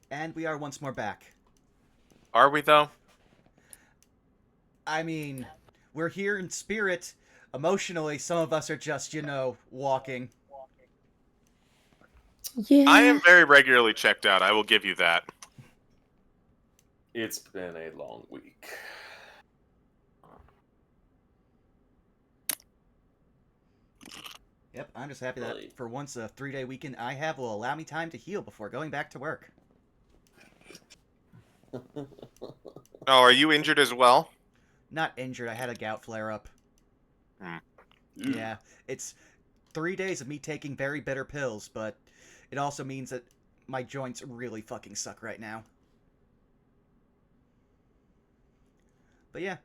And we are once more back. Are we, though? I mean, we're here in spirit. Emotionally, some of us are just, walking. I Yeah. am very regularly checked out, I will give you that. It's been a long week. Yep, I'm just happy that for once a 3-day weekend I have will allow me time to heal before going back to work. Oh, are you injured as well? Not injured, I had a gout flare up. Hmm. Yeah, it's 3 days of me taking very bitter pills, but it also means that my joints really fucking suck right now. But yeah,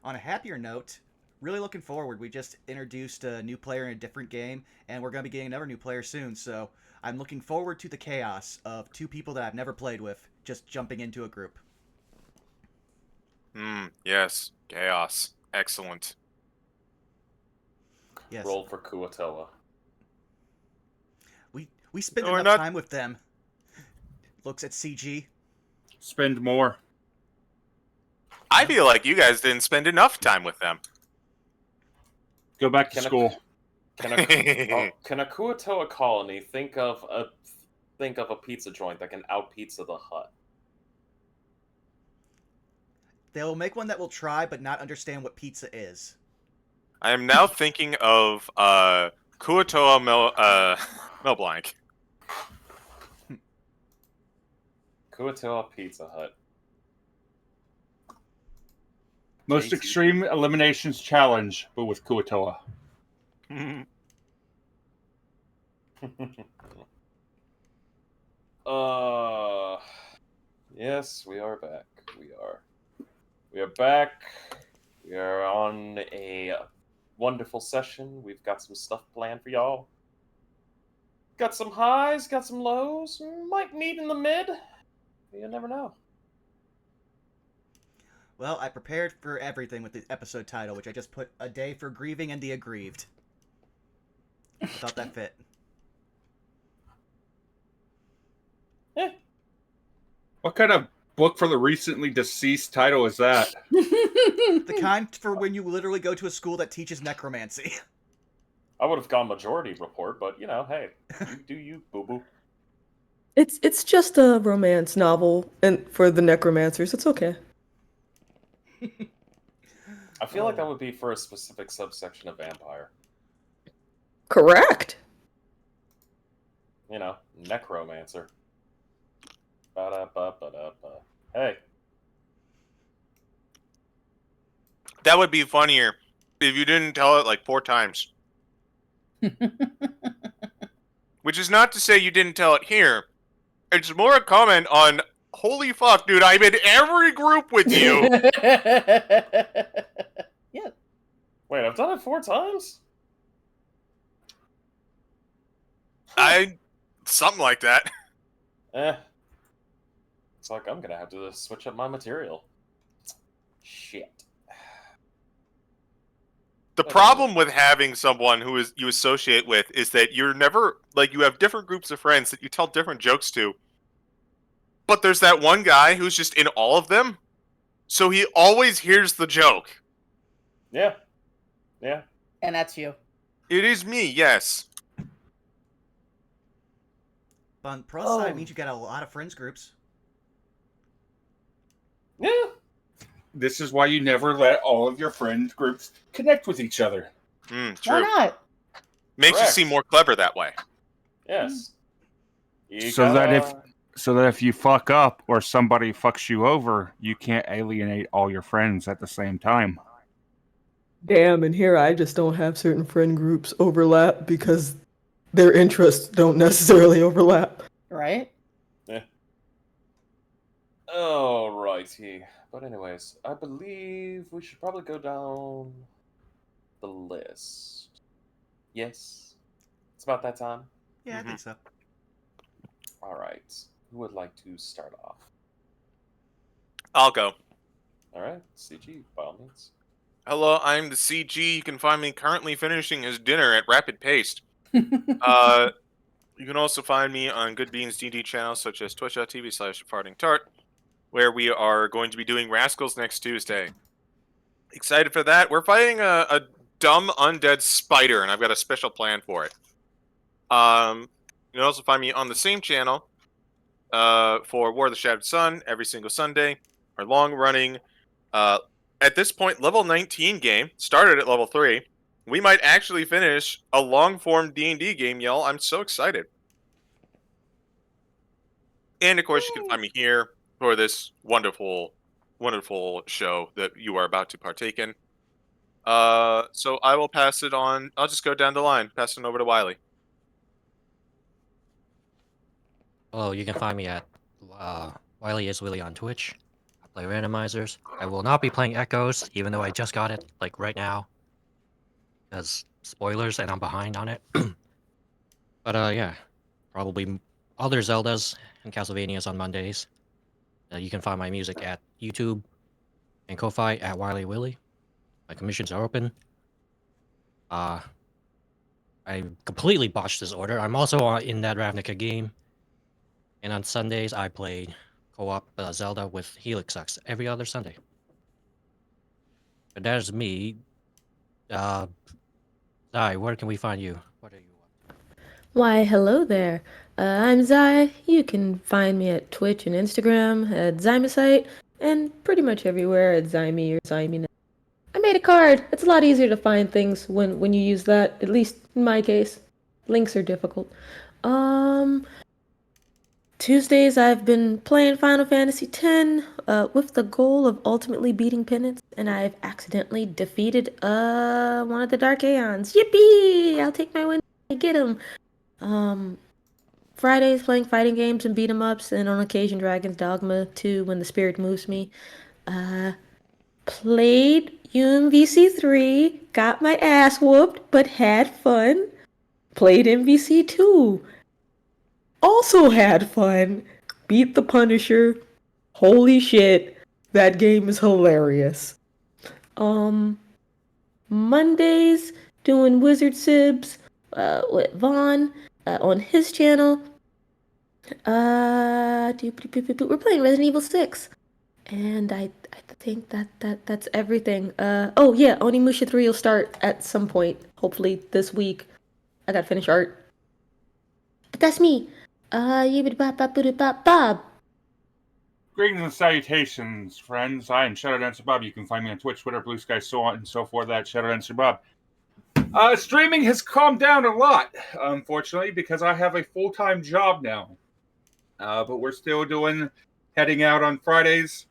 on a happier note, really looking forward. We just introduced a new player in a different game, and we're going to be getting another new player soon, so I'm looking forward to the chaos of two people that I've never played with just jumping into a group. Yes. Chaos. Excellent. Yes. Roll for Kuatoa. We spend No, we're enough not- time with them. Looks at CG. Spend more. I feel like you guys didn't spend enough time with them. Go back to Can I- school. Can a Kuatoa colony think of a pizza joint that can out pizza the hut? They'll make one that will try but not understand what pizza is. I am now thinking of Kuatoa Mel Blanc. Kuatoa Pizza Hut. Most JT. extreme eliminations challenge, but with Kuatoa. Yes, we are back. We are back. We are on a wonderful session. We've got some stuff planned for y'all. Got some highs, got some lows. Might meet in the mid. You never know. Well, I prepared for everything with the episode title, which I just put A Day for Grieving and the Agrieved. I thought that fit. What kind of book for the recently deceased title is that? The kind for when you literally go to a school that teaches necromancy. I would have gone Majority Report, but hey, you do you, boo boo. It's just a romance novel and for the necromancers. It's okay. I feel like that would be for a specific subsection of vampire. Correct. Necromancer. Ba-da-ba-ba-da-ba. Hey. That would be funnier if you didn't tell it like 4 times. Which is not to say you didn't tell it here. It's more a comment on, holy fuck, dude, I'm in every group with you. Yeah. Wait, I've done it 4 times? Something like that. It's like I'm gonna have to switch up my material. Shit. The problem with having someone who is you associate with is that you're never, like, you have different groups of friends that you tell different jokes to. But there's that one guy who's just in all of them, so he always hears the joke. Yeah. And that's you. It is me, yes. But on the plus side, it means you got a lot of friends groups. Yeah. This is why you never let all of your friend groups connect with each other. Why True. not? Makes Correct. you seem more clever that way. Yes. So that if you fuck up or somebody fucks you over, you can't alienate all your friends at the same time. Damn, and here I just don't have certain friend groups overlap because their interests don't necessarily overlap. Right? Alrighty. But anyways, I believe we should probably go down the list. Yes? It's about that time? Yeah, I think so. Alright. Who would like to start off? I'll go. Alright, CG, by all means. Hello, I'm the CG. You can find me currently finishing his dinner at rapid pace. You can also find me on Good Beans D&D channels such as twitch.tv/fartingtart, where we are going to be doing Rascals next Tuesday. Excited for that. We're fighting a dumb undead spider, and I've got a special plan for it. You can also find me on the same channel for War of the Shattered Sun every single Sunday. Our long-running, at this point, level 19 game. Started at level 3. We might actually finish a long-form D&D game, y'all. I'm so excited. And, of course, you can find me here for this wonderful, wonderful show that you are about to partake in. So I will pass it on. I'll just go down the line, pass it over to Wiley. Hello, you can find me at Wiley is Willie on Twitch. I play randomizers. I will not be playing Echoes, even though I just got it, like, right now. Because spoilers, and I'm behind on it. But, yeah. Probably other Zeldas and Castlevanias on Mondays. You can find my music at YouTube and Ko-Fi at Wiley Willie. My commissions are open. I completely botched this order. I'm also in that Ravnica game. And on Sundays, I play co-op Zelda with Helix X every other Sunday. But that is me. Zai, where can we find you? What are you up to? Why, hello there. I'm Zai. You can find me at Twitch and Instagram at Zymosite, and pretty much everywhere at Zyme or Zyme. I made a card. It's a lot easier to find things when you use that, at least in my case. Links are difficult. Tuesdays I've been playing Final Fantasy X with the goal of ultimately beating Penance, and I've accidentally defeated one of the Dark Aeons. Yippee! I'll take my win and get him. Fridays playing fighting games and beat 'em ups, and on occasion Dragon's Dogma 2 when the spirit moves me. Played UMVC 3, got my ass whooped, but had fun. Played MVC 2. Also had fun. Beat the Punisher. Holy shit. That game is hilarious. Mondays doing Wizard Sibs with Vaughn on his channel. We're playing Resident Evil 6. And I think that's everything. Oh yeah, Onimusha 3 will start at some point, hopefully this week. I gotta finish art. But that's me. Bob. Greetings and salutations, friends. I am Shadow Dancer Bob. You can find me on Twitch, Twitter, Blue Sky, so on and so forth. That's Shadow Dancer Bob. Streaming has calmed down a lot, unfortunately, because I have a full-time job now. But we're still heading out on Fridays.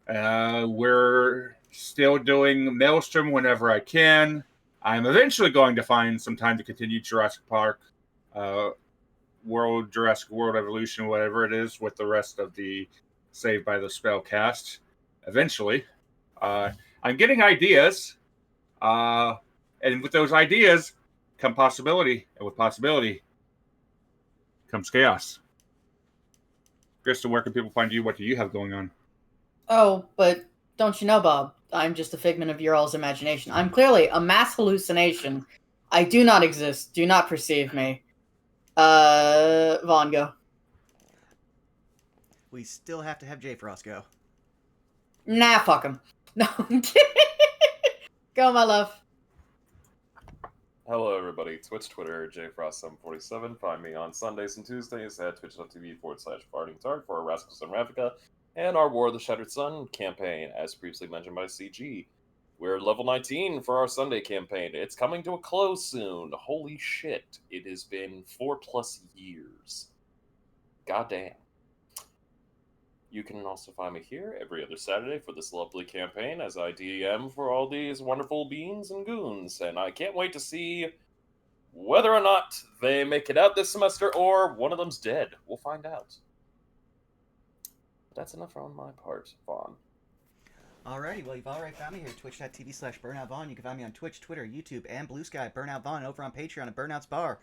We're still doing Maelstrom whenever I can. I'm eventually going to find some time to continue Jurassic Park, Jurassic World Evolution, whatever it is, with the rest of the Saved by the Spell cast. Eventually. I'm getting ideas. And with those ideas come possibility. And with possibility comes chaos. Kristen, where can people find you? What do you have going on? Oh, but don't you know, Bob? I'm just a figment of your all's imagination. I'm clearly a mass hallucination. I do not exist. Do not perceive me. Vaughn, go. We still have to have J Frost go. Nah, fuck him. No. Go, my love. Hello, everybody. Twitch, Twitter, JFrost747. Find me on Sundays and Tuesdays at twitch.tv/fartingtart for our Rascals and Ravnica and our War of the Shattered Sun campaign, as previously mentioned by CG. We're level 19 for our Sunday campaign. It's coming to a close soon. Holy shit. It has been 4+ years. Goddamn. You can also find me here every other Saturday for this lovely campaign as I DM for all these wonderful beans and goons, and I can't wait to see whether or not they make it out this semester or one of them's dead. We'll find out. But that's enough on my part, Vaughn. Alrighty, well, you've already found me here at twitch.tv/BurnoutVaughn. You can find me on Twitch, Twitter, YouTube, and Blue Sky, Burnout Vaughn, over on Patreon at Burnout's Bar.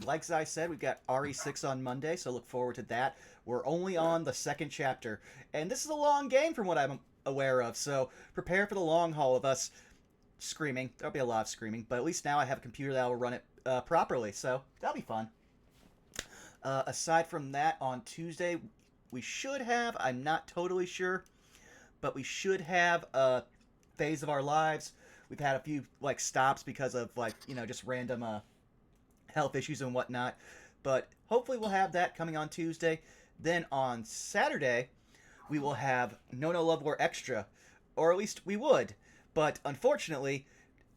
Like I said, we've got RE6 on Monday, so look forward to that. We're only on the second chapter, and this is a long game from what I'm aware of, so prepare for the long haul of us screaming. There'll be a lot of screaming, but at least now I have a computer that will run it properly, so that'll be fun. Aside from that, on Tuesday, we should have, I'm not totally sure, but we should have a Phase of Our Lives. We've had a few, like, stops because of, like, just random health issues and whatnot. But hopefully we'll have that coming on Tuesday. Then on Saturday, we will have No Love War Extra. Or at least we would. But unfortunately,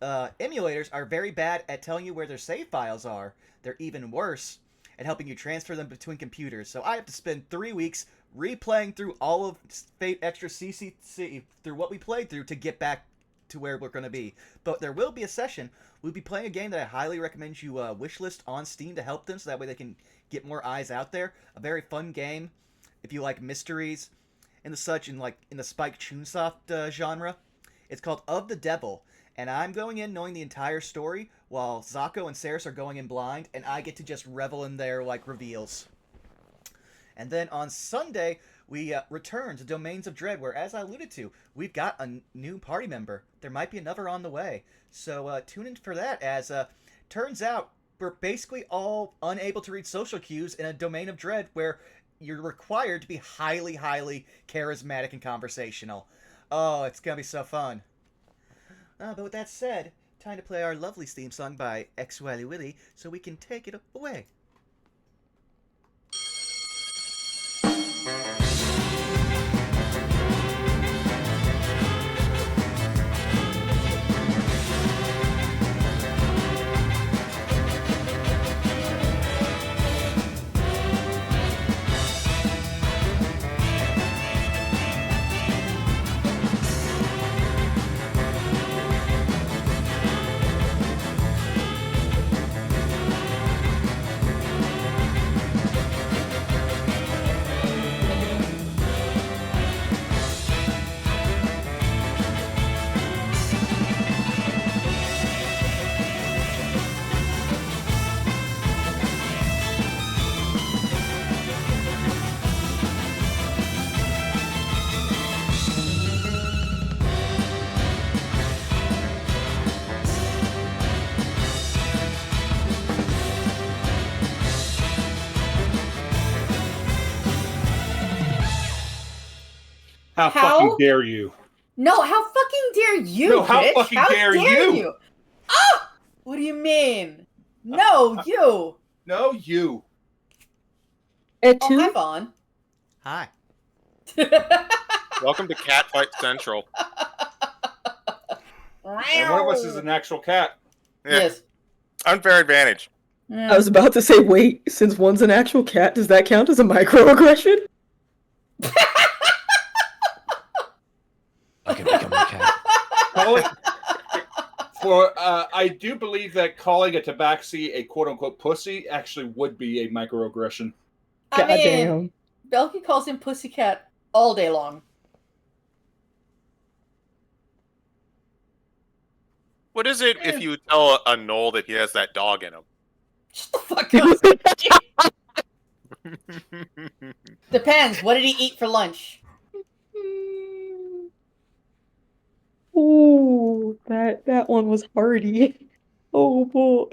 emulators are very bad at telling you where their save files are. They're even worse at helping you transfer them between computers. So I have to spend 3 weeks replaying through all of Fate Extra CCC, through what we played through, to get back to where we're going to be. But there will be a session. We'll be playing a game that I highly recommend you wishlist on Steam to help them, so that way they can get more eyes out there. A very fun game if you like mysteries and the such, in the Spike Chunsoft genre. It's called Of the Devil, and I'm going in knowing the entire story, while Zako and Saris are going in blind, and I get to just revel in their reveals. And then on Sunday, we return to Domains of Dread, where, as I alluded to, we've got a new party member. There might be another on the way. So tune in for that, as turns out we're basically all unable to read social cues in a Domain of Dread where you're required to be highly, highly charismatic and conversational. Oh, it's going to be so fun. But with that said, time to play our lovely theme song by X Wiley Willy, so we can take it away. How fucking dare you? No, how fucking dare you, No, how bitch? fucking How dare you? Ah! What do you mean? No, you. No, you. At Oh, 2? hi, Vaughn. Hi. Welcome to Catfight Central. And one of us is an actual cat. Yeah. Yes. Unfair advantage. I was about to say, wait, since one's an actual cat, does that count as a microaggression? I can become a cat. Calling, I do believe that calling a tabaxi a quote-unquote pussy actually would be a microaggression. I mean, Goddamn. Belky calls him Pussycat all day long. What is it if you tell a Knoll that he has that dog in him? Shut the fuck up. Depends. What did he eat for lunch? Ooh, that one was hearty. Oh boy.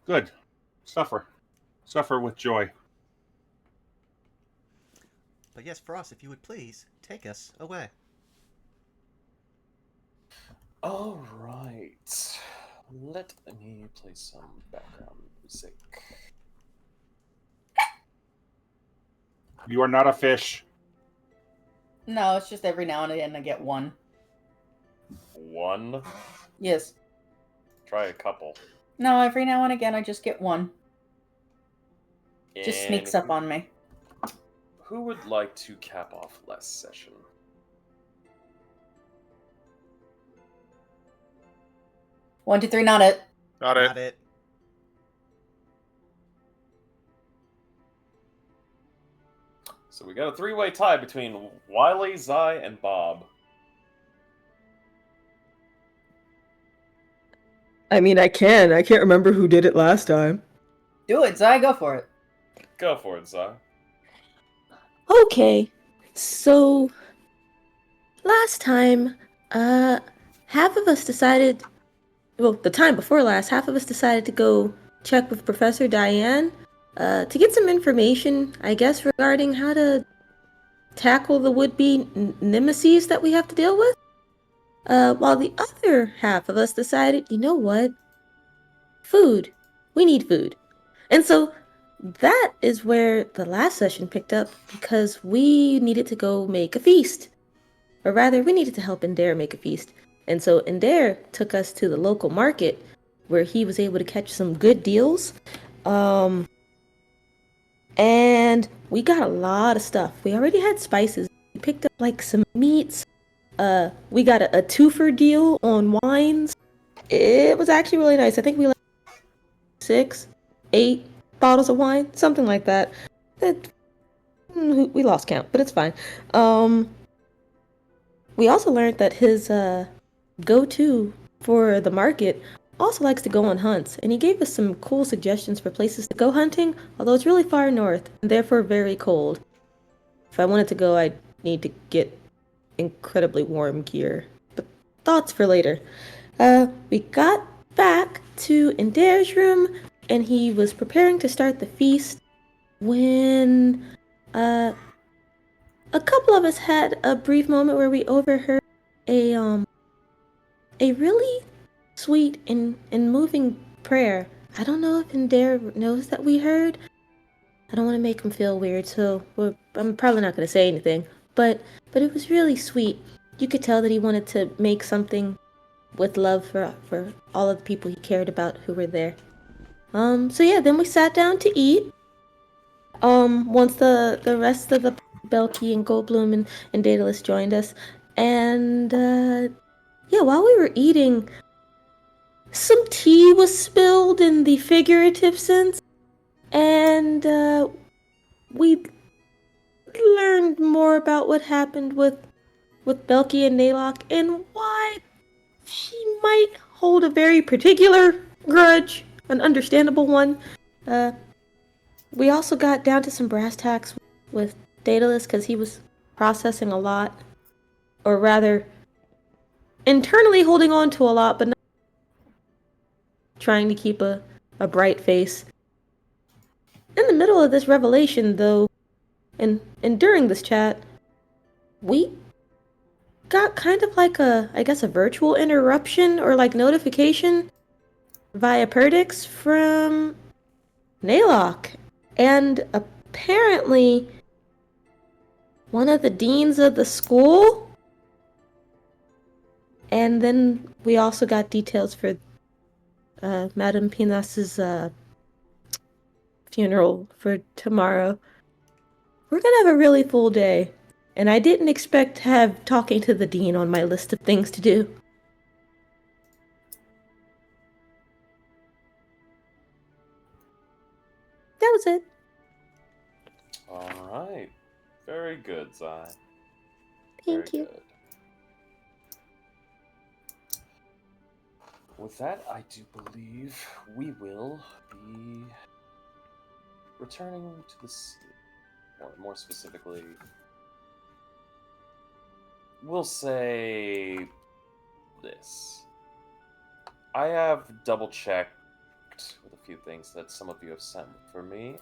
Good. Suffer. Suffer with joy. But yes, Frost, if you would please, take us away. All right. Let me play some background music. You are not a fish. No, it's just every now and then I get one. One. Yes. Try a couple. No, every now and again I just get one. Just sneaks up on me. Who would like to cap off last session? One, two, three, not it. Not it. Not it. So we got a three-way tie between Wiley, Zai, and Bob. I mean, I can't remember who did it last time. Do it, Zai, go for it. Go for it, Zai. Okay, so last time, half of us decided, well, the time before last, half of us decided to go check with Professor Diane to get some information, I guess, regarding how to tackle the would-be nemesis that we have to deal with. While the other half of us decided, you know what? Food. We need food. And so that is where the last session picked up, because we needed to go make a feast. Or rather, we needed to help Ender make a feast. And so Ender took us to the local market where he was able to catch some good deals. And we got a lot of stuff. We already had spices. We picked up like some meats. We got a twofer deal on wines. It was actually really nice. I think we like 6, 8 bottles of wine, something like that. We lost count, but it's fine. We also learned that his go-to for the market also likes to go on hunts, and he gave us some cool suggestions for places to go hunting, although it's really far north and therefore very cold. If I wanted to go, I'd need to get incredibly warm gear. But thoughts for later. We got back to Ender's room, and he was preparing to start the feast when a couple of us had a brief moment where we overheard a really sweet and moving prayer. I don't know if Ender knows that we heard. I don't want to make him feel weird, so I'm probably not going to say anything. But it was really sweet. You could tell that he wanted to make something with love for all of the people he cared about who were there. So yeah, then we sat down to eat. Once the rest of the Belky and Goldblum and Daedalus joined us. And yeah, while we were eating, some tea was spilled in the figurative sense. And we learned more about what happened with Belky and Naylock and why she might hold a very particular grudge, an understandable one. We also got down to some brass tacks with Daedalus because he was processing a lot, or rather, internally holding on to a lot, but not trying to keep a bright face. In the middle of this revelation, though, and during this chat, we got kind of like I guess a virtual interruption or like notification via Perdix from Naylock. And apparently one of the deans of the school. And then we also got details for Madame Pinas's funeral for tomorrow. We're gonna have a really full day. And I didn't expect to have talking to the dean on my list of things to do. That was it. Alright. Very good, Zai. Thank Very you. good. With that, I do believe we will be returning to the sea. Or more specifically, we'll say this. I have double-checked with a few things that some of you have sent for me,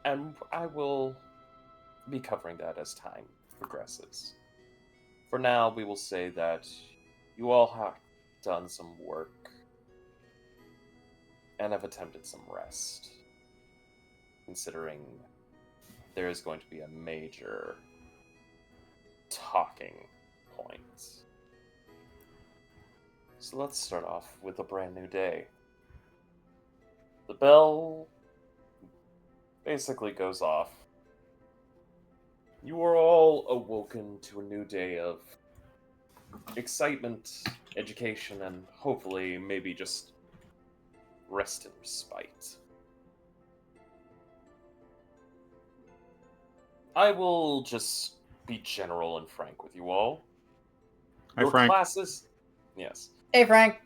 and I will be covering that as time progresses. For now, we will say that you all have done some work and have attempted some rest, considering there is going to be a major talking point. So let's start off with a brand new day. The bell basically goes off. You are all awoken to a new day of excitement, education, and hopefully maybe just rest and respite. I will just be general and frank with you all. Hi, Your Frank. classes... Yes. Hey, Frank.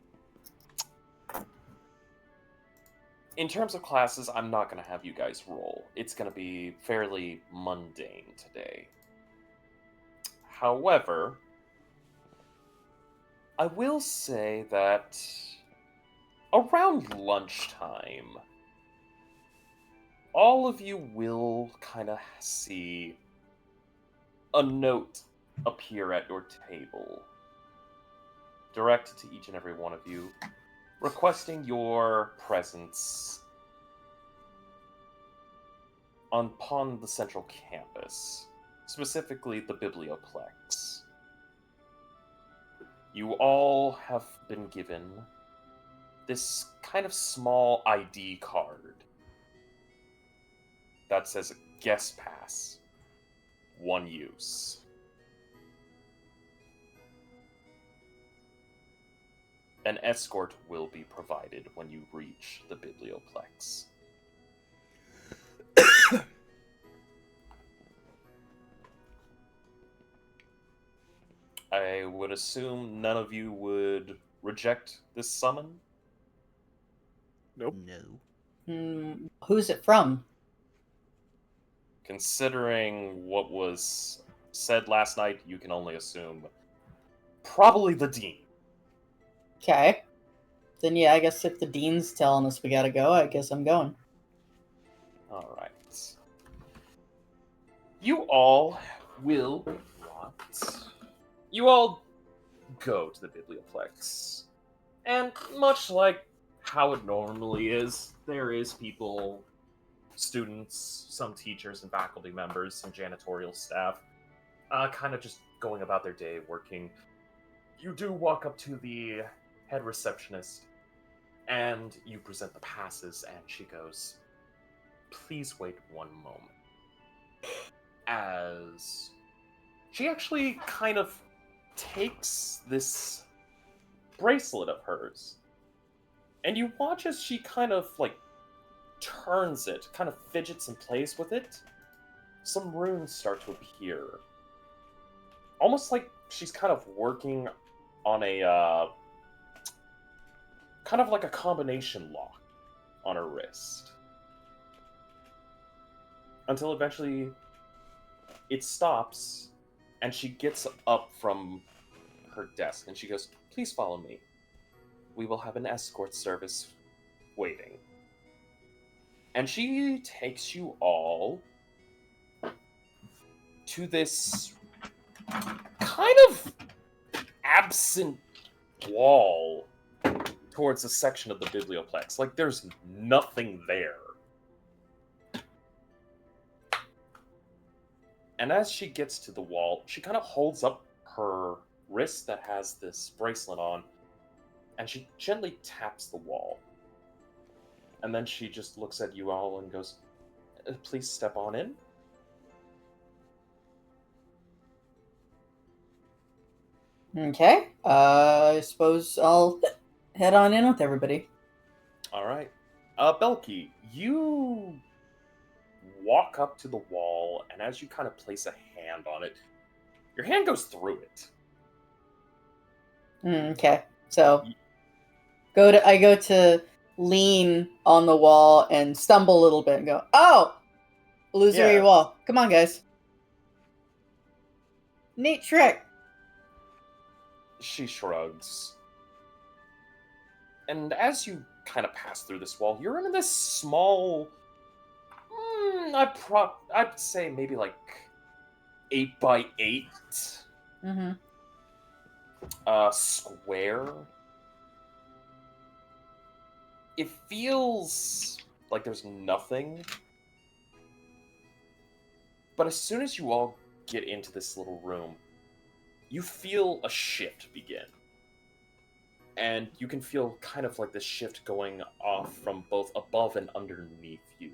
In terms of classes, I'm not going to have you guys roll. It's going to be fairly mundane today. However, I will say that around lunchtime, all of you will kind of see a note appear at your table, directed to each and every one of you, requesting your presence upon the central campus, specifically the Biblioplex. You all have been given this kind of small ID card that says guest pass, one use. An escort will be provided when you reach the Biblioplex. I would assume none of you would reject this summon. Nope. No. Who's it from? Considering what was said last night, you can only assume probably the Dean. Okay. Then yeah, I guess if the Dean's telling us we gotta go, I guess I'm going. Alright. You all will what? You all go to the Biblioplex. And much like how it normally is, there is people, students, some teachers and faculty members, some janitorial staff, kind of just going about their day, working. You do walk up to the head receptionist, and you present the passes, and she goes, "Please wait one moment." As she actually kind of takes this bracelet of hers, and you watch as she kind of like turns it, kind of fidgets and plays with it. Some runes start to appear, almost like she's kind of working on a kind of like a combination lock on her wrist, until eventually it stops, and she gets up from her desk and she goes, "Please follow me. We will have an escort service waiting." And she takes you all to this kind of absent wall towards a section of the Biblioplex. Like there's nothing there. And as she gets to the wall, she kind of holds up her wrist that has this bracelet on, and she gently taps the wall. And then she just looks at you all and goes, "Please step on in." Okay. I suppose I'll head on in with everybody. Alright. Belky, you walk up to the wall, and as you kind of place a hand on it, your hand goes through it. Okay. So I go to lean on the wall and stumble a little bit and go, "Oh! Illusory Yeah. wall. Come on, guys. Neat trick." She shrugs. And as you kind of pass through this wall, you're in this small, I'd say maybe like 8x8 Mm-hmm. square. It feels like there's nothing. But as soon as you all get into this little room, you feel a shift begin. And you can feel kind of like this shift going off from both above and underneath you.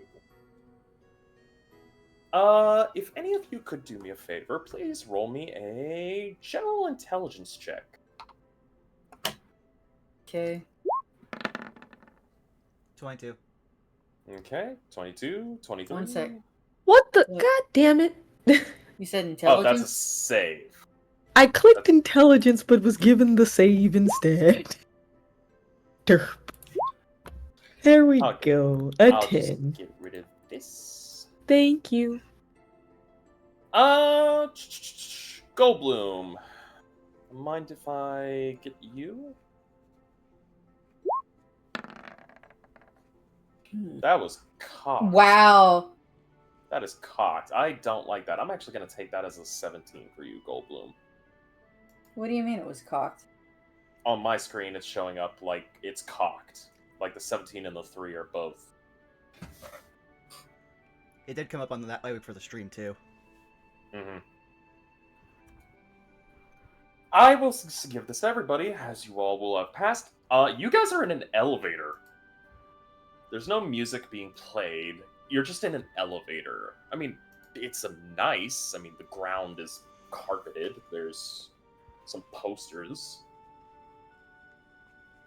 If any of you could do me a favor, please roll me a general intelligence check. Okay. 22. Okay, 22, 23. One sec. What the? What? God damn it! You said Oh, intelligence? that's a save. I clicked intelligence but was given the save instead. Derp. There we Okay, go. A I'll 10. just get rid of this. Thank you. Goldblum. Mind if I get you? That was cocked. Wow. That is cocked. I don't like that. I'm actually going to take that as a 17 for you, Goldblum. What do you mean it was cocked? On my screen, it's showing up like it's cocked. Like the 17 and the 3 are both. It did come up on that way for the stream too. Mm-hmm. I will give this to everybody, as you all will have passed. You guys are in an elevator. There's no music being played. You're just in an elevator. I mean, it's nice. I mean, the ground is carpeted. There's some posters.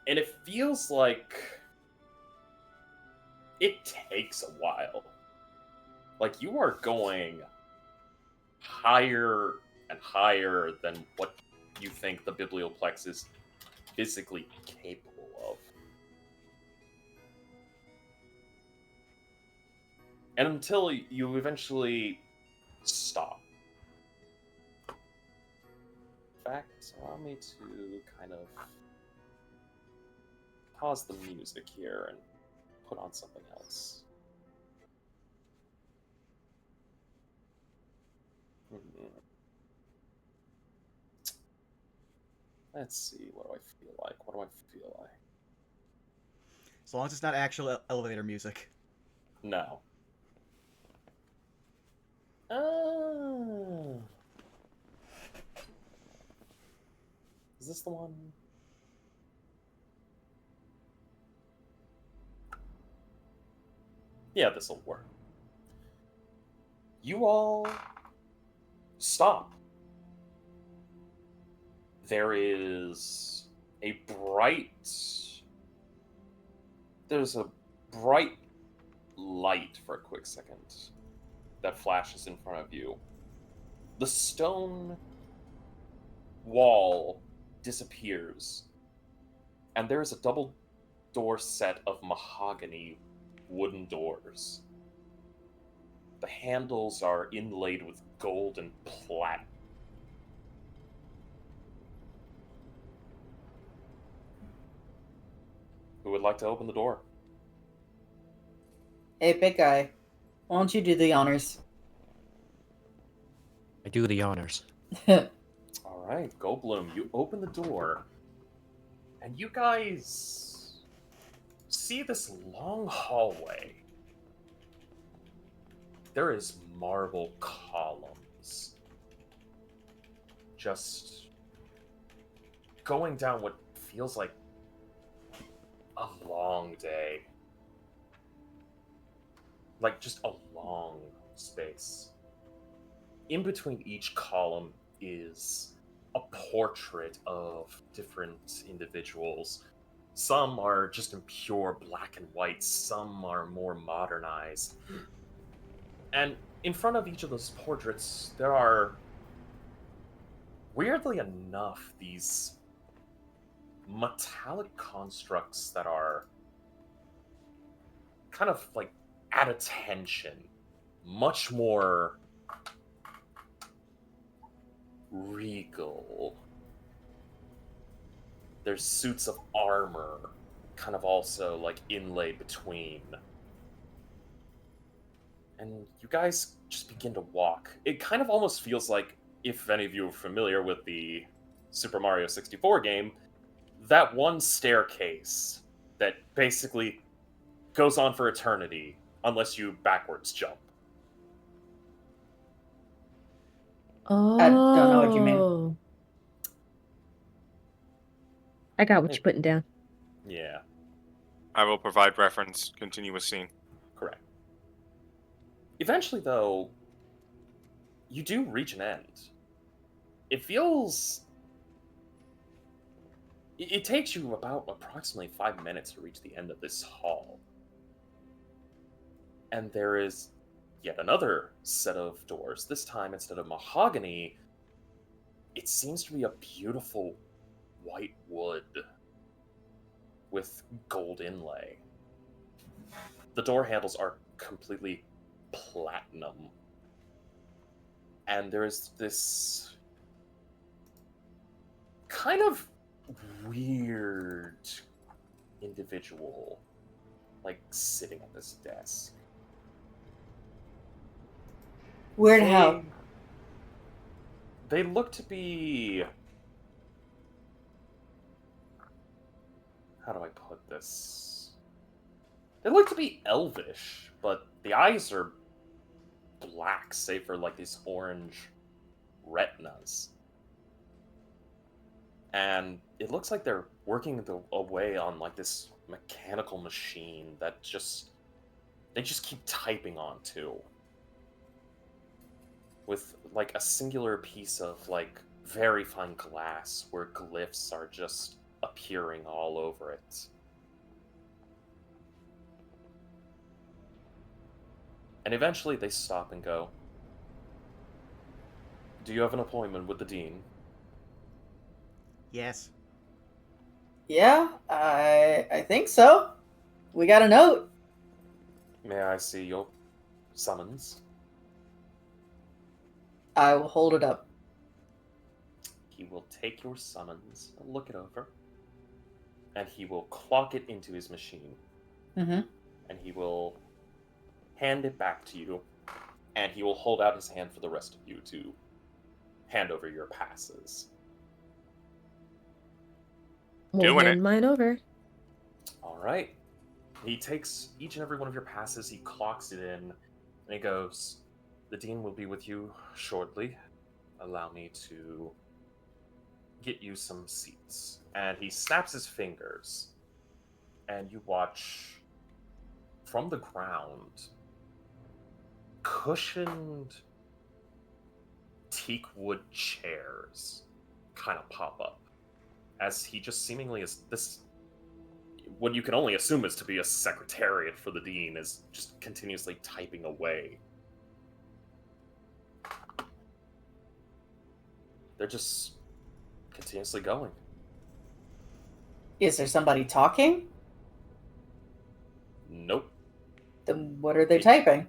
And it feels like it takes a while. Like, you are going higher and higher than what you think the Biblioplex is physically capable of. And until you eventually stop. In fact, allow me to kind of pause the music here and put on something else. Let's see, what do I feel like? What do I feel like? As long as it's not actual elevator music. No. Is this the one? Yeah, this'll work. You all stop. There is a bright... There's a bright light for a quick second that flashes in front of you. The stone wall disappears, and there is a double door set of mahogany wooden doors. The handles are inlaid with gold and platinum. Who would like to open the door? Hey, big guy. Why don't you do the honors? I do the honors. Alright, Goldblum, you open the door, and you guys see this long hallway. There is marble columns just going down what feels like a long day. Like, just a long space. In between each column is a portrait of different individuals. Some are just in pure black and white, some are more modernized. And in front of each of those portraits, there are, weirdly enough, these metallic constructs that are kind of like at attention, much more regal. There's suits of armor kind of also like inlaid between. And you guys just begin to walk. It kind of almost feels like, if any of you are familiar with the Super Mario 64 game, that one staircase that basically goes on for eternity unless you backwards jump. Oh. I don't know what you mean. I got what you're putting down. Yeah, I will provide reference. Continuous scene. correct. Eventually, though, you do reach an end. It feels... It takes you about approximately 5 minutes to reach the end of this hall. And there is yet another set of doors. This time, instead of mahogany, it seems to be a beautiful white wood with gold inlay. The door handles are completely platinum. And there is this kind of weird individual, like, sitting at this desk. Weird how. They look to be... How do I put this? They look to be elvish, but the eyes are black, save for like these orange retinas. And it looks like they're working away on like this mechanical machine that they just keep typing on too. With like a singular piece of like very fine glass where glyphs are just appearing all over it. And eventually they stop and go, "Do you have an appointment with the Dean?" Yes. Yeah, I think so. We got a note. "May I see your summons?" I will hold it up. He will take your summons, look it over, and he will clock it into his machine. Mm-hmm. And he will hand it back to you, and he will hold out his hand for the rest of you to hand over your passes. We'll Doing hand it. mine over. All right. He takes each and every one of your passes, he clocks it in, and he goes, "The Dean will be with you shortly. Allow me to get you some seats." And he snaps his fingers, and you watch from the ground cushioned teak wood chairs kind of pop up as he just seemingly is this what you can only assume is to be a secretariat for the Dean is just continuously typing away. They're just continuously going. Is there somebody talking? Nope. Then what are they Yeah. typing?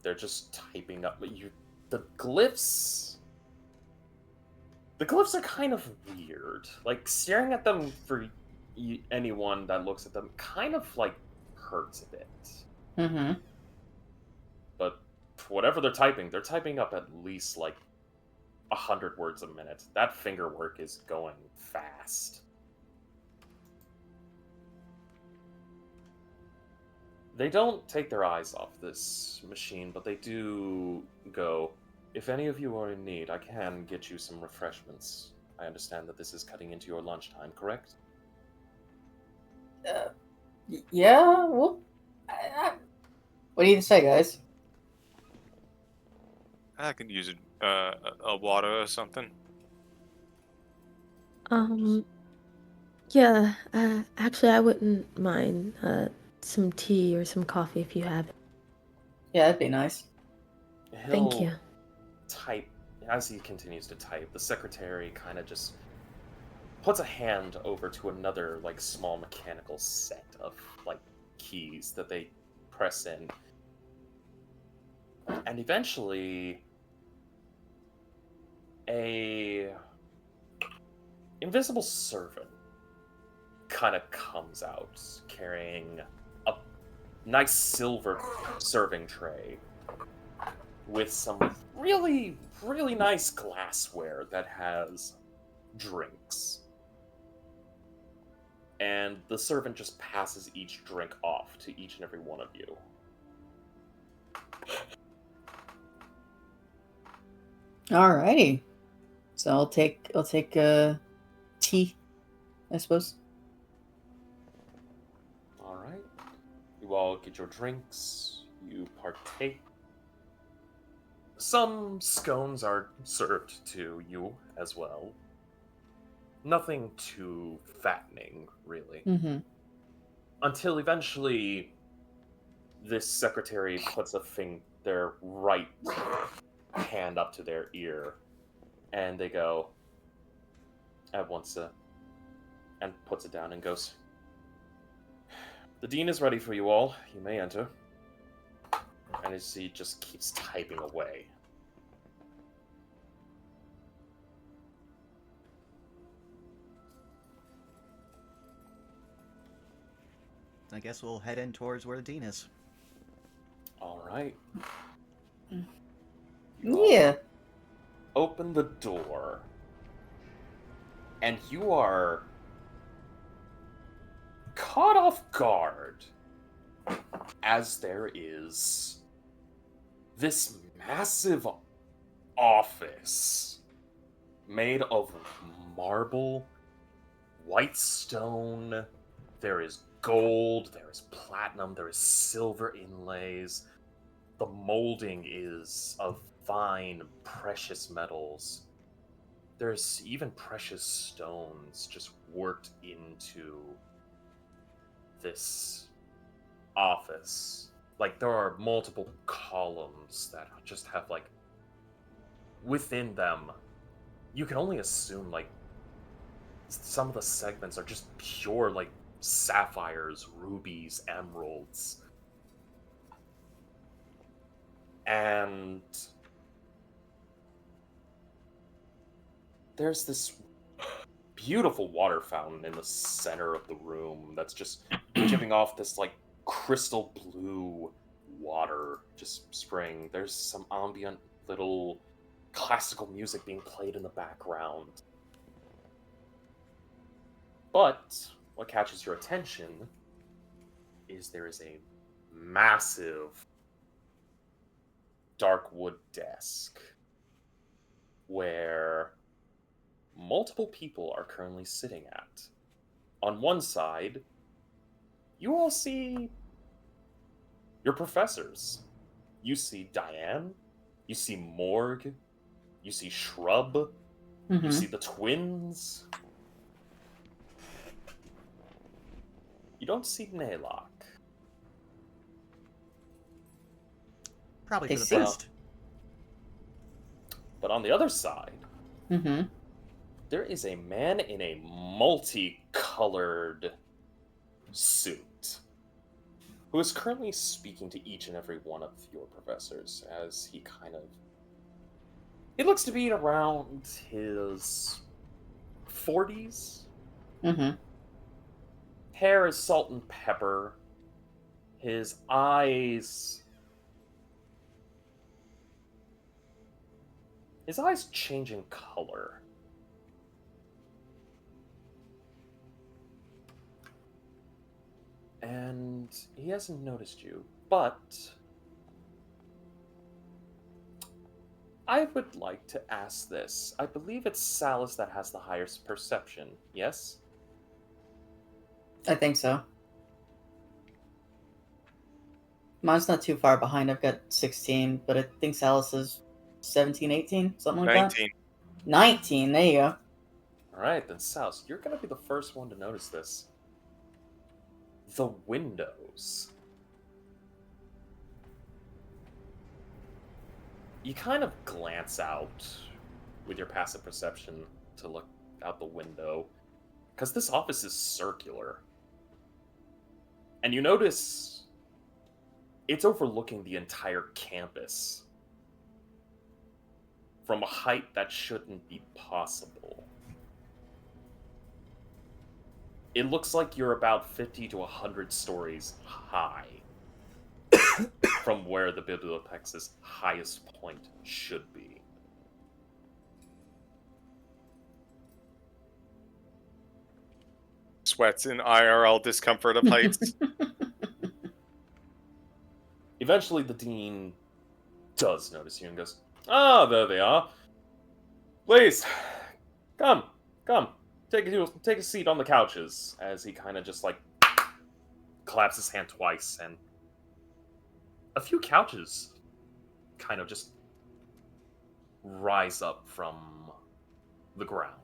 They're just typing up. The glyphs. The glyphs are kind of weird. Like staring at them for anyone that looks at them kind of like hurts a bit. Mm-hmm. But for whatever they're typing up at least like 100 words a minute. That finger work is going fast. They don't take their eyes off this machine, but they do go, "If any of you are in need, I can get you some refreshments. I understand that this is cutting into your lunchtime, correct?" Yeah, well, what do you say, guys? I could use a water or something. Yeah, actually, I wouldn't mind some tea or some coffee if you have it. Yeah, that'd be nice. Thank He'll you. type, as he continues to type, the secretary kind of just puts a hand over to another, like, small mechanical set of, like, keys that they press in. And eventually, a invisible servant kind of comes out carrying a nice silver serving tray with some really, really nice glassware that has drinks. And the servant just passes each drink off to each and every one of you. Alrighty. So I'll take tea, I suppose. All right. You all get your drinks. You partake. Some scones are served to you as well. Nothing too fattening, really. Mm-hmm. Until eventually, this secretary puts their right hand up to their ear, and they go at once, and puts it down and goes, "The Dean is ready for you all. You may enter." And as he just keeps typing away. I guess we'll head in towards where the Dean is. All right. Yeah. Open the door, and you are caught off guard as there is this massive office made of marble, white stone. There is gold, there is platinum, there is silver inlays. The molding is of fine, precious metals. There's even precious stones just worked into this office. Like, there are multiple columns that just have, like, within them, you can only assume, like, some of the segments are just pure, like, sapphires, rubies, emeralds. And there's this beautiful water fountain in the center of the room that's just giving off this, like, crystal blue water just spraying. There's some ambient little classical music being played in the background. But what catches your attention is there is a massive dark wood desk where multiple people are currently sitting at. On one side, you all see your professors. You see Diane, you see Morg, you see Shrub, you see the twins. You don't see Naylock. Probably They for the see- best. But on the other side, there is a man in a multicolored suit who is currently speaking to each and every one of your professors as he kind of... He looks to be around his 40s. Hair is salt and pepper. His eyes... His eyes change in color. And he hasn't noticed you, but I would like to ask this. I believe it's Salus that has the highest perception, yes? I think so. Mine's not too far behind. I've got 16, but I think Salus is 17, 18, something like 19. that. 19, there you go. Alright, then Salus, you're gonna be the first one to notice this. The windows. You kind of glance out with your passive perception to look out the window, because this office is circular. And you notice it's overlooking the entire campus from a height that shouldn't be possible. It looks like you're about 50 to 100 stories high from where the bibliothex's highest point should be. Sweats in IRL discomfort of heights. Eventually, the dean does notice you and goes, "Ah, there they are. Please, come. Take a seat on the couches," as he kind of just, like, claps his hand twice, and a few couches kind of just rise up from the ground.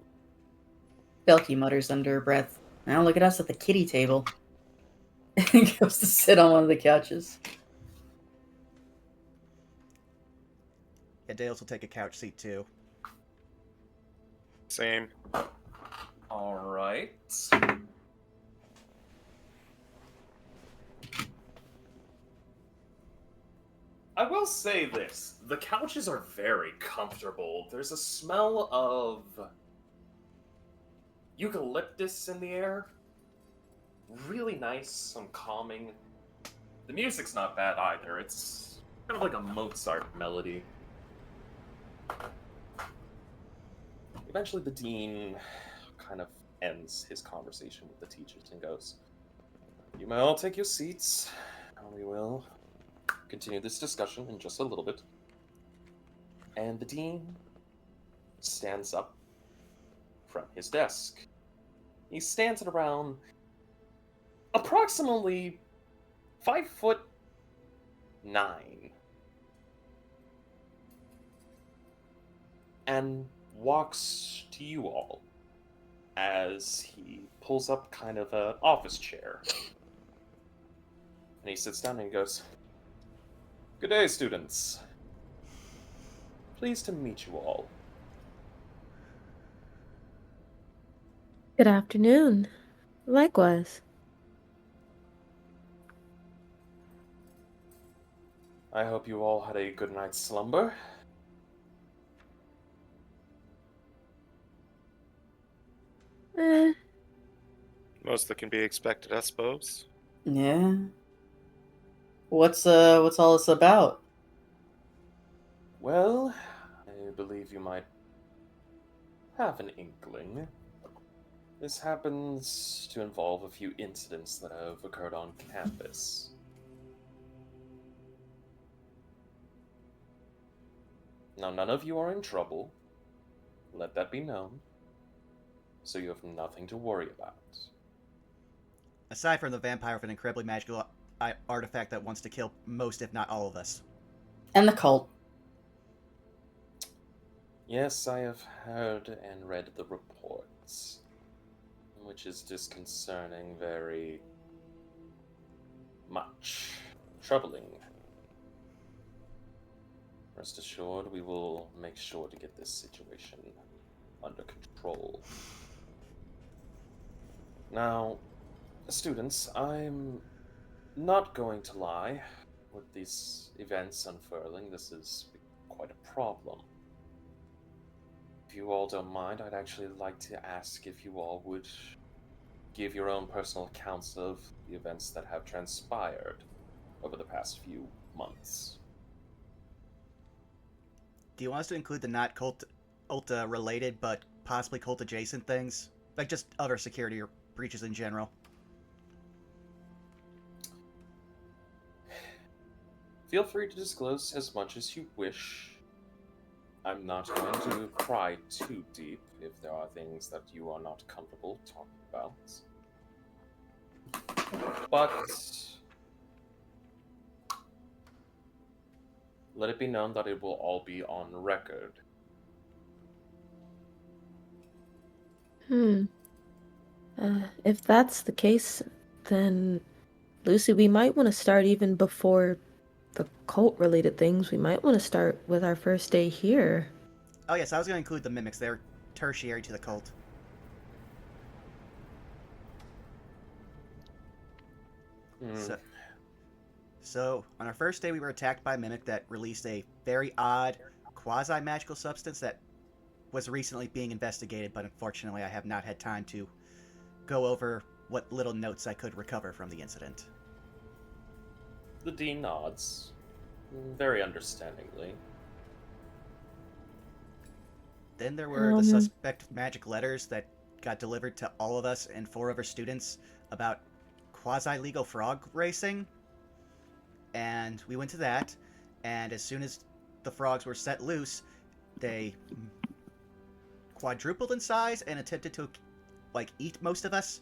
Belky mutters under her breath. Now look at us at the kitty table. And goes to sit on one of the couches. Yeah, Dales will take a couch seat too. Same. Alright. I will say this. The couches are very comfortable. There's a smell of eucalyptus in the air. Really nice, some calming. The music's not bad either. It's kind of like a Mozart melody. Eventually, the dean kind of ends his conversation with the teachers and goes, "You may all take your seats, and we will continue this discussion in just a little bit." And the dean stands up from his desk. He stands at around approximately 5'9" and walks to you all as he pulls up kind of an office chair. And he sits down and he goes, "Good day, students. Pleased to meet you all. Good afternoon. Likewise. I hope you all had a good night's slumber." Eh, Most that can be expected, I suppose. Yeah. What's all this about? Well, I believe you might have an inkling. This happens to involve a few incidents that have occurred on campus. Now, none of you are in trouble. Let that be known. So you have nothing to worry about. Aside from the vampire with an incredibly magical artifact that wants to kill most, if not all of us. And the cult. Yes, I have heard and read the reports, which is disconcerting very much. Troubling. Rest assured, we will make sure to get this situation under control. Now, students, I'm not going to lie. With these events unfurling, this is quite a problem. If you all don't mind, I'd actually like to ask if you all would give your own personal accounts of the events that have transpired over the past few months. Do you want us to include the not cult related but possibly cult adjacent things? Like just other security or breaches in general? Feel free to disclose as much as you wish. I'm not going to pry too deep if there are things that you are not comfortable talking about. But let it be known that it will all be on record. If that's the case, then Lucy, we might want to start even before the cult-related things. We might want to start with our first day here. Oh yes, I was going to include the mimics. They're tertiary to the cult. So, on our first day, we were attacked by a mimic that released a very odd, quasi-magical substance that was recently being investigated, but unfortunately I have not had time to go over what little notes I could recover from the incident. The dean nods, very understandingly. Then there were the suspect magic letters that got delivered to all of us and 4 other students about quasi-legal frog racing. And we went to that, and as soon as the frogs were set loose, they quadrupled in size and attempted to, eat most of us.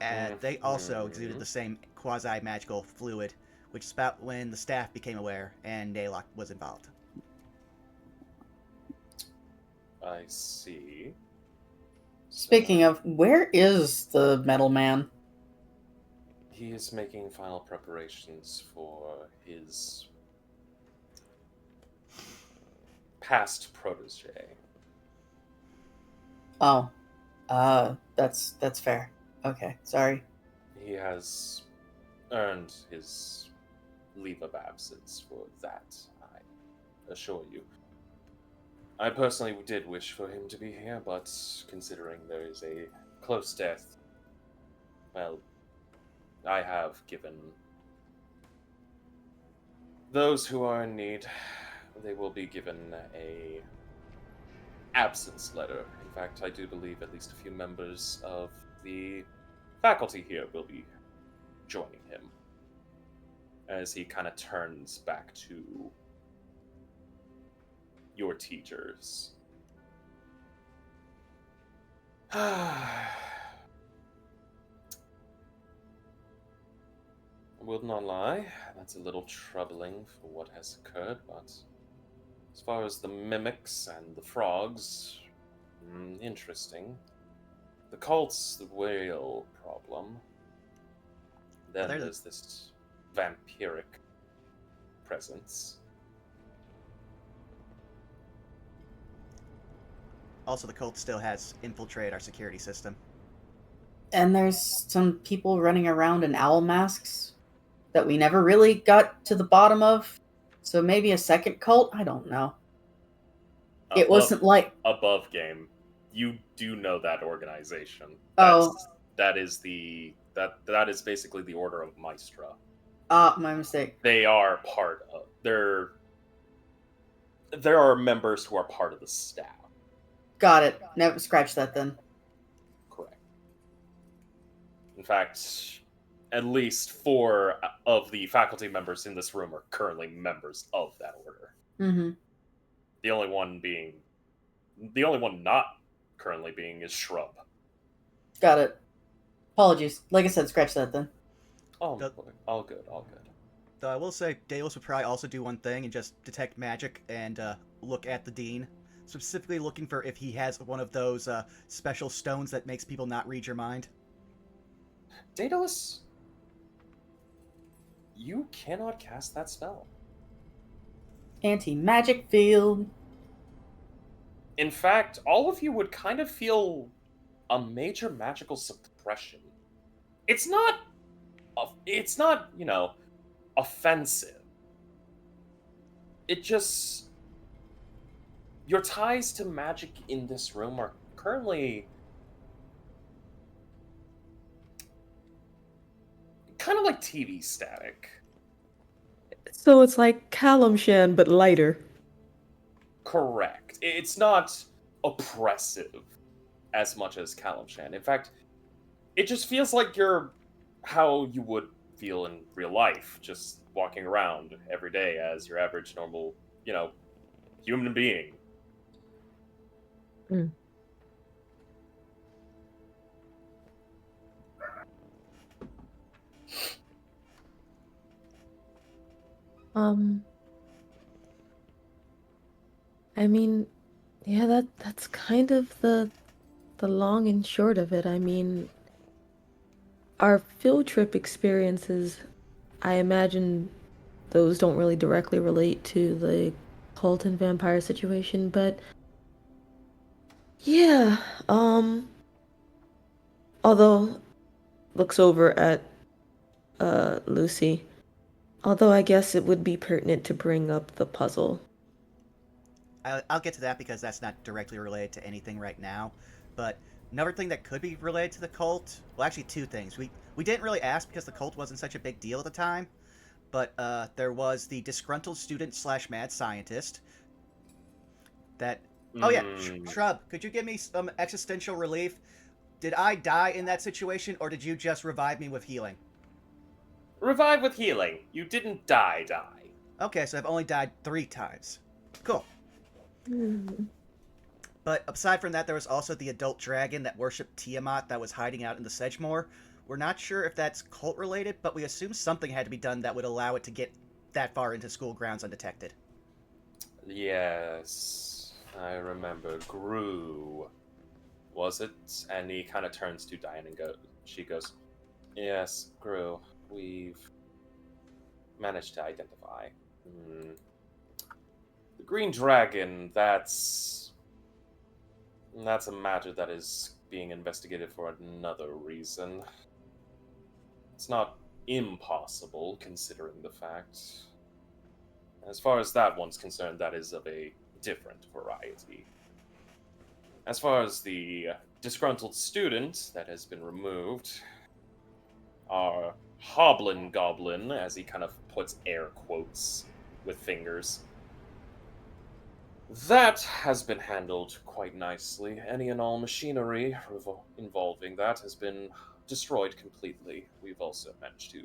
And they also exuded the same quasi-magical fluid, which is about when the staff became aware and Naylock was involved. I see. Speaking of, where is the metal man? He is making final preparations for his past protege. Oh. That's fair. Okay, sorry. He has earned his leave of absence for that, I assure you. I personally did wish for him to be here, but considering there is a close death, well, I have given those who are in need, they will be given a absence letter. In fact, I do believe at least a few members of the faculty here will be joining him as he kind of turns back to your teachers. I will not lie, that's a little troubling for what has occurred, but as far as the mimics and the frogs, interesting. The cult's the real problem. Then they're the- there's this vampiric presence. Also, the cult still has infiltrated our security system. And there's some people running around in owl masks that we never really got to the bottom of. So maybe a second cult? I don't know. It wasn't like... Above game. You do know that organization. Oh. That is basically the Order of Maestra. My mistake. They are part of... There are members who are part of the staff. Got it. Never scratch that then. Correct. In fact, at least 4 of the faculty members in this room are currently members of that order. Mm-hmm. The only one not currently being is Shrub. Got it. Apologies. Like I said, scratch that then. Oh, all good. Though I will say, Daedalus would probably also do one thing and just detect magic and look at the Dean. Specifically looking for if he has one of those special stones that makes people not read your mind. Daedalus, you cannot cast that spell. Anti-magic field. In fact, all of you would kind of feel a major magical suppression. It's not, offensive. It just... Your ties to magic in this room are currently kind of like TV static. So it's like Kalimshan, but lighter. Correct. It's not oppressive as much as Kalimshan. In fact, it just feels like you're how you would feel in real life, just walking around every day as your average normal, human being. Mm. I mean, yeah, that's kind of the long and short of it. I mean, our field trip experiences, I imagine those don't really directly relate to the cult and vampire situation, but yeah, although looks over at Lucy. Although I guess it would be pertinent to bring up the puzzle. I'll get to that because that's not directly related to anything right now. But another thing that could be related to the cult, well, actually 2 things. We didn't really ask because the cult wasn't such a big deal at the time. But there was the disgruntled student / mad scientist. That... Oh yeah, Shrub, could you give me some existential relief? Did I die in that situation, or did you just revive me with healing? Revive with healing. You didn't die. Okay, so I've only died 3 times. Cool. But aside from that, there was also the adult dragon that worshipped Tiamat that was hiding out in the Sedgemoor. We're not sure if that's cult-related, but we assume something had to be done that would allow it to get that far into school grounds undetected. Yes, I remember. Gru, was it? And he kind of turns to Diane and she goes, yes, Gru, we've managed to identify. The green dragon, that's a matter that is being investigated for another reason. It's not impossible, considering the fact. As far as that one's concerned, that is of a different variety. As far as the disgruntled student that has been removed, our Hoblin Goblin, as he kind of puts air quotes with fingers. That has been handled quite nicely. Any and all machinery involving that has been destroyed completely. We've also managed to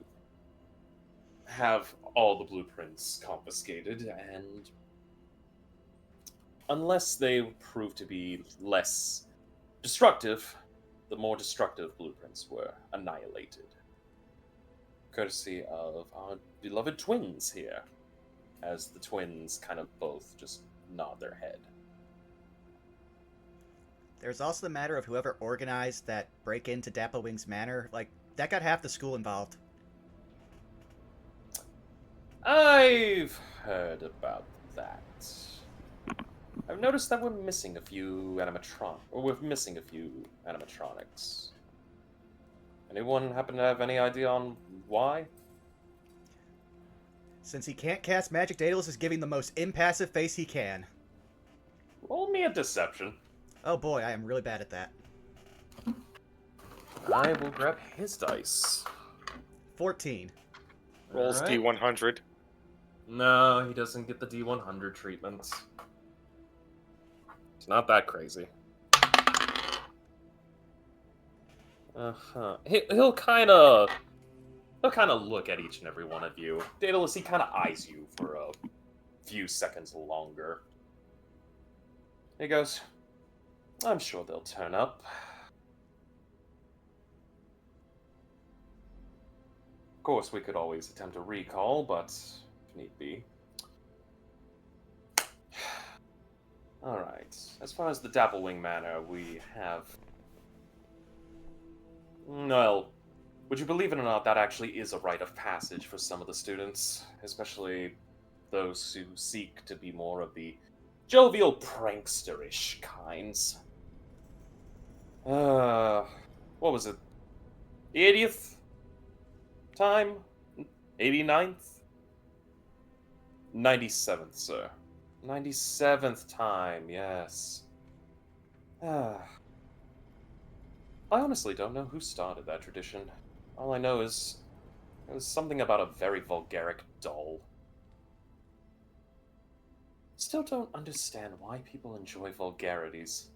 have all the blueprints confiscated, and unless they prove to be less destructive, the more destructive blueprints were annihilated. Courtesy of our beloved twins here, as the twins kind of both just nod their head. There's also the matter of whoever organized that break into Dapplewing's Manor. Like, that got half the school involved. I've heard about that. I've noticed that we're missing a few animatronics. Anyone happen to have any idea on why? Since he can't cast magic, Daedalus is giving the most impassive face he can. Roll me a deception. Oh boy, I am really bad at that. I will grab his dice. 14. Rolls Alright. D100. No, he doesn't get the D100 treatment. It's not that crazy. He'll kind of look at each and every one of you. Daedalus, he kind of eyes you for a few seconds longer. He goes, I'm sure they'll turn up. Of course, we could always attempt a recall, but if need be. Alright, as far as the Dapplewing Manor, we have... Well, would you believe it or not, that actually is a rite of passage for some of the students, especially those who seek to be more of the jovial pranksterish kinds. What was it? The 80th time? 89th? 97th, sir. 97th time, yes. I honestly don't know who started that tradition. All I know is it was something about a very vulgaric doll. Still don't understand why people enjoy vulgarities.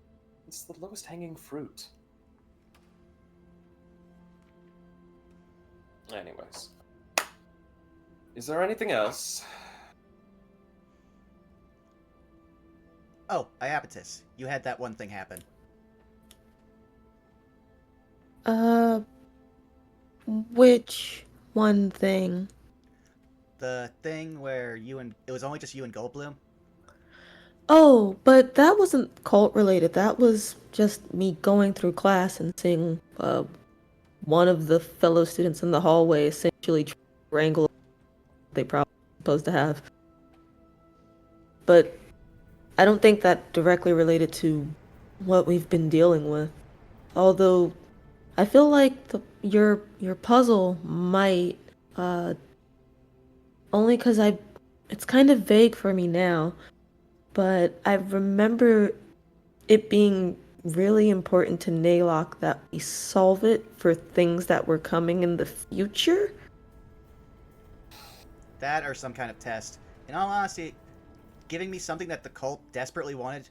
It's the lowest hanging fruit. Anyways. Is there anything else? Oh, Iapetus, you had that one thing happen. Which one thing? The thing where it was only just you and Goldblum? Oh, but that wasn't cult related. That was just me going through class and seeing one of the fellow students in the hallway essentially wrangle they probably supposed to have. But I don't think that directly related to what we've been dealing with. Although I feel like your puzzle might only because it's kind of vague for me now, but I remember it being really important to Naylock that we solve it for things that were coming in the future. That or some kind of test. In all honesty, giving me something that the cult desperately wanted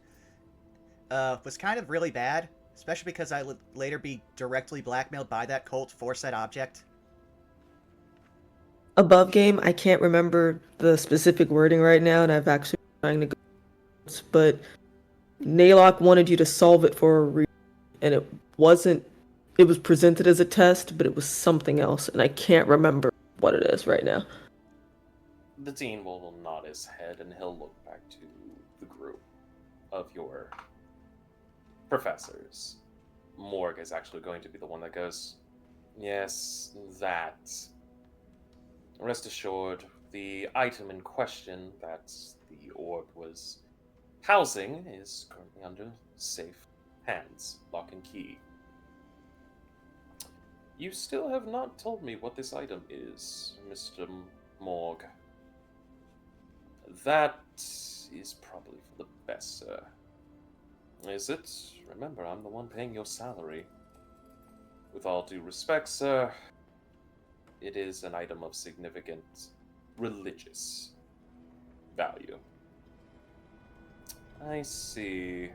was kind of really bad, especially because I would later be directly blackmailed by that cult for said object. Above game, I can't remember the specific wording right now, and I've actually been trying to go, but Naylock wanted you to solve it for a reason, and it wasn't. It was presented as a test, but it was something else, and I can't remember what it is right now. The dean will nod his head and he'll look back to the group of your professors. Morg is actually going to be the one that goes, yes, that. Rest assured, the item in question that the orb was housing is currently under safe hands, lock and key. You still have not told me what this item is, Mr. Morg. That is probably for the best, sir. Is it? Remember, I'm the one paying your salary. With all due respect, sir, it is an item of significant religious value. I see.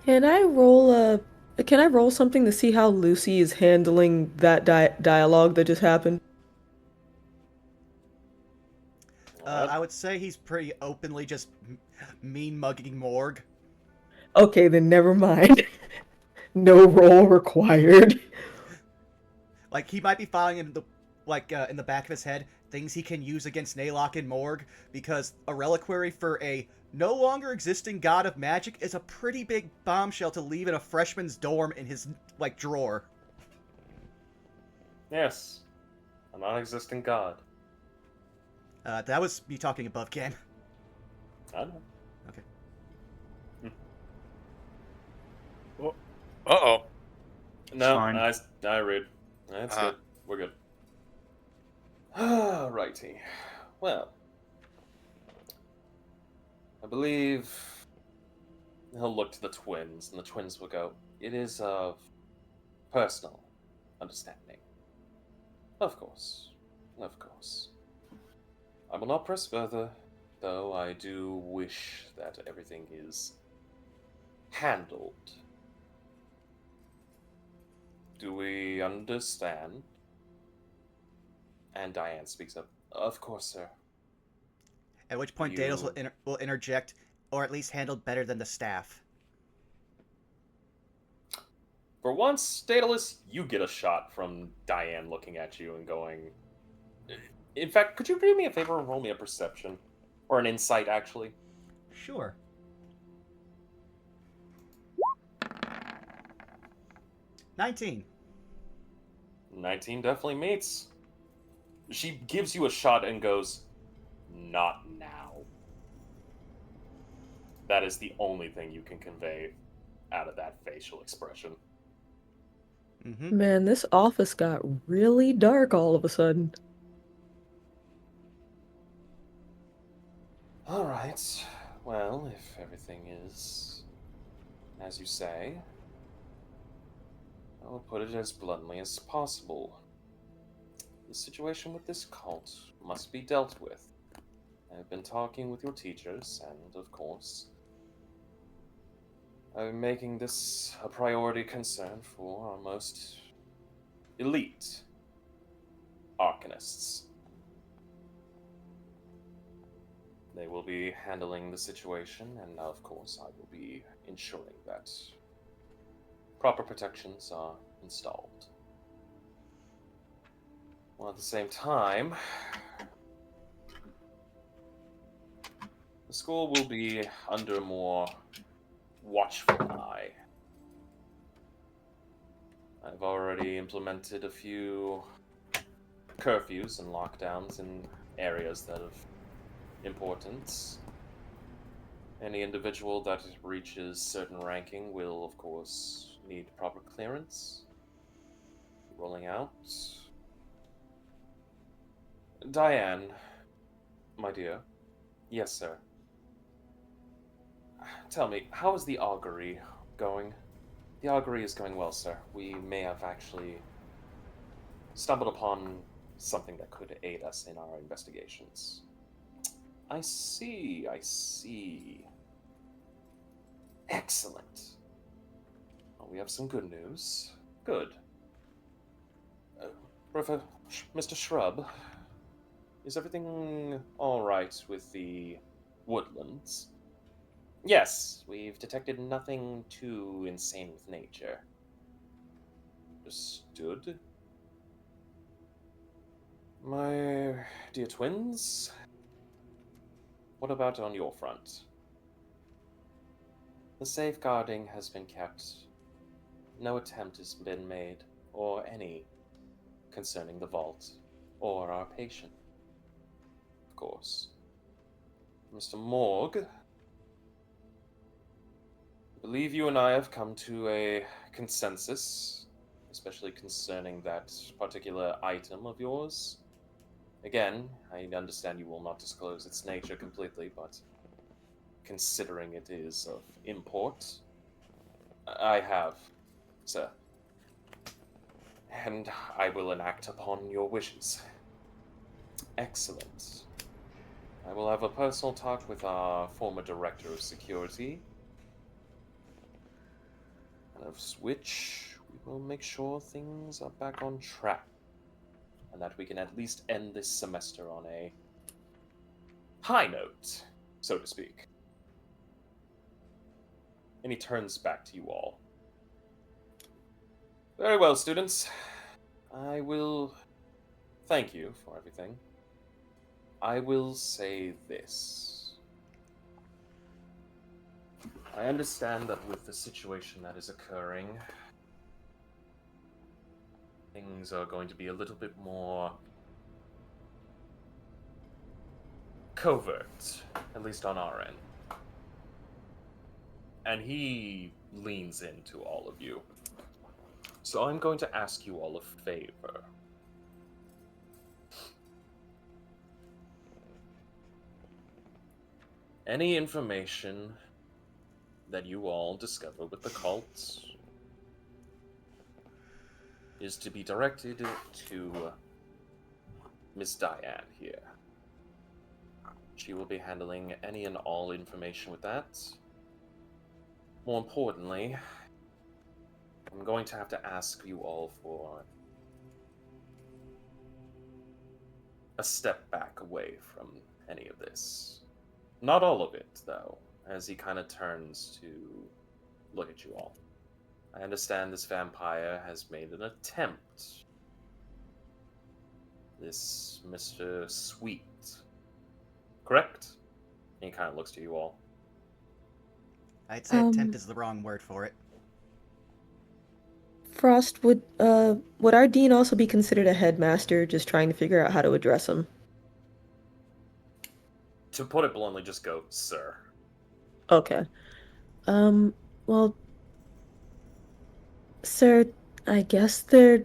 Can I roll something to see how Lucy is handling that dialogue that just happened? I would say he's pretty openly just mean mugging Morg. Okay, then never mind. No roll required. Like he might be filing in the in the back of his head things he can use against Naylock and Morg, because a reliquary for a no longer existing god of magic is a pretty big bombshell to leave in a freshman's dorm in his drawer. Yes, a non-existent god. That was me talking above Ken. I know. Okay. Uh-oh. No, fine. I read. That's Uh-huh. good. We're good. Alrighty. Well, I believe he'll look to the twins, and the twins will go, "It is of personal understanding." Of course. Of course. I will not press further, though I do wish that everything is handled. Do we understand? And Diane speaks up. Of course, sir. At which point Daedalus will interject, or at least handled better than the staff. For once, Daedalus, you get a shot from Diane looking at you and going... In fact, could you do me a favor and roll me a perception? Or an insight, actually? Sure. 19. 19 definitely meets. She gives you a shot and goes, "Not now." That is the only thing you can convey out of that facial expression. Mm-hmm. Man, this office got really dark all of a sudden. Alright. Well, if everything is as you say, I will put it as bluntly as possible. The situation with this cult must be dealt with. I have been talking with your teachers, and of course, I'm making this a priority concern for our most elite arcanists. They will be handling the situation, and of course, I will be ensuring that proper protections are installed. While at the same time, the school will be under a more watchful eye. I've already implemented a few curfews and lockdowns in areas that have importance. Any individual that reaches certain ranking will, of course, need proper clearance. Rolling out. Diane, my dear. Yes, sir. Tell me, how is the augury going? The augury is going well, sir. We may have actually stumbled upon something that could aid us in our investigations. I see, I see. Excellent. Well, we have some good news. Good. Mr. Shrub, is everything alright with the woodlands? Yes, we've detected nothing too insane with nature. Understood. My dear twins, what about on your front? The safeguarding has been kept. No attempt has been made, or any, concerning the vault, or our patient. Of course. Mr. Morg, I believe you and I have come to a consensus, especially concerning that particular item of yours. Again, I understand you will not disclose its nature completely, but considering it is of import, I have, sir. And I will enact upon your wishes. Excellent. I will have a personal talk with our former director of security, and of which we will make sure things are back on track, and that we can at least end this semester on a high note, so to speak. And he turns back to you all. Very well, students. I will thank you for everything. I will say this. I understand that with the situation that is occurring, things are going to be a little bit more covert, at least on our end. And he leans into all of you. So I'm going to ask you all a favor. Any information that you all discover with the cults is to be directed to Miss Diane here. She will be handling any and all information with that. More importantly, I'm going to have to ask you all for a step back away from any of this. Not all of it, though, as he kind of turns to look at you all. I understand this vampire has made an attempt. This Mr. Sweet. Correct? And he kind of looks to you all. I'd say attempt is the wrong word for it. Frost, would our dean also be considered a headmaster, just trying to figure out how to address him? To put it bluntly, just go, sir. Okay. Well, sir, I guess they're...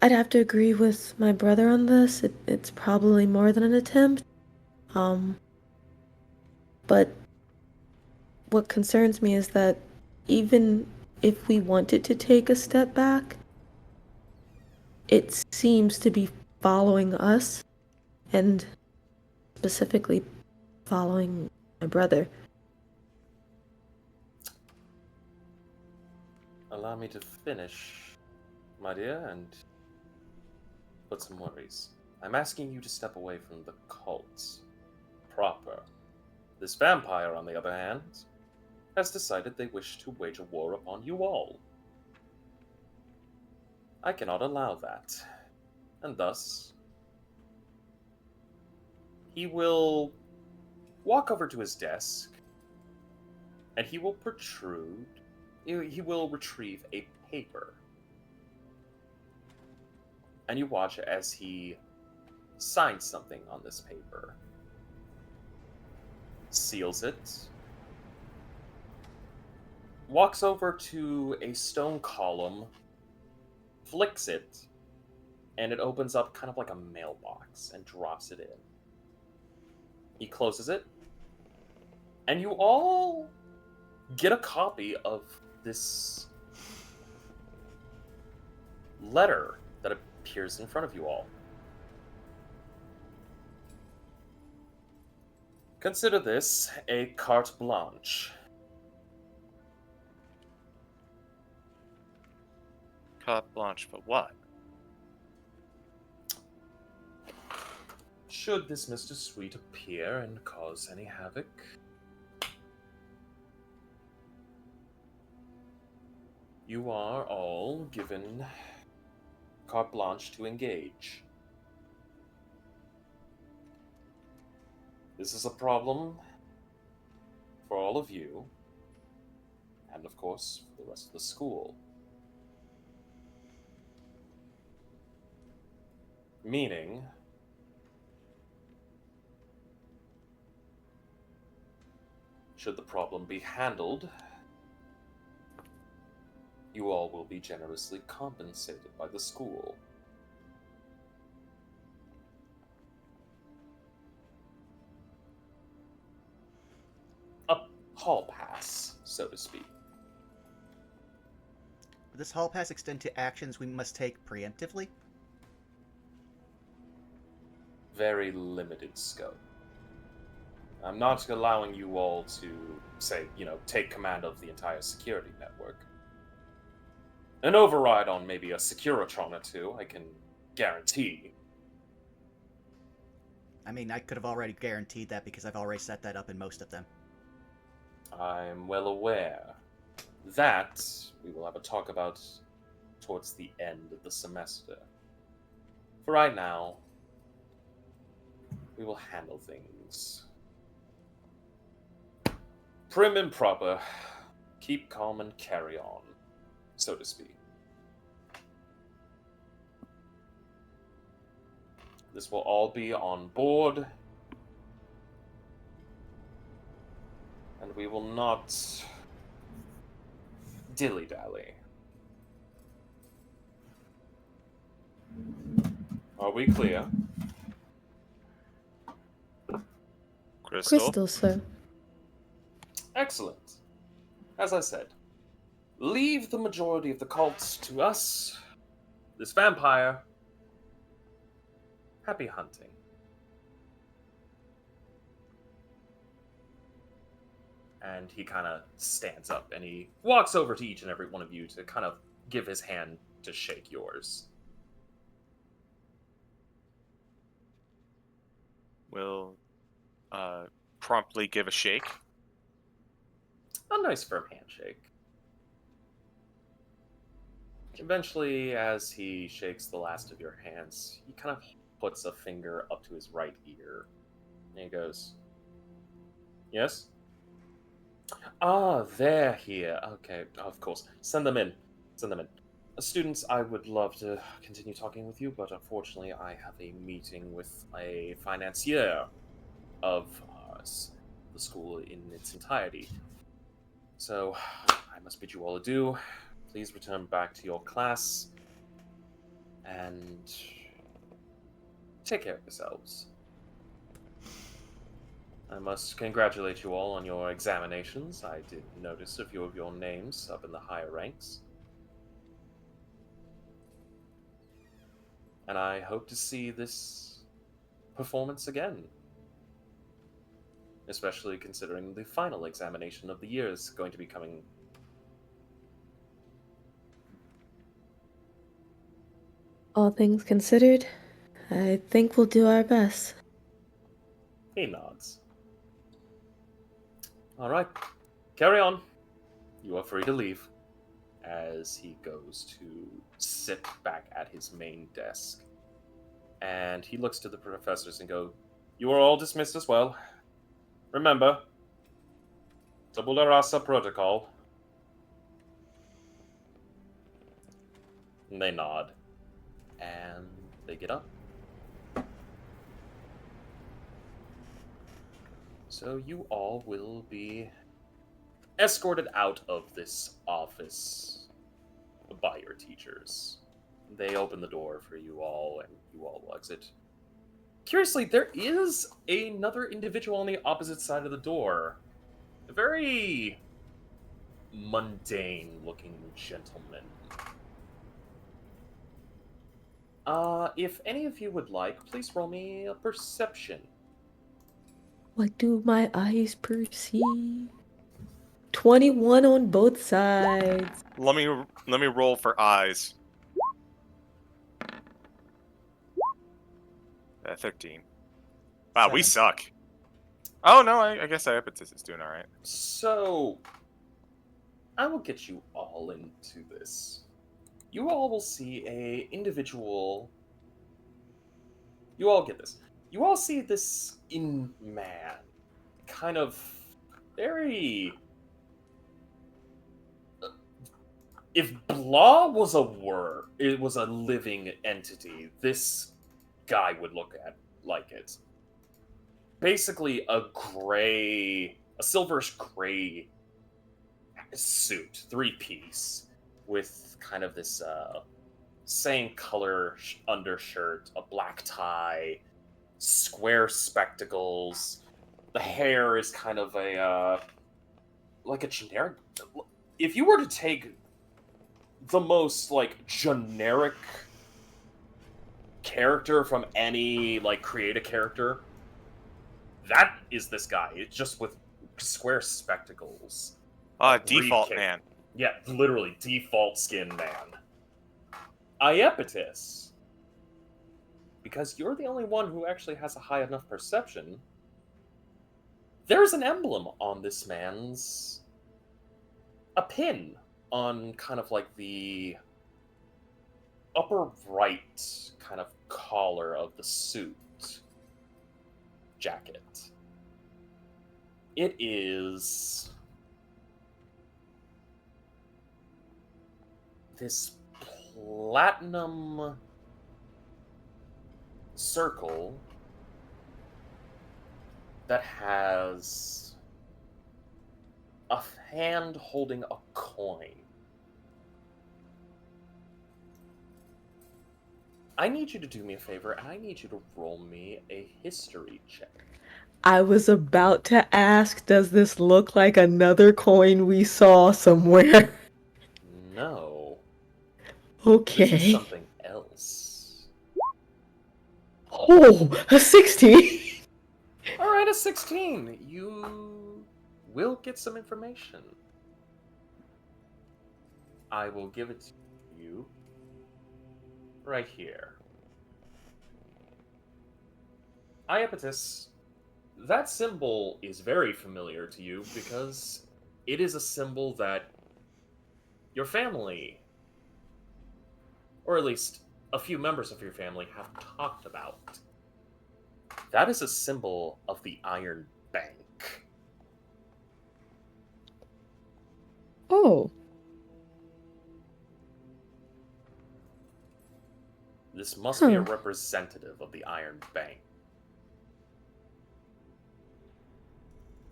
I'd have to agree with my brother on this. It's probably more than an attempt. But what concerns me is that even if we wanted to take a step back, it seems to be following us, and specifically following my brother. Allow me to finish, my dear, and put some worries. I'm asking you to step away from the cults. Proper. This vampire, on the other hand, has decided they wish to wage a war upon you all. I cannot allow that. And thus, he will walk over to his desk, and he will retrieve a paper. And you watch as he signs something on this paper, seals it, walks over to a stone column, flicks it, and it opens up kind of like a mailbox and drops it in. He closes it, and you all get a copy of this letter that appears in front of you all. Consider this a carte blanche. Carte blanche for what? Should this Mr. Sweet appear and cause any havoc, you are all given carte blanche to engage. This is a problem for all of you, and of course, for the rest of the school. Meaning, should the problem be handled, you all will be generously compensated by the school. A hall pass, so to speak. Would this hall pass extend to actions we must take preemptively? very limited scope. I'm not allowing you all to, say, take command of the entire security network. An override on maybe a Securitron or two, I can guarantee. I mean, I could have already guaranteed that because I've already set that up in most of them. I'm well aware. That we will have a talk about towards the end of the semester. For right now, we will handle things prim and proper. Keep calm and carry on, so to speak. This will all be on board, and we will not dilly-dally. Are we clear? Crystal, sir. Excellent. As I said, leave the majority of the cults to us. This vampire. Happy hunting. And he kind of stands up and he walks over to each and every one of you to kind of give his hand to shake yours. Will promptly give a shake. A nice firm handshake. Eventually, as he shakes the last of your hands, he kind of puts a finger up to his right ear. And he goes, "Yes? Ah, they're here. Okay, of course. Send them in. Send them in. Students, I would love to continue talking with you, but unfortunately I have a meeting with a financier of the school in its entirety. So, I must bid you all adieu. Please return back to your class, and take care of yourselves. I must congratulate you all on your examinations. I did notice a few of your names up in the higher ranks. And I hope to see this performance again. Especially considering the final examination of the year is going to be coming. All things considered, I think we'll do our best. He nods. Alright, carry on. You are free to leave. As he goes to sit back at his main desk. And he looks to the professors and goes, "You are all dismissed as well. Remember, tabula rasa protocol." And they nod. And they get up. So you all will be escorted out of this office by your teachers. They open the door for you all, and you all will exit. Curiously, there is another individual on the opposite side of the door. A very mundane-looking gentleman. If any of you would like, please roll me a perception. What do my eyes perceive? 21 on both sides. Let me roll for eyes. 13. Wow, we 7. suck. Oh no, I guess Iapetus is doing all right. So, I will get you all into this. You all will see a individual. You all get this. You all see this man, kind of very. If blah was a word, it was a living entity. This guy would look at like it. Basically, a silverish gray suit, 3-piece, with kind of this same color undershirt, a black tie, square spectacles. The hair is kind of like a generic. If you were to take the most generic character from any, like, create a character, that is this guy. It's just with square spectacles. Default briefcase. man. Yeah, literally, default skin man. Iapetus. Because you're the only one who actually has a high enough perception, there's an emblem on this man's... a pin on kind of like the upper right kind of collar of the suit jacket. It is this platinum circle that has a hand holding a coin. I need you to do me a favor, and I need you to roll me a history check. I was about to ask, does this look like another coin we saw somewhere? No. This is Okay. something else. Oh, a 16! Alright, a 16. You will get some information. I will give it to you right here. Iapetus, that symbol is very familiar to you because it is a symbol that your family, or at least a few members of your family, have talked about. That is a symbol of the Iron Bank. Oh. This must be a Huh. representative of the Iron Bank.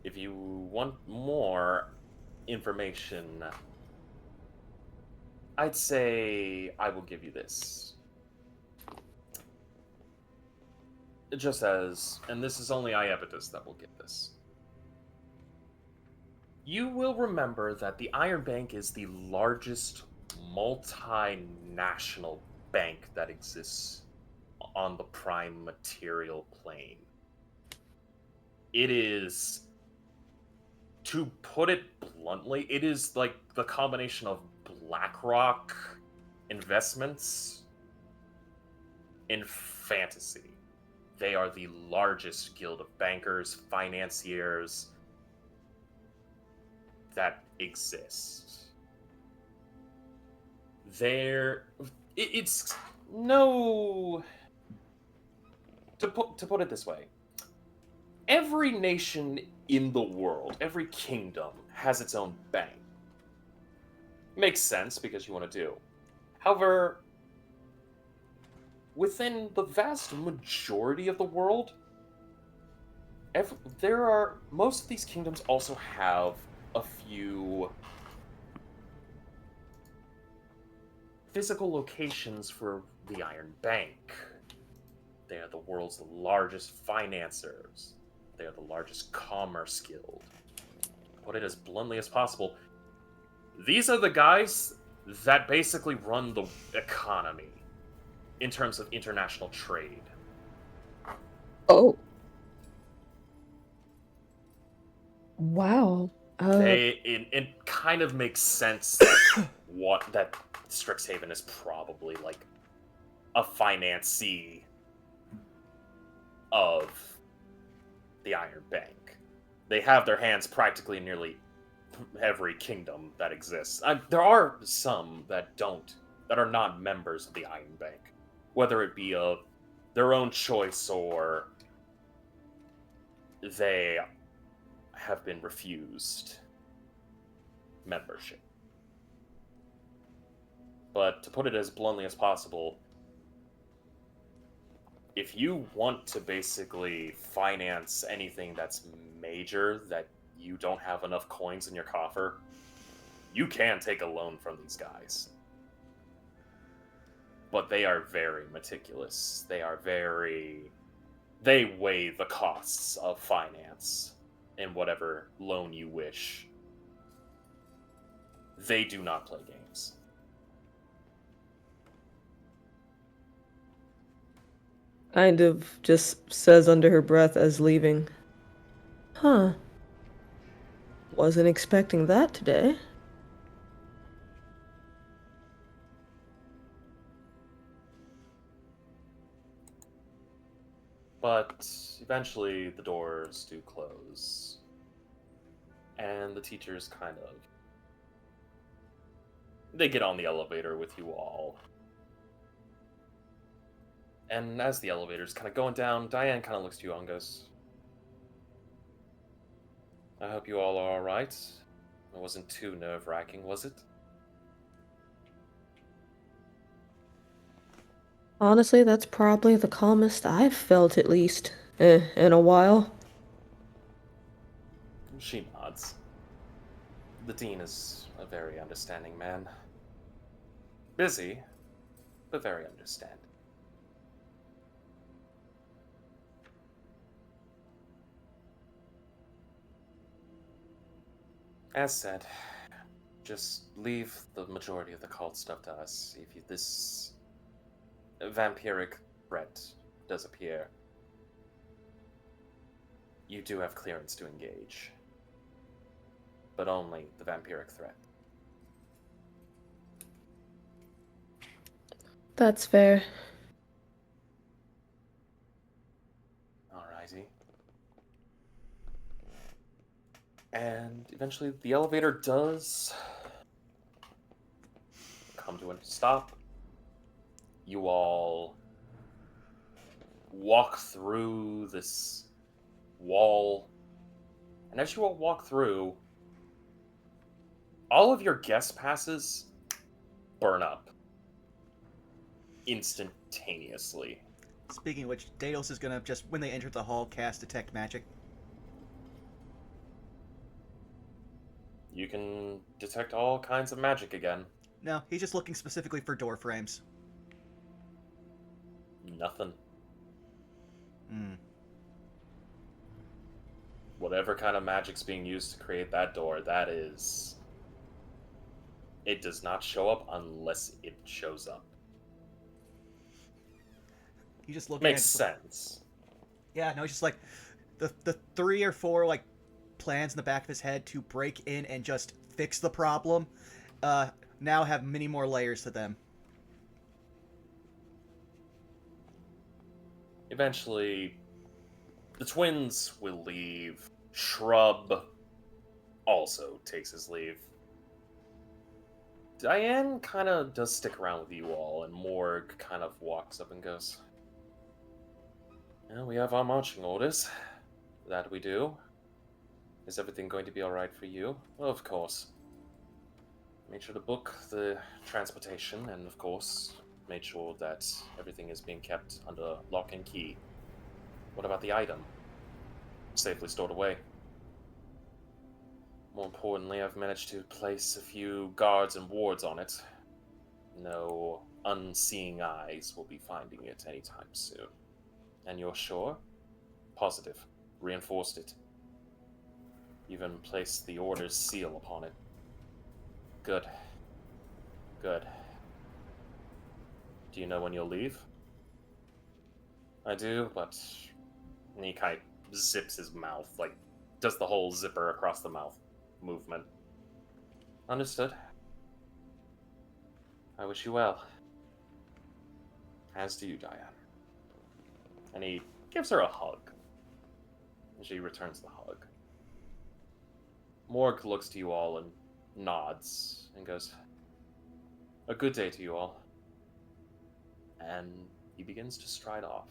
If you want more information, I'd say I will give you this. Just as, and this is only Iapetus that will get this. You will remember that the Iron Bank is the largest multinational bank that exists on the prime material plane. It is, to put it bluntly, it is like the combination of BlackRock investments in fantasy. They are the largest guild of bankers, financiers that exist. It's no... To put it this way, every nation in the world, every kingdom, has its own bank. Makes sense because you want to do. However, within the vast majority of the world, most of these kingdoms also have a few physical locations for the Iron Bank. They are the world's largest financiers. They are the largest commerce guild. To put it as bluntly as possible, these are the guys that basically run the economy in terms of international trade. Oh. Wow. It kind of makes sense that that Strixhaven is probably like a financee of the Iron Bank. They have their hands practically in nearly every kingdom that exists. There are some that are not members of the Iron Bank, whether it be of their own choice or they have been refused membership. But to put it as bluntly as possible, if you want to basically finance anything that's major that you don't have enough coins in your coffer, you can take a loan from these guys. But they are very meticulous. They weigh the costs of finance in whatever loan you wish. They do not play games. Kind of just says under her breath as leaving. Huh. Wasn't expecting that today. But eventually the doors do close. And the teachers kind of... They get on the elevator with you all. And as the elevator's kind of going down, Diane kind of looks to you all and goes, I hope you all are alright. It wasn't too nerve-wracking, was it? Honestly, that's probably the calmest I've felt, at least, in a while. She nods. The Dean is a very understanding man. Busy, but very understanding. As said, just leave the majority of the cult stuff to us. If this vampiric threat does appear, you do have clearance to engage. But only the vampiric threat. That's fair. Alrighty. And eventually the elevator does come to a stop. You all walk through this wall. And as you all walk through, all of your guest passes burn up instantaneously. Speaking of which, Daedalus is gonna just, when they enter the hall, cast Detect Magic. You can detect all kinds of magic again. No, he's just looking specifically for door frames. Nothing. Hmm. Whatever kind of magic's being used to create that door, that is... It does not show up unless it shows up. He's just looking Makes at sense. Yeah, no, he's just like the 3 or 4 like plans in the back of his head to break in and just fix the problem. Now have many more layers to them. Eventually, the twins will leave. Shrub also takes his leave. Diane kind of does stick around with you all, and Morg kind of walks up and goes, well, we have our marching orders. That we do. Is everything going to be alright for you? Well, of course. Made sure to book the transportation, and of course, made sure that everything is being kept under lock and key. What about the item? Safely stored away. More importantly, I've managed to place a few guards and wards on it. No unseeing eyes will be finding it anytime soon. And you're sure? Positive. Reinforced it. Even placed the order's seal upon it. Good. Good. Do you know when you'll leave? I do, but... And he kind of zips his mouth, like, does the whole zipper across the mouth movement. Understood. I wish you well. As do you, Diane. And he gives her a hug. And she returns the hug. Morg looks to you all and nods and goes, a good day to you all. And he begins to stride off.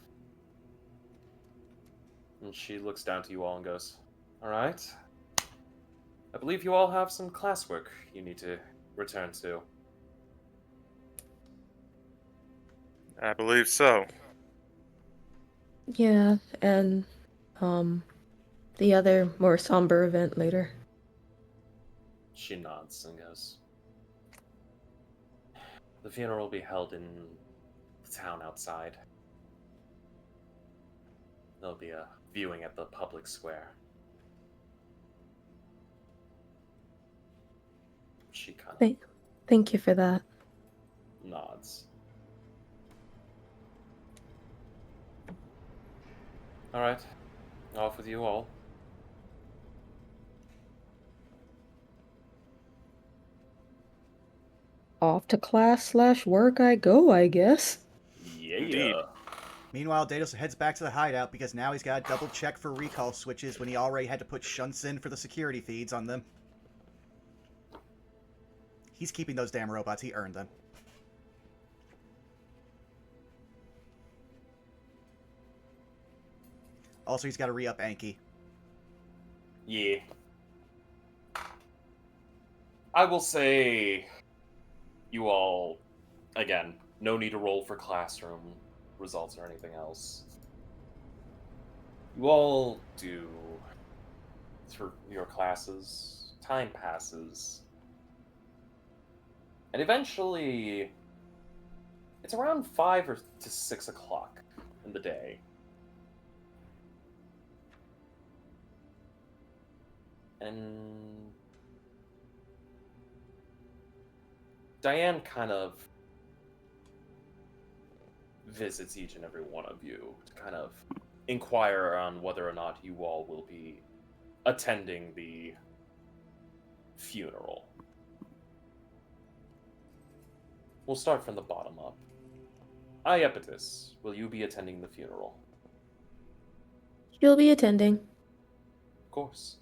And she looks down to you all and goes, alright. I believe you all have some classwork you need to return to. I believe so. Yeah, and, the other more somber event later. She nods and goes, the funeral will be held in the town outside. There'll be a viewing at the public square. She kind of Thank you for that. nods. Alright. Off with you all. Off to class/work I go, I guess. Yeah. Indeed. Meanwhile, Daedalus heads back to the hideout because now he's got to double check for recall switches when he already had to put shunts in for the security feeds on them. He's keeping those damn robots. He earned them. Also, he's got to re-up Anki. Yeah. I will say, you all, again, no need to roll for classroom results or anything else. You all do through your classes, time passes, and eventually, it's around 5 to 6 o'clock in the day. And Diane kind of visits each and every one of you to kind of inquire on whether or not you all will be attending the funeral. We'll start from the bottom up. Iepetus, will you be attending the funeral? She'll be attending. Of course.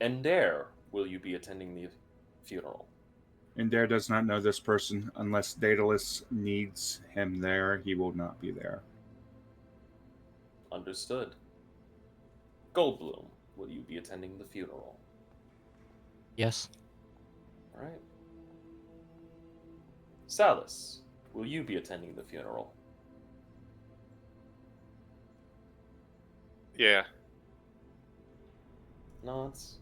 Ender, will you be attending the funeral? Indare does not know this person. Unless Daedalus needs him there, he will not be there. Understood. Goldblum, will you be attending the funeral? Yes. All right. Salus, will you be attending the funeral? Yeah. Nods.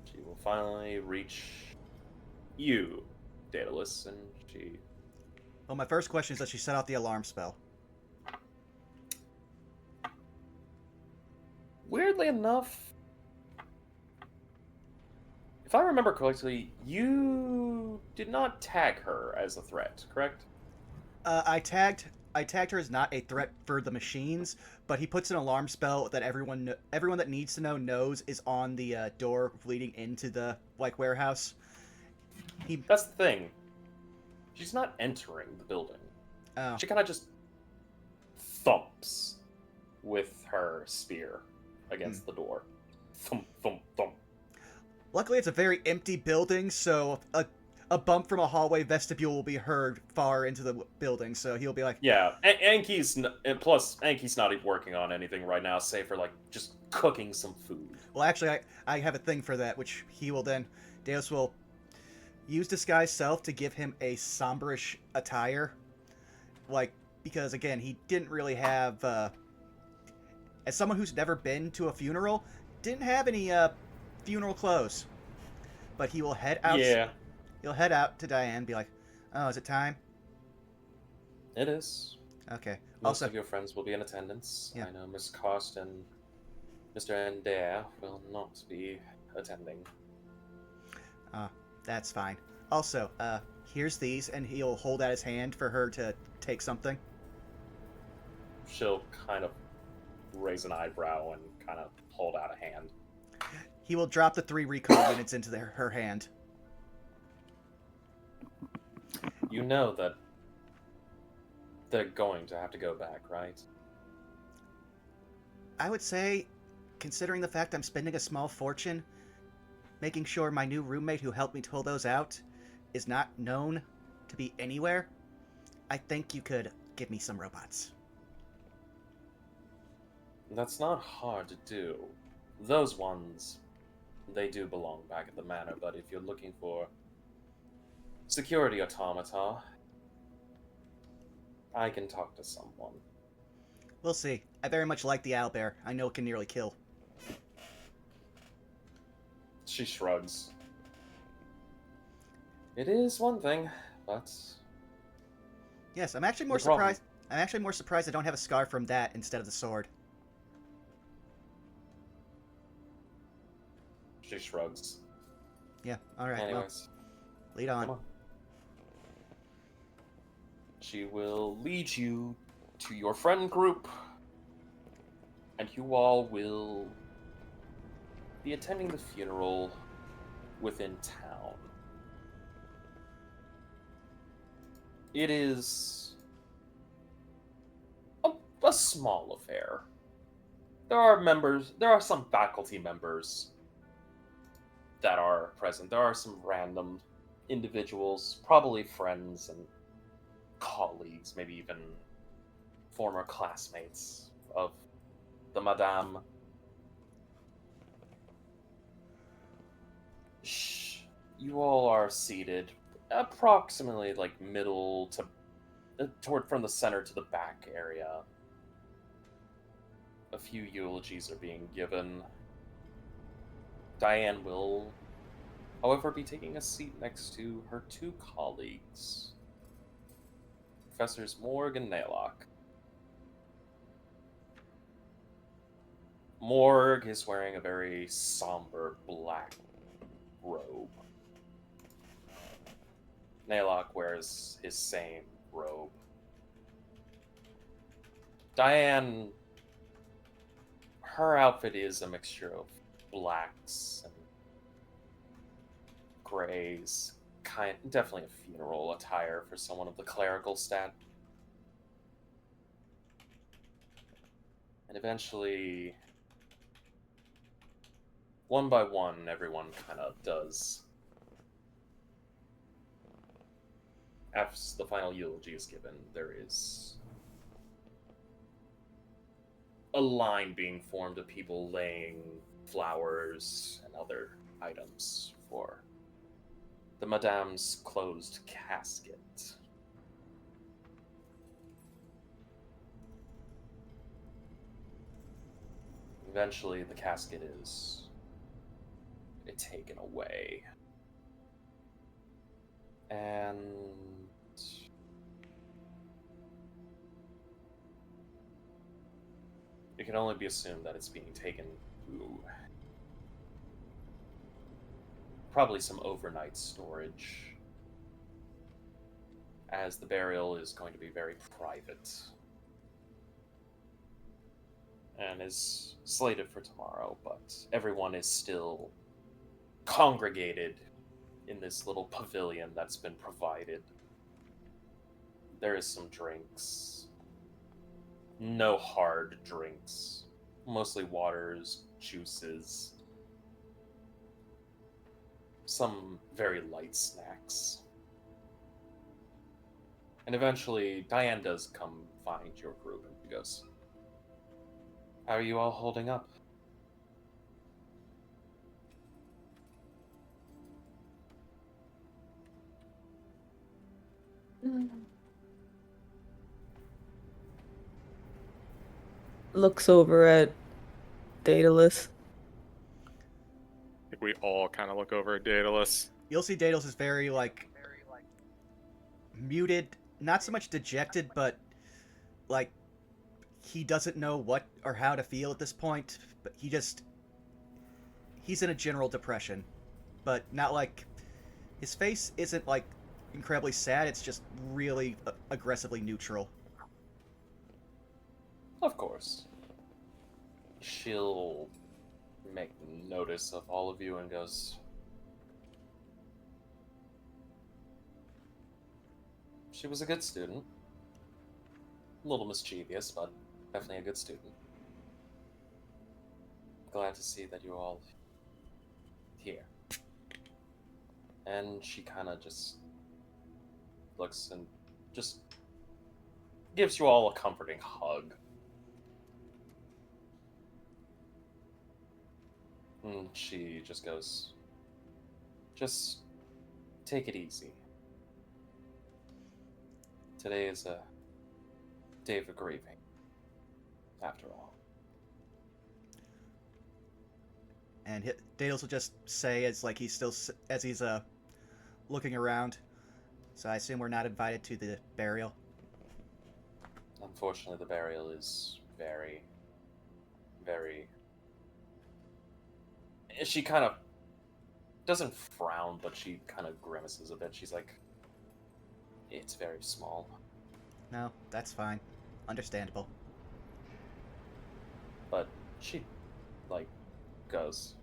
She will finally reach you, Daedalus, and she... Well, my first question is, does she set off the alarm spell? Weirdly enough, if I remember correctly, you did not tag her as a threat, correct? I tagged her as not a threat for the machines, but he puts an alarm spell that everyone that needs to know knows is on the door leading into the warehouse. That's the thing. She's not entering the building. Oh. She kind of just thumps with her spear against the door. Thump, thump, thump. Luckily, it's a very empty building, so a bump from a hallway vestibule will be heard far into the building, so he'll be like... Yeah, Anki's not even working on anything right now, save for, like, just cooking some food. Well, actually, I have a thing for that, which he will then... Deus will use Disguise Self to give him a somberish attire. Like, because, again, he didn't really have... as someone who's never been to a funeral, didn't have any funeral clothes. But he will head out... Yeah. He'll head out to Diane and be like, oh, is it time? It is. Okay. Most Also, of your friends will be in attendance. Yeah. I know Miss Karst and Mr. Ender will not be attending. that's fine. Also, here's these, and he'll hold out his hand for her to take something. She'll kind of raise an eyebrow and kind of hold out a hand. He will drop the 3 recall units into her hand. You know that they're going to have to go back, right? I would say, considering the fact I'm spending a small fortune, making sure my new roommate who helped me pull those out is not known to be anywhere, I think you could give me some robots. That's not hard to do. Those ones, they do belong back at the manor, but if you're looking for security automata, I can talk to someone. We'll see. I very much like the owlbear. I know it can nearly kill. She shrugs. It is one thing, but Yes, I'm actually more No problem. surprised. I'm actually more surprised I don't have a scar from that instead of the sword. she shrugs. Yeah, alright, well, Anyways, lead on. come on. She will lead you to your friend group And you all will be attending the funeral within town. It is a small affair. There are some faculty members that are present. There are some random individuals, probably friends and colleagues, maybe even former classmates of the Madame. Shh. You all are seated approximately like middle to toward from the center to the back area. A few eulogies are being given. Diane will, however, be taking a seat next to her two colleagues, Professors Morg and Naylock. Morg is wearing a very somber black robe. Naylock wears his same robe. Diane, her outfit is a mixture of blacks and grays. Definitely a funeral attire for someone of the clerical stat. And eventually, one by one, everyone kind of does. After the final eulogy is given, there is a line being formed of people laying flowers and other items for the Madame's closed casket. Eventually, the casket is taken away. And it can only be assumed that it's being taken to probably some overnight storage, as the burial is going to be very private and is slated for tomorrow, but everyone is still congregated in this little pavilion that's been provided. There is some drinks. No hard drinks. Mostly waters, juices. Some very light snacks. And eventually, Diane does come find your group and she goes, "How are you all holding up?" Looks over at Daedalus. I think we all kind of look over at Daedalus. You'll see Daedalus is very, like, muted, not so much dejected, but, like, he doesn't know what or how to feel at this point, but he's in a general depression, but not like, his face isn't, like, incredibly sad, it's just really aggressively neutral. Of course. She'll make notice of all of you and goes, "She was a good student. A little mischievous, but definitely a good student. Glad to see that you're all here." And she kind of just looks and just gives you all a comforting hug. And she just goes, "Just take it easy. Today is a day of grieving, after all." And Daedalus will just say, as like he's looking around, "So I assume we're not invited to the burial?" Unfortunately, the burial is very, very... She kind of doesn't frown, but she kind of grimaces a bit. She's like, "It's very small." No, that's fine. Understandable. But She, like, goes.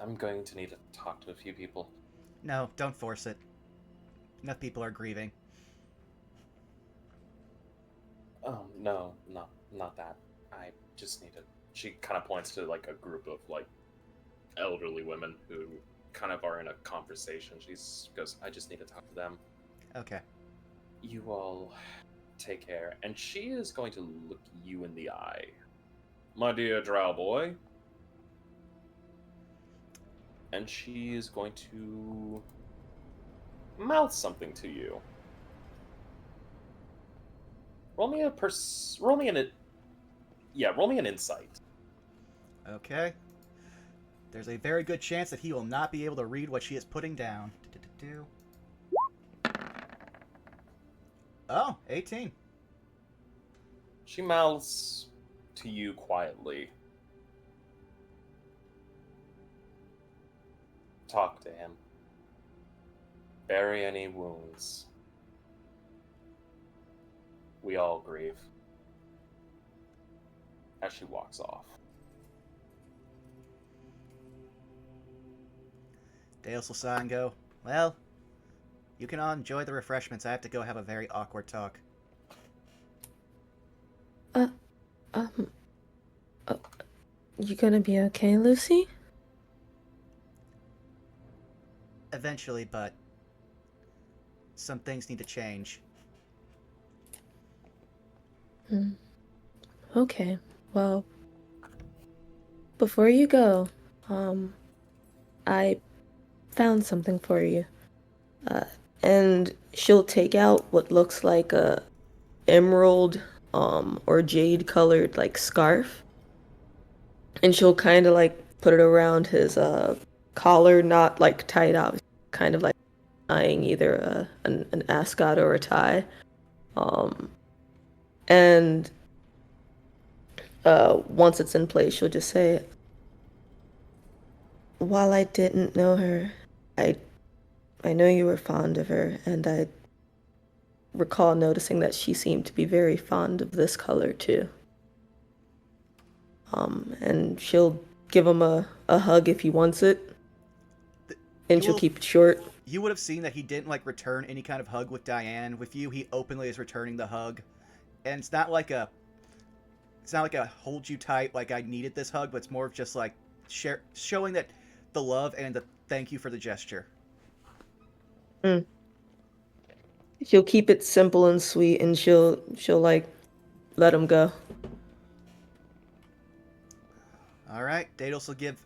I'm going to need to talk to a few people. No, don't force it. Enough people are grieving. Oh, no, not that. I just need to... She kind of points to, like, a group of, like, elderly women who kind of are in a conversation. She goes, I just need to talk to them. Okay. You all take care. And she is going to look you in the eye. My dear drow boy. And she is going to mouth something to you. Roll me an insight. Okay. There's a very good chance that he will not be able to read what she is putting down. Oh, 18. She mouths to you quietly. Talk to him. Bury any wounds. We all grieve. As she walks off. Dales will sigh and go, well, you can all enjoy the refreshments. I have to go have a very awkward talk. You gonna be okay, Lucy? Eventually, but some things need to change. Okay, well, before you go, I found something for you. And she'll take out what looks like a emerald, or jade colored, like, scarf. And she'll kind of, like, put it around his, collar, not, like, tied up, kind of like tying either an ascot or a tie. And once it's in place, she'll just say, while I didn't know her, I know you were fond of her, and I recall noticing that she seemed to be very fond of this color too. And she'll give him a hug if he wants it, and she'll keep it short. You would have seen that he didn't, like, return any kind of hug with Diane. With you, he openly is returning the hug. And it's not like a hold you tight, like I needed this hug, but it's more of just like showing that the love and the thank you for the gesture. She'll keep it simple and sweet, and she'll like let him go. All right, Daedalus will give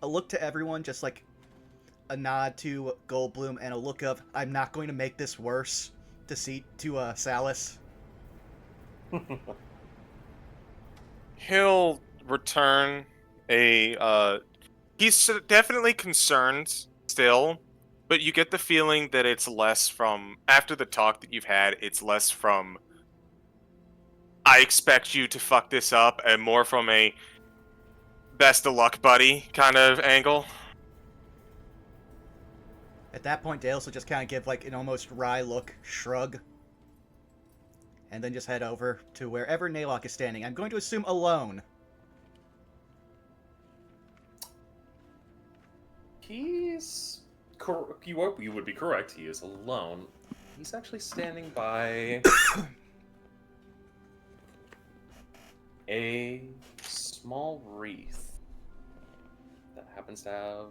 a look to everyone, just like a nod to Goldblum and a look of I'm not going to make this worse to Salas. He'll return a. He's definitely concerned still, but you get the feeling that it's less from after the talk that you've had. It's less from I expect you to fuck this up, and more from a best of luck, buddy kind of angle. At that point, Daedalus will just kind of give like an almost wry look, shrug, and then just head over to wherever Naylock is standing. I'm going to assume alone. You would be correct. He is alone. He's actually standing by a small wreath that happens to have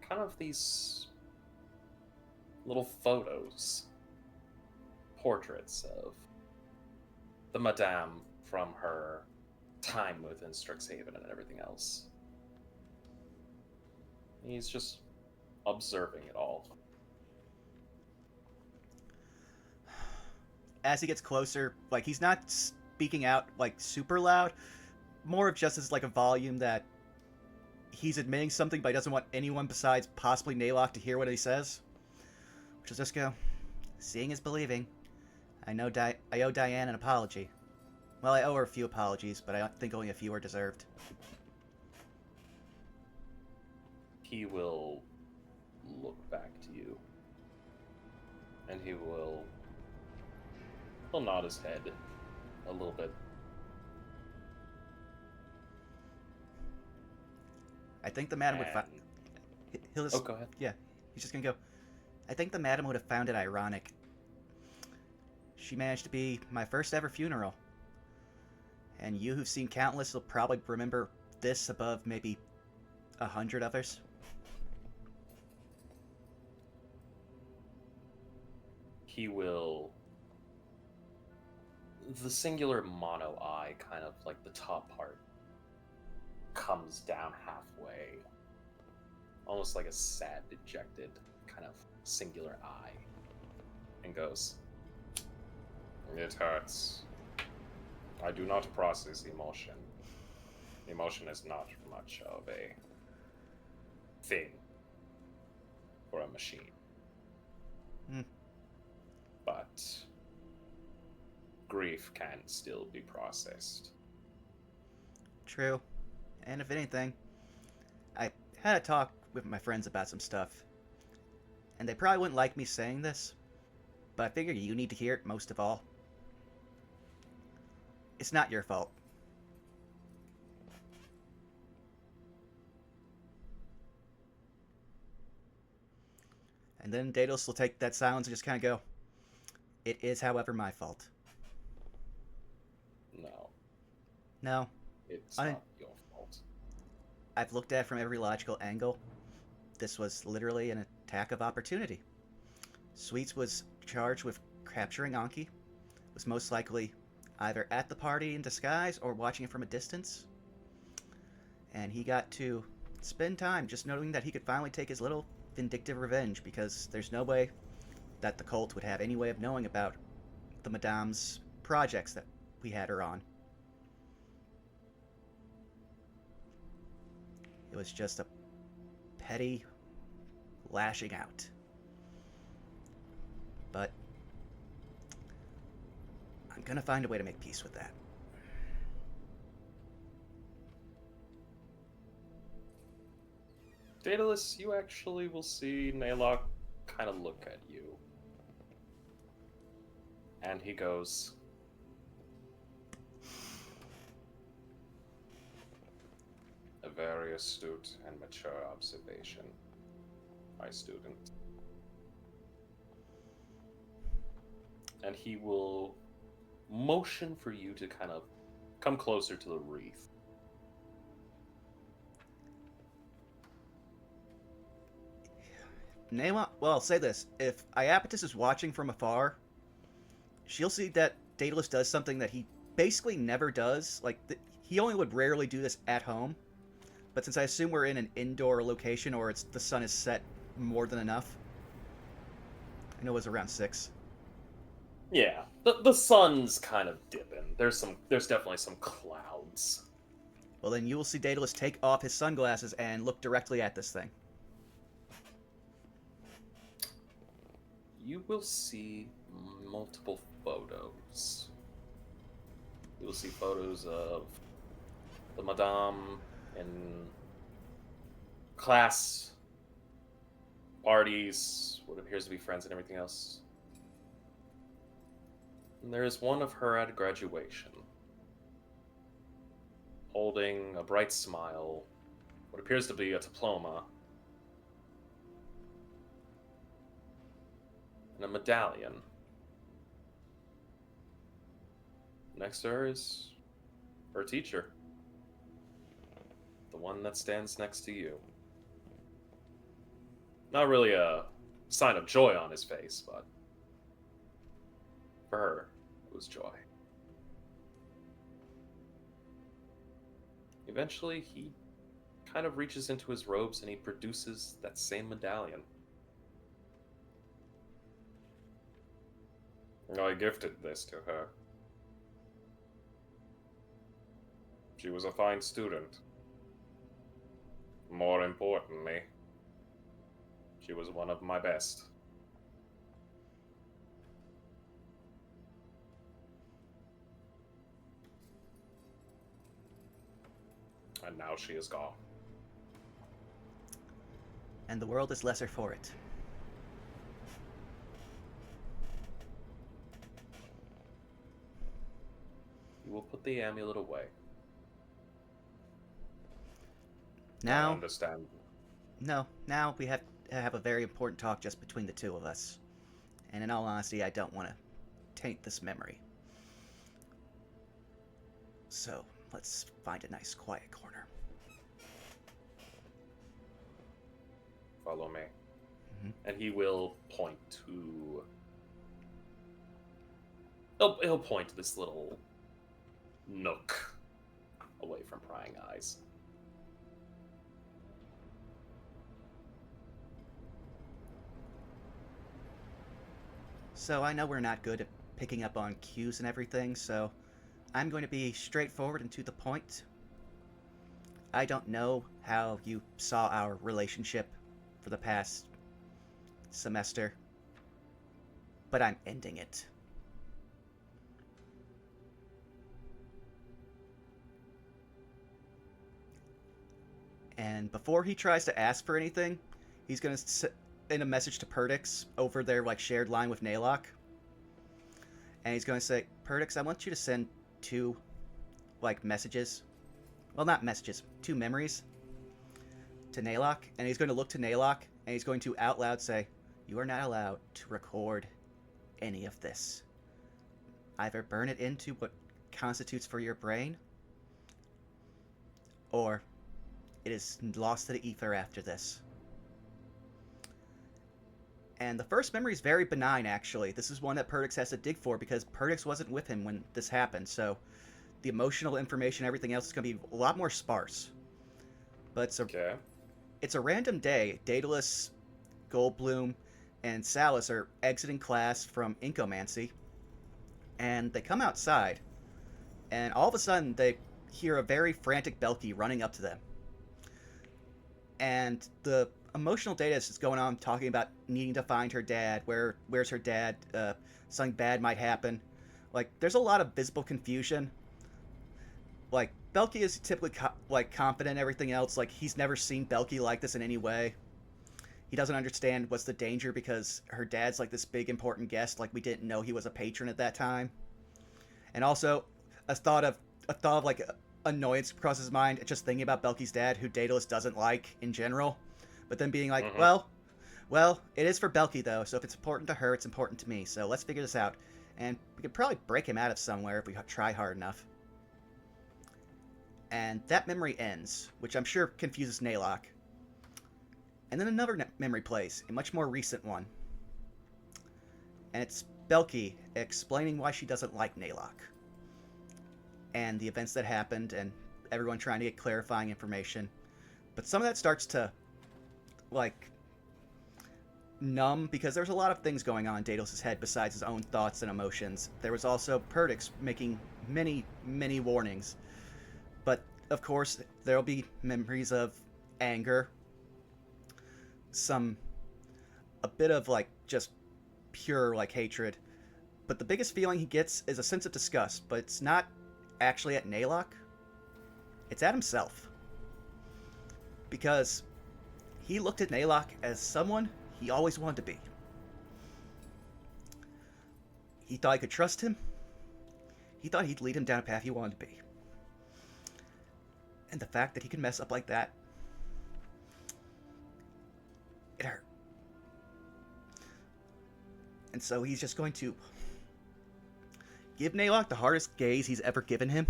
kind of these little photos, portraits of the Madame from her time within Strixhaven and everything else. He's just observing it all. As he gets closer, like, he's not speaking out, like, super loud. More of just as, like, a volume that he's admitting something, but he doesn't want anyone besides possibly Naylock to hear what he says. Which will just go, seeing is believing. I owe Diane an apology. Well, I owe her a few apologies, but I think only a few are deserved. He will look back to you. And he'll nod his head a little bit. I think the madam would find. And- He'll just. Oh, go ahead. Yeah, he's just gonna go. I think the madam would have found it ironic. She managed to be my first ever funeral. And you who've seen countless will probably remember this above maybe 100 others. He will. The singular mono eye, kind of like the top part, comes down halfway. Almost like a sad, dejected kind of singular eye. And goes, "It hurts. I do not process emotion. Emotion is not much of a thing for a machine. Hmm. But grief can still be processed." True. And if anything, I had a talk with my friends about some stuff. And they probably wouldn't like me saying this, but I figured you need to hear it most of all. It's not your fault. And then Daedalus will take that silence and just kind of go, "It is, however, my fault." No, No, it's I- not your fault. I've looked at it from every logical angle. This was literally an attack of opportunity. Sweets was charged with capturing Anki, was most likely either at the party in disguise or watching it from a distance. And he got to spend time just knowing that he could finally take his little vindictive revenge, because there's no way that the cult would have any way of knowing about the Madame's projects that we had her on. It was just a petty lashing out. But I'm gonna find a way to make peace with that. Daedalus, you actually will see Naylock kind of look at you. And he goes, "A very astute and mature observation, my student." And he will motion for you to kind of come closer to the wreath. Well, I'll say this. If Iapetus is watching from afar, she'll see that Daedalus does something that he basically never does. Like, he only would rarely do this at home. But since I assume we're in an indoor location, or the sun is set more than enough. I know it was around 6. Yeah, the sun's kind of dipping. There's definitely some clouds. Well, then you will see Daedalus take off his sunglasses and look directly at this thing. You will see multiple photos. You will see photos of the Madame in class, parties, what appears to be friends and everything else. And there is one of her at graduation, holding a bright smile, what appears to be a diploma, and a medallion. Next to her is her teacher, the one that stands next to you. Not really a sign of joy on his face, but for her, it was joy. Eventually, he kind of reaches into his robes and he produces that same medallion. I gifted this to her. She was a fine student. More importantly, she was one of my best. And now she is gone. And the world is lesser for it. put the amulet away. I Now, understand. no, now we have to have a very important talk just between the two of us. And in all honesty, I don't want to taint this memory. So, let's find a nice quiet corner. Follow me. Mhm. And he will point to. He'll point to this little nook away from prying eyes. So I know we're not good at picking up on cues and everything, so I'm going to be straightforward and to the point. I don't know how you saw our relationship for the past semester, but I'm ending it. And before he tries to ask for anything, he's going to send a message to Perdix over their shared line with Naylock. And he's going to say, Perdix, I want you to send 2 messages. Well, not messages, 2 memories to Naylock. And he's going to look to Naylock and he's going to out loud say, you are not allowed to record any of this. Either burn it into what constitutes for your brain, or it is lost to the ether after this. And the first memory is very benign, actually. This is one that Perdix has to dig for because Perdix wasn't with him when this happened, so the emotional information, everything else is going to be a lot more sparse. But it's a random day. Daedalus, Goldblum, and Salus are exiting class from Incomancy, and they come outside, and all of a sudden they hear a very frantic Belky running up to them. And the emotional data is going on, talking about needing to find her dad. Where's her dad? Something bad might happen. There's a lot of visible confusion. Belky is typically confident and everything else. He's never seen Belky like this in any way. He doesn't understand what's the danger because her dad's this big important guest. We didn't know he was a patron at that time. And also, a thought of annoyance crosses his mind just thinking about Belky's dad, who Daedalus doesn't like in general. But then being well, it is for Belky, though, so if it's important to her, it's important to me, so let's figure this out. And we could probably break him out of somewhere if we try hard enough. And that memory ends, which I'm sure confuses Naylock. And then another memory plays, a much more recent one. And it's Belky explaining why she doesn't like Naylock. And the events that happened, and everyone trying to get clarifying information. But some of that starts to numb, because there's a lot of things going on in Daedalus' head besides his own thoughts and emotions. There was also Perdix making many, many warnings. But, of course, there'll be memories of anger, a bit of, just pure, hatred. But the biggest feeling he gets is a sense of disgust, but it's not actually at Naylock. It's at himself. Because he looked at Naylock as someone he always wanted to be. He thought he could trust him. He thought he'd lead him down a path he wanted to be. And the fact that he could mess up like that, it hurt. And so he's just going to give Naylock the hardest gaze he's ever given him.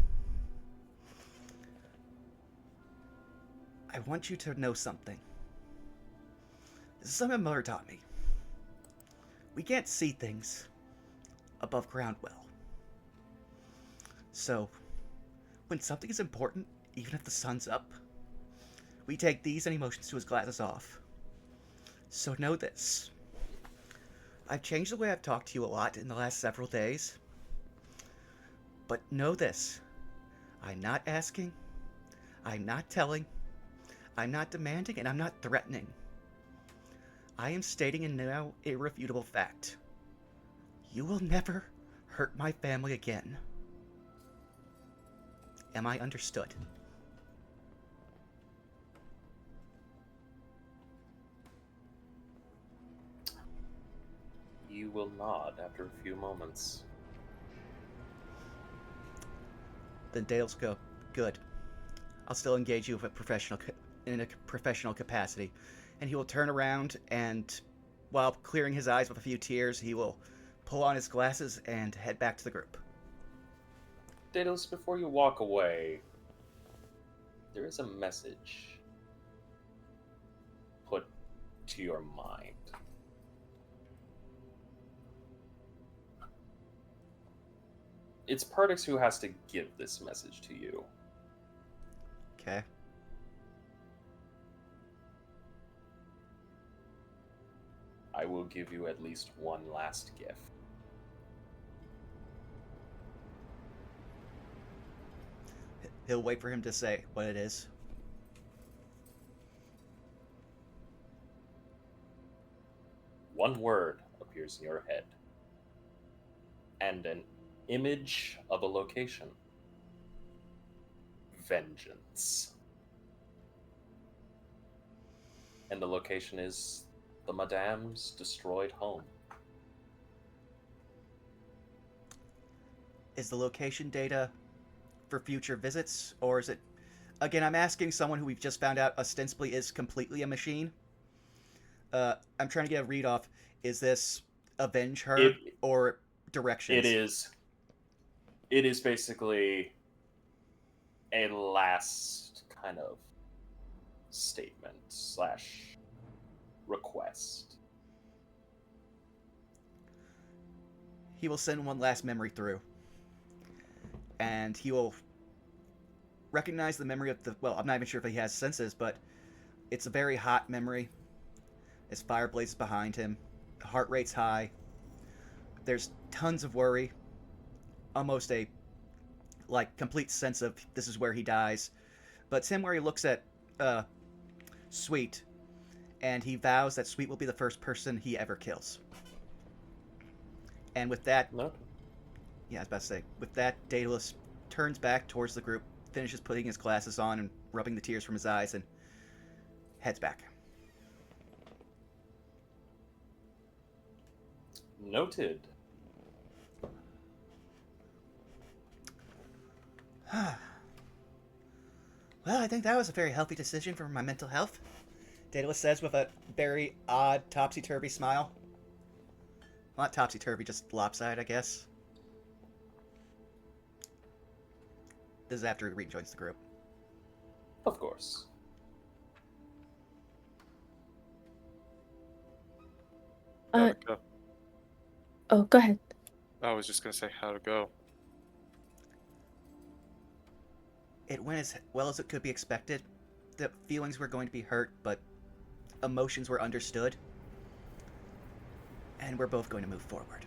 I want you to know something. This is something my mother taught me. We can't see things above ground well. So, when something is important, even if the sun's up, we take these and emotions to his glasses off. So know this. I've changed the way I've talked to you a lot in the last several days. But know this. I'm not asking. I'm not telling. I'm not demanding, and I'm not threatening. I am stating a now irrefutable fact. You will never hurt my family again. Am I understood? You will nod after a few moments. Then Dale's go, good. I'll still engage you in a professional capacity. And he will turn around and, while clearing his eyes with a few tears, he will pull on his glasses and head back to the group. Daedalus, before you walk away, there is a message put to your mind. It's Perdix who has to give this message to you. Okay. I will give you at least one last gift. He'll wait for him to say what it is. One word appears in your head, and an image of a location. Vengeance. And the location is the Madame's destroyed home. Is the location data for future visits, or is it... Again, I'm asking someone who we've just found out ostensibly is completely a machine. I'm trying to get a read off. Is this avenge her or directions? It is basically a last kind of statement / request. He will send one last memory through. And he will recognize the memory of the... Well, I'm not even sure if he has senses, but it's a very hot memory. His fire blazes behind him. The heart rate's high. There's tons of worry. Almost a, complete sense of this is where he dies. But it's him where he looks at Sweet, and he vows that Sweet will be the first person he ever kills. And with that... No. Yeah, I was about to say, with that, Daedalus turns back towards the group, finishes putting his glasses on and rubbing the tears from his eyes, and heads back. Noted. Well, I think that was a very healthy decision for my mental health, Daedalus says with a very odd topsy-turvy smile. Well, not topsy-turvy, just lopsided, I guess. This is after he rejoins the group. Of course. How'd it go? Oh, go ahead. I was just gonna say how'd it go. It went as well as it could be expected. The feelings were going to be hurt, but emotions were understood. And we're both going to move forward.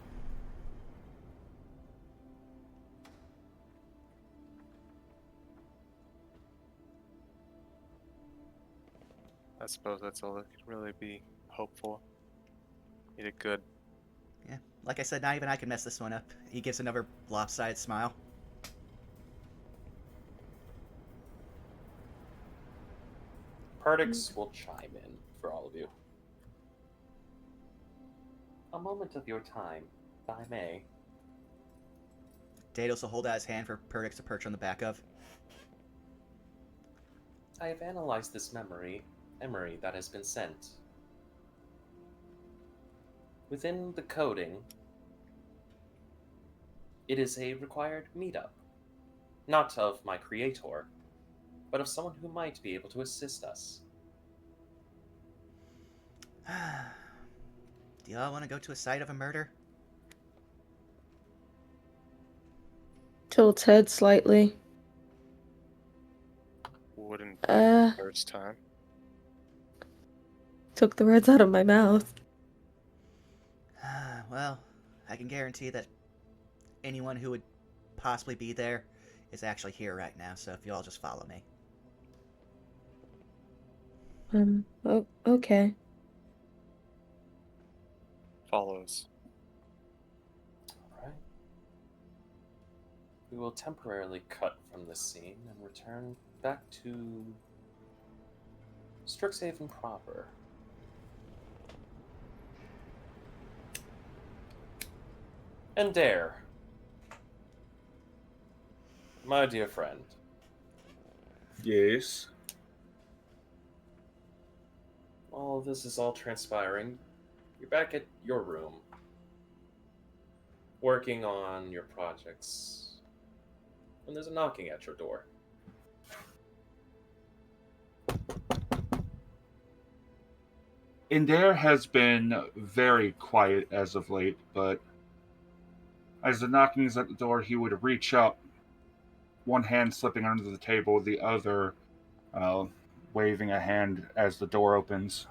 I suppose that's all that could really be hoped for. You did good. Yeah, like I said, not even I can mess this one up. He gives another lopsided smile. Perdix will chime in for all of you. A moment of your time, if I may. Daedalus will hold out his hand for Perdix to perch on the back of. I have analyzed this memory that has been sent. Within the coding, it is a required meetup. Not of my creator, but of someone who might be able to assist us. Do y'all want to go to a site of a murder? Tilts head slightly. Wouldn't be the first time. Took the words out of my mouth. Well, I can guarantee that anyone who would possibly be there is actually here right now, so if you all just follow me. Oh, okay. Follows. Alright. We will temporarily cut from this scene and return back to Strixhaven proper. And Dare. My dear friend, Yes. while this is all transpiring, you're back at your room, working on your projects, when there's a knocking at your door. Indare has been very quiet as of late, but as the knocking is at the door, he would reach up, one hand slipping under the table, the other waving a hand as the door opens.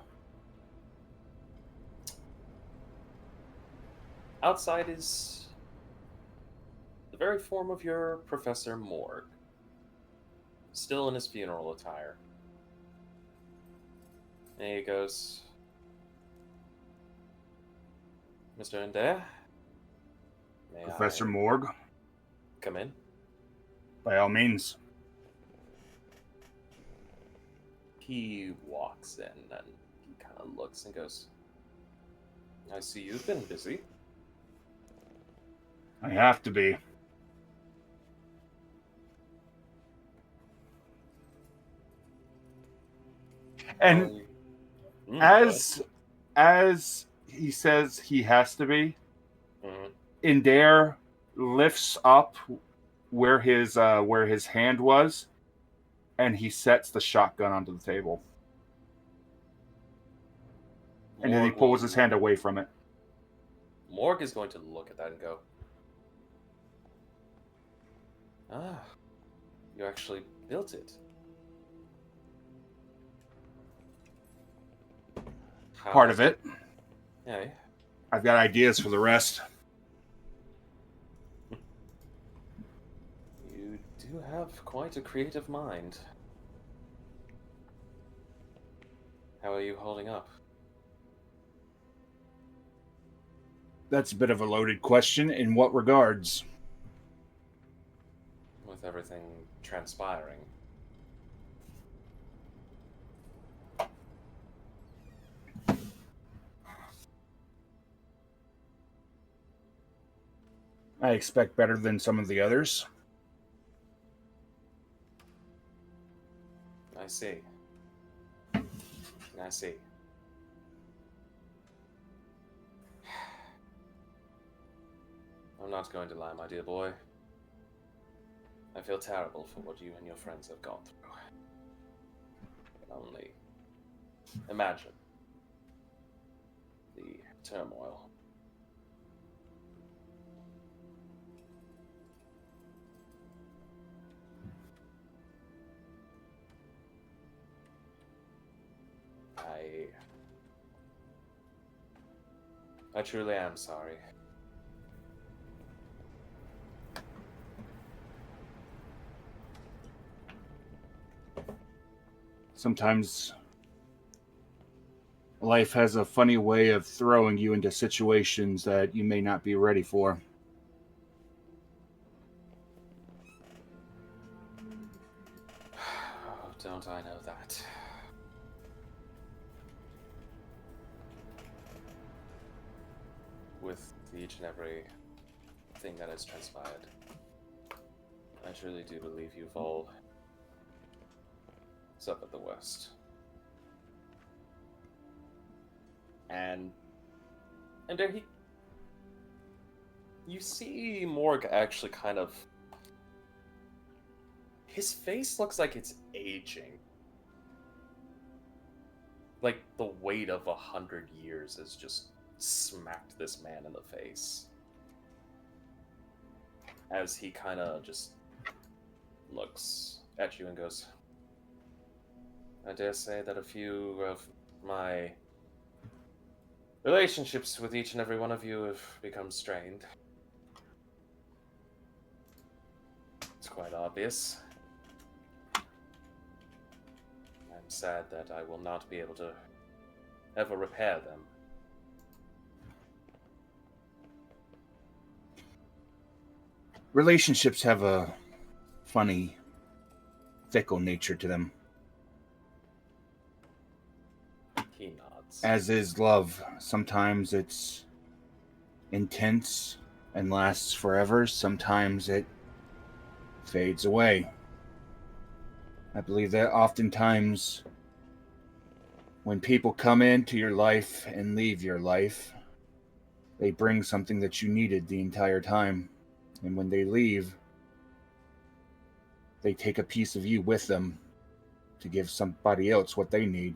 Outside is the very form of your Professor Morg, still in his funeral attire. And he goes, Mr. Indare, may Professor I Morg, come in? by all means. He walks in and he kind of looks and goes, I see you've been busy. I have to be. And as he says he has to be, Indare lifts up where his hand was, and he sets the shotgun onto the table. And then he pulls his hand away from it. Morg is going to look at that and go, ah, you actually built it. Part of it. Yeah. I've got ideas for the rest. You do have quite a creative mind. How are you holding up? That's a bit of a loaded question. In what regards? With everything transpiring. I expect better than some of the others. I see. I see. I'm not going to lie, my dear boy. I feel terrible for what you and your friends have gone through. I can only imagine the turmoil. I truly am sorry. Sometimes life has a funny way of throwing you into situations that you may not be ready for. Oh, don't I know that. With each and every thing that has transpired, I truly do believe you've all suffered the worst. And there you see Morg actually kind of, his face looks like it's aging. Like the weight of 100 years has just smacked this man in the face. As he kind of just looks at you and goes, I dare say that a few of my relationships with each and every one of you have become strained. It's quite obvious. I'm sad that I will not be able to ever repair them. Relationships have a funny, fickle nature to them. He nods. As is love. Sometimes it's intense and lasts forever. Sometimes it fades away. I believe that oftentimes when people come into your life and leave your life, they bring something that you needed the entire time. And when they leave, they take a piece of you with them to give somebody else what they need.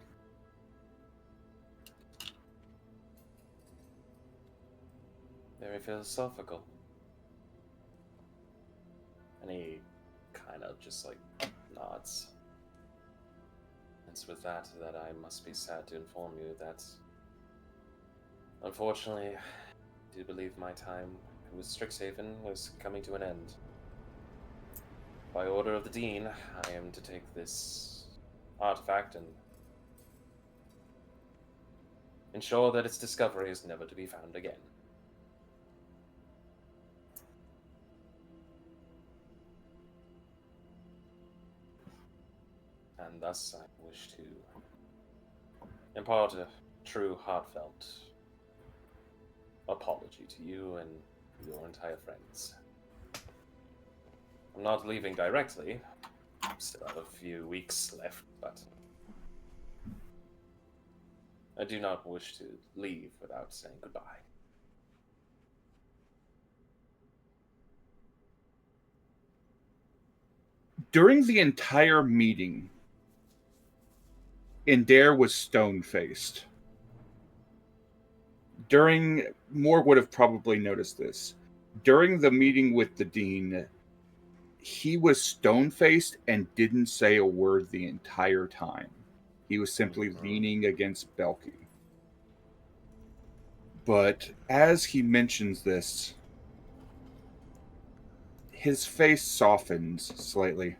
Very philosophical. And he kind of just like nods. It's with that I must be sad to inform you that, unfortunately, I do believe my time with Strixhaven was coming to an end. By order of the Dean, I am to take this artifact and ensure that its discovery is never to be found again. And thus I wish to impart a true heartfelt apology to you and your entire friends. I'm not leaving directly. Still have a few weeks left, but I do not wish to leave without saying goodbye. During the entire meeting, Indare was stone-faced. Moore would have probably noticed this. During the meeting with the Dean, he was stone-faced and didn't say a word the entire time. He was simply leaning against Belky. But as he mentions this, his face softens slightly.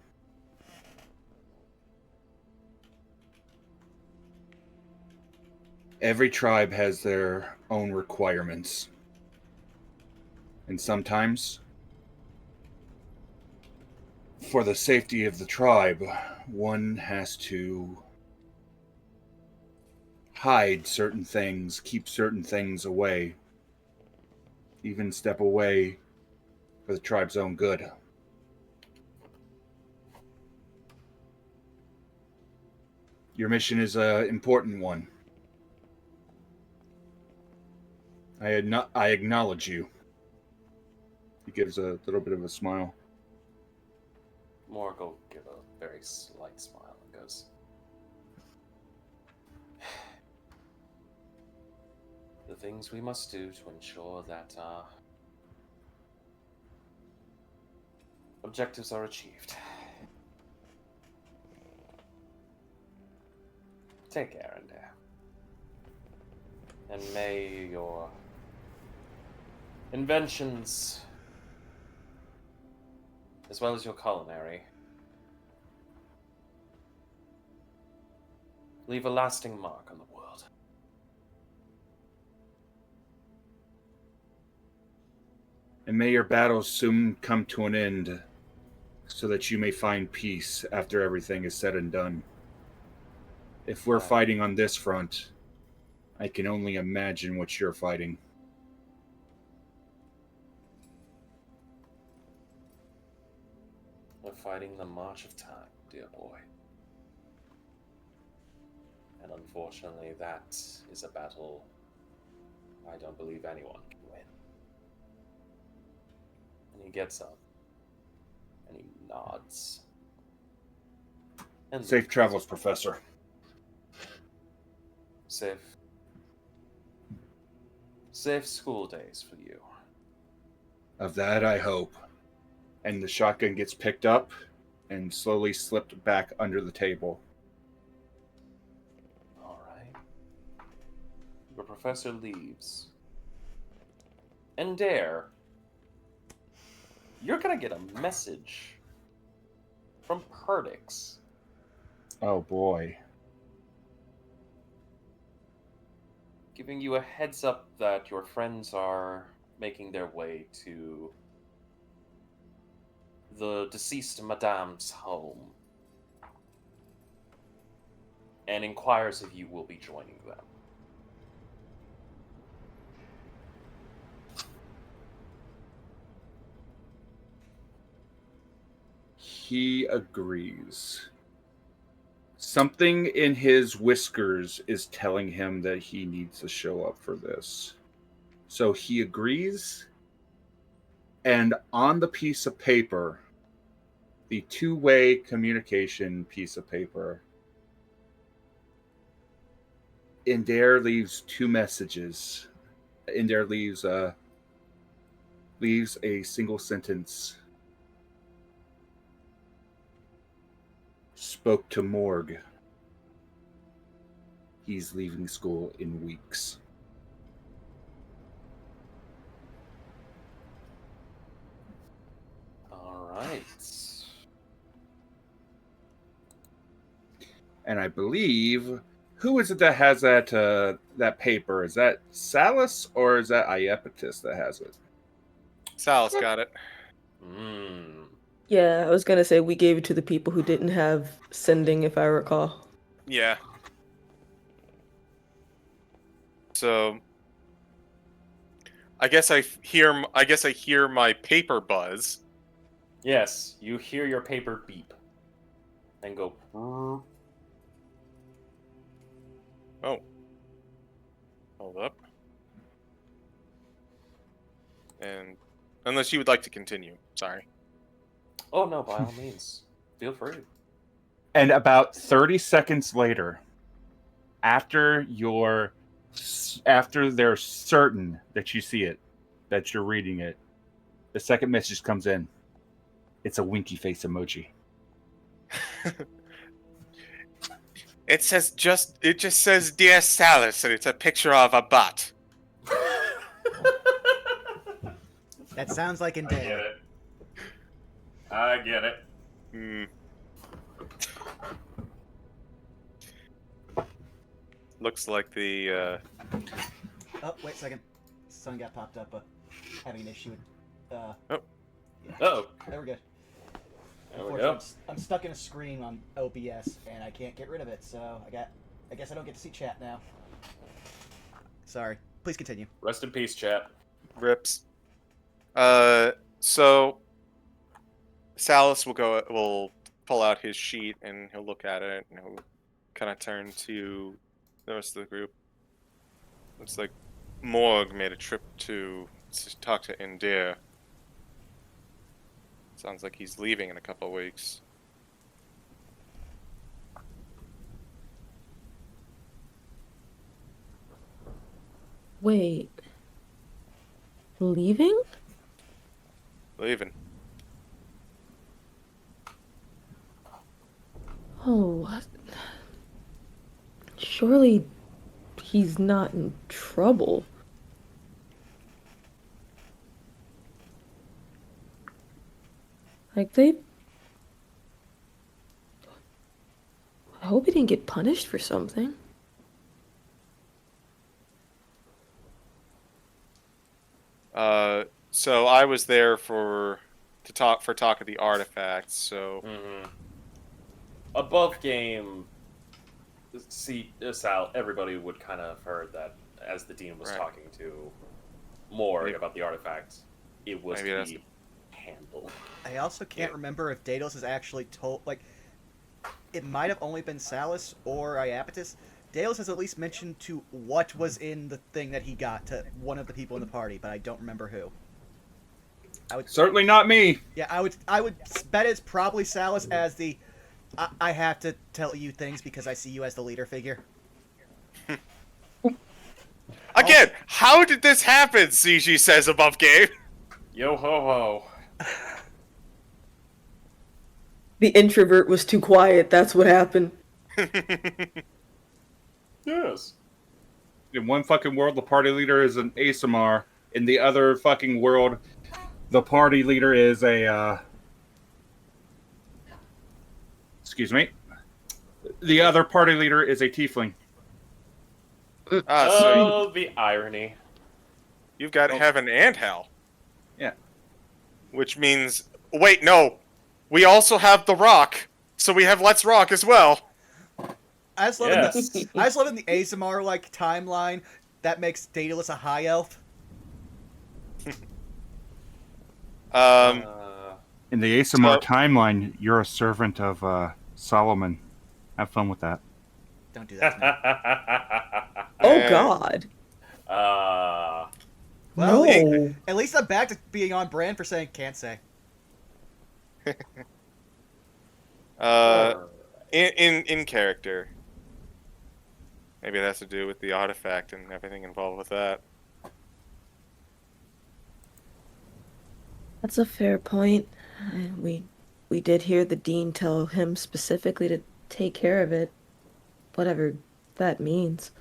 Every tribe has their own requirements. And sometimes, for the safety of the tribe, one has to hide certain things, keep certain things away, even step away for the tribe's own good. Your mission is an important one. I acknowledge you. He gives a little bit of a smile. Morg will give a very slight smile and goes, the things we must do to ensure that our objectives are achieved. Take care, Indare. And may your inventions, as well as your culinary, leave a lasting mark on the world. And may your battles soon come to an end, so that you may find peace after everything is said and done. If we're fighting on this front, I can only imagine what you're fighting. We're fighting the march of time, dear boy. And unfortunately, that is a battle I don't believe anyone can win. And he gets up, and he nods. And Safe travels, Professor. Safe school days for you. Of that, I hope. And the shotgun gets picked up and slowly slipped back under the table. Alright. The professor leaves. And Dare, you're gonna get a message from Perdix. Oh boy. Giving you a heads up that your friends are making their way to the deceased Madame's home, and inquires if you will be joining them. he agrees. Something in his whiskers is telling him that he needs to show up for this. So he agrees, and on the piece of paper, the two-way communication piece of paper, Indare leaves two messages. Indare leaves a single sentence. Spoke to Morg. He's leaving school in weeks. All right. And I believe, who is it that has that paper? Is that Salus or is that Iapetus that has it? Sal's got it. Yeah, I was gonna say we gave it to the people who didn't have sending, if I recall. Yeah. So I guess I hear my paper buzz. Yes, you hear your paper beep and go. Oh. Hold up. And unless you would like to continue. Sorry. Oh no, by all means, feel free. And about 30 seconds later, after they're certain that you see it, that you're reading it, the second message comes in. It's a winky face emoji. It just says Dear Salus, and it's a picture of a butt. That sounds like I get Indare. it. I get it. Looks like the Oh, wait a second. Sun got popped up. Having an issue with. Oh. Yeah. Oh, There we go. there we Unfortunately, go. I'm stuck in a screen on OBS, and I can't get rid of it, so I guess I don't get to see chat now. Sorry. Please continue. Rest in peace, chat. rips. So Salus will pull out his sheet and he'll look at it and he'll kind of turn to the rest of the group. Looks like Morg made a trip to talk to Indare. Sounds like he's leaving in a couple of weeks. Wait. Leaving? Leaving. Oh, surely he's not in trouble. Like, I hope he didn't get punished for something. So I was there for talk of the artifacts. So Above game, see Sal. Everybody would kind of have heard that as the dean was Right. talking to Morg Maybe- about the artifacts. It was maybe to that's be handled. I also can't remember if Daedalus is actually told. Like, it might have only been Salus or Iapetus. Daedalus has at least mentioned to what was in the thing that he got to one of the people in the party, but I don't remember who. Certainly not me. Yeah, I would bet it's probably Salus as the. I have to tell you things because I see you as the leader figure. again, how did this happen? CG says above game. Yo ho ho. The introvert was too quiet, that's what happened. Yes. In one fucking world, the party leader is an ASMR. In the other fucking world, the party leader is a, excuse me. The other party leader is a tiefling. So Oh, the irony. you've got heaven and hell. Yeah. Which means, wait, no, we also have the rock. So we have Let's Rock as well. I just love Yes. I just love in the ASMR like timeline that makes Daedalus a high elf. Um, In the ASMR timeline, you're a servant of Solomon. Have fun with that. Don't do that to me. Oh God. Well, No. at least I'm back to being on brand for saying can't say. In character. Maybe it has to do with the artifact and everything involved with that. That's a fair point. We did hear the dean tell him specifically to take care of it, whatever that means.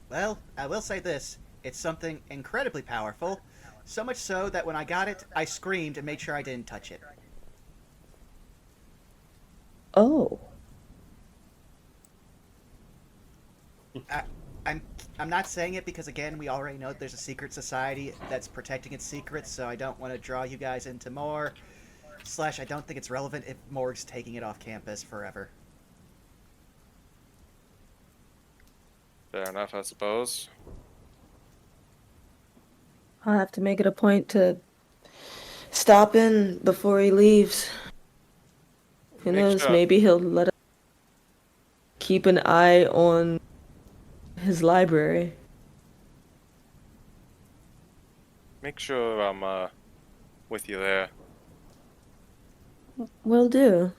Well, I will say this. It's something incredibly powerful. So much so that when I got it, I screamed and made sure I didn't touch it. Oh. I'm not saying it because, again, we already know that there's a secret society that's protecting its secrets, so I don't want to draw you guys into more. / I don't think it's relevant if Morg's taking it off campus forever. Fair enough, I suppose. I'll have to make it a point to stop in before he leaves. Who Make knows, sure. maybe he'll let us keep an eye on his library. Make sure I'm with you there. Will do.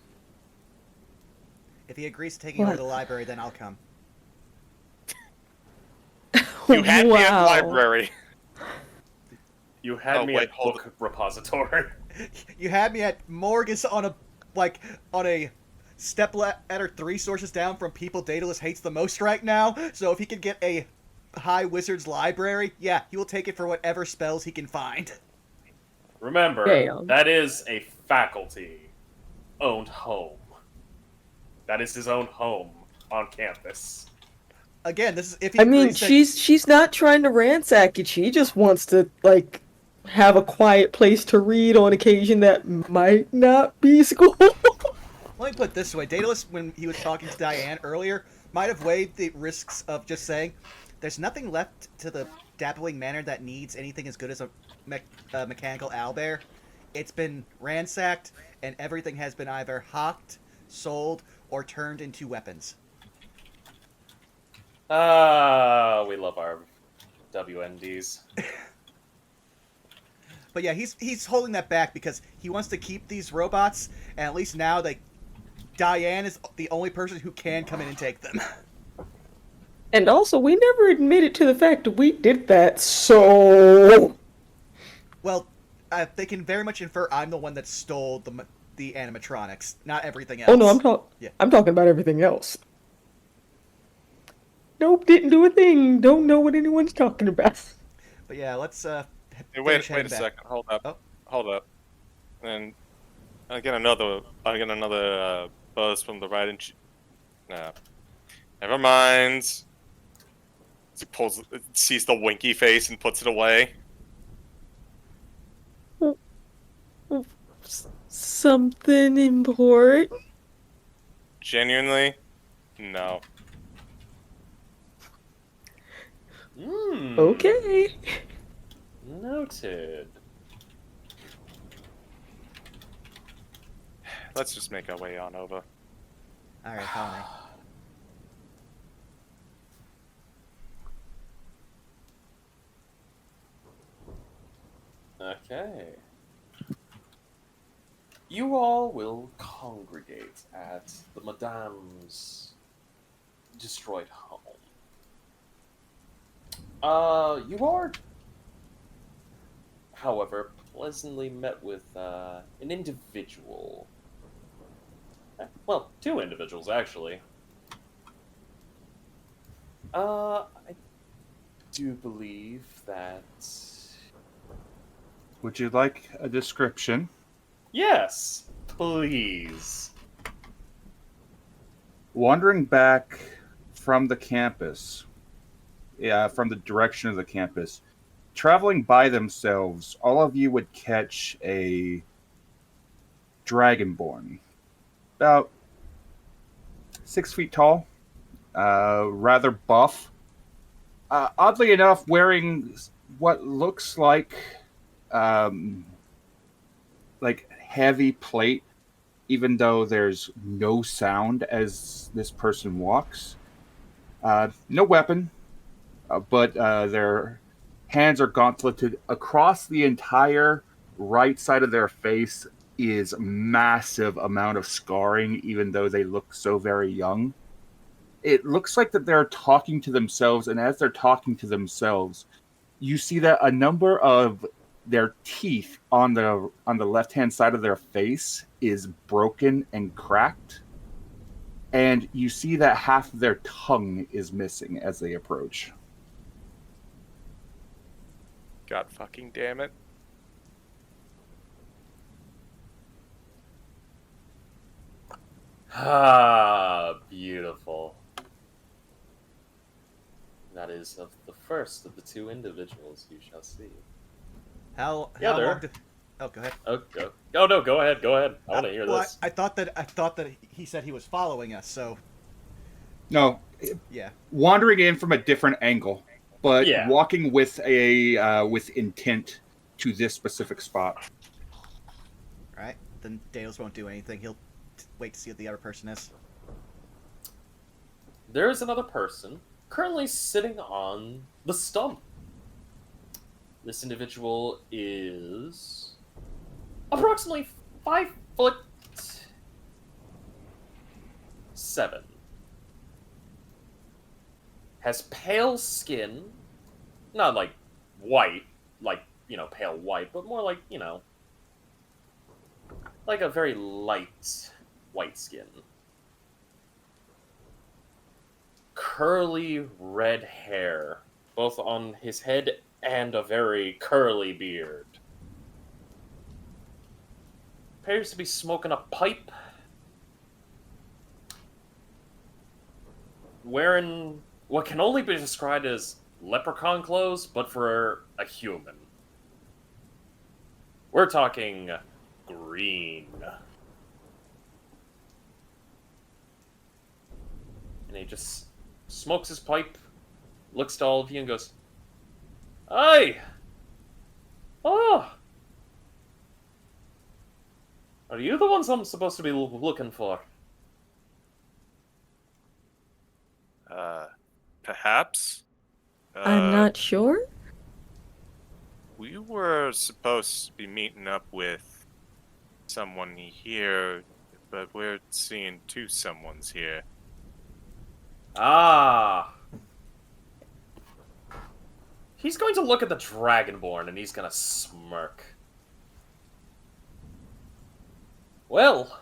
If he agrees to taking over What? the library, then I'll come. You had me at Wow. library. You had me wait, at hold book repository. You had me at Morg is on a step ladder 3 sources down from people Daedalus hates the most right now. So if he could get a high wizard's library, yeah, he will take it for whatever spells he can find. Remember, Damn. that is a faculty-owned home. That is his own home on campus. Again, this is if he I mean, agrees that- she's not trying to ransack it. She just wants to have a quiet place to read on occasion that might not be school. Let me put it this way. Daedalus, when he was talking to Diane earlier, might have weighed the risks of just saying, there's nothing left to the Dappling Manor that needs anything as good as a mechanical owlbear. It's been ransacked, and everything has been either hawked, sold, or turned into weapons. We love our WNDs. But yeah, he's holding that back because he wants to keep these robots, and at least now Diane is the only person who can come in and take them. And also, we never admitted to the fact that we did that, so... Well, they can very much infer I'm the one that stole the animatronics, not everything else. Oh no, I'm talking about everything else. Nope, didn't do a thing. Don't know what anyone's talking about. But yeah, let's Hey, finish wait a heading back. second. Hold up. Oh. Hold up. And I get another buzz from the right and no. Never mind. He sees the winky face and puts it away. Something important? Genuinely? No. Okay. Noted. Let's just make our way on over. Alright, follow me. Okay. You all will congregate at the Madame's destroyed home. You are, however, pleasantly met with an individual. Well, two individuals, actually. I do believe that... Would you like a description? Yes, please. Wandering back from the campus, from the direction of the campus, traveling by themselves, all of you would catch a dragonborn, about 6 feet tall, rather buff. Oddly enough, wearing what looks like heavy plate, even though there's no sound as this person walks. No weapon, but their hands are gauntleted. Across the entire right side of their face is massive amount of scarring, even though they look so very young. It looks like that they're talking to themselves, and as they're talking to themselves, you see that a number of their teeth on the left-hand side of their face is broken and cracked. And you see that half of their tongue is missing as they approach. God fucking damn it. Ah, beautiful. That is of the first of the two individuals you shall see. How Yeah, long did... Oh, go ahead. Oh, no, go ahead. I want to hear Well, this. I thought that he said he was following us, so No, yeah. wandering in from a different angle, but Yeah. walking with with intent to this specific spot. All right, then Dales won't do anything. He'll wait to see what the other person is. There is another person currently sitting on the stump. This individual is approximately 5'7". Has pale skin, not like white, like, pale white, but more like, like a very light white skin. Curly red hair, both on his head and a very curly beard. Appears to be smoking a pipe. Wearing what can only be described as leprechaun clothes, but for a human. We're talking green. And he just smokes his pipe, looks to all of you and goes, "Hey! Oh! Are you the ones I'm supposed to be looking for?" Perhaps? I'm not sure. We were supposed to be meeting up with someone here, but we're seeing two someones here. Ah! He's going to look at the Dragonborn and he's gonna smirk. Well,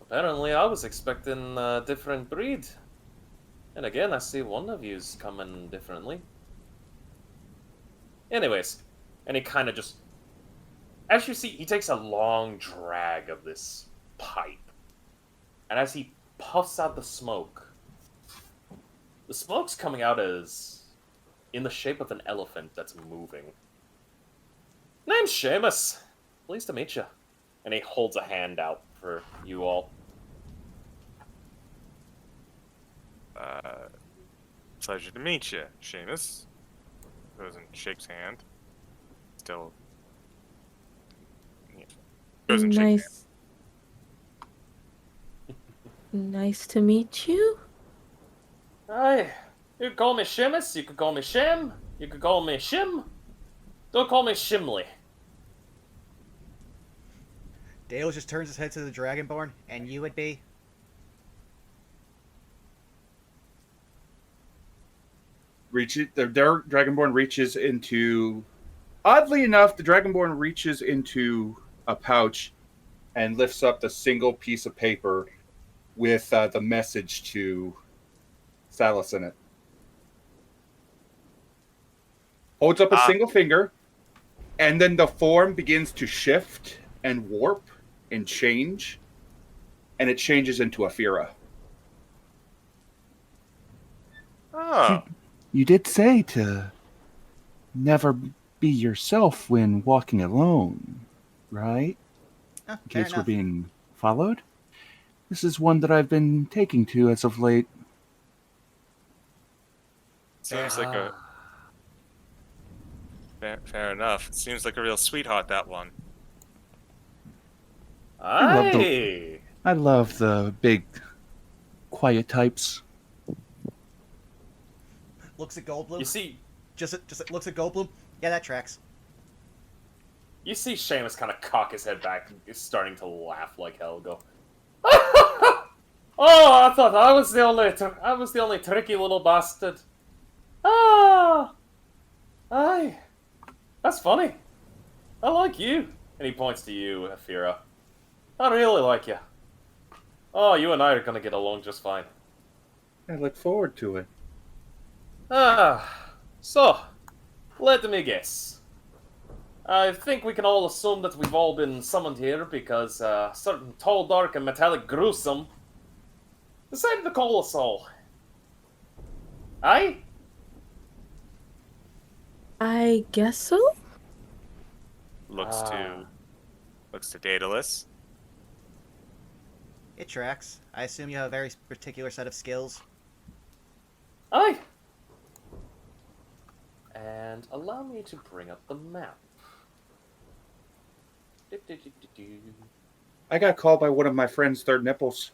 apparently I was expecting a different breed. And again, I see one of you's coming differently. Anyways, and he kind of just... As you see, he takes a long drag of this pipe. And as he puffs out the smoke's coming out as in the shape of an elephant that's moving. Name's Seamus. Pleased to meet you. And he holds a hand out for you all. Pleasure to meet you, Seamus. Goes and shakes hand. Still. Yeah. Goes and shakes hand. Nice to meet you. Aye. You could call me Seamus, you could call me Shem, you could call me Shim. Don't call me Shimley. Dales just turns his head to the Dragonborn, and you would be? The Dragonborn reaches into... Oddly enough, the Dragonborn reaches into a pouch and lifts up the single piece of paper with the message to Salus in it. Holds up a single finger, and then the form begins to shift and warp and change, and it changes into a Fira. Oh. You did say to never be yourself when walking alone, right? Oh, In fair case we're enough. being followed. This is one that I've been taking to as of late. Seems like a... Fair enough. It seems like a real sweetheart, that one. Aye. I love the big, quiet types. Looks at Goldblum. You see, Just looks at Goldblum. Yeah, that tracks. Seamus kind of cock his head back and is starting to laugh like hell. Go. Oh, I thought I was the only tricky little bastard. Ah, aye, that's funny. I like you. And he points to you, Afira. I really like you. Oh, you and I are gonna get along just fine. I look forward to it. So, let me guess. I think we can all assume that we've all been summoned here because a certain tall, dark, and metallic gruesome decided to call us all. Aye? I guess so? Looks to Daedalus. It tracks. I assume you have a very particular set of skills. Aye. And allow me to bring up the map. I got called by one of my friend's third nipples.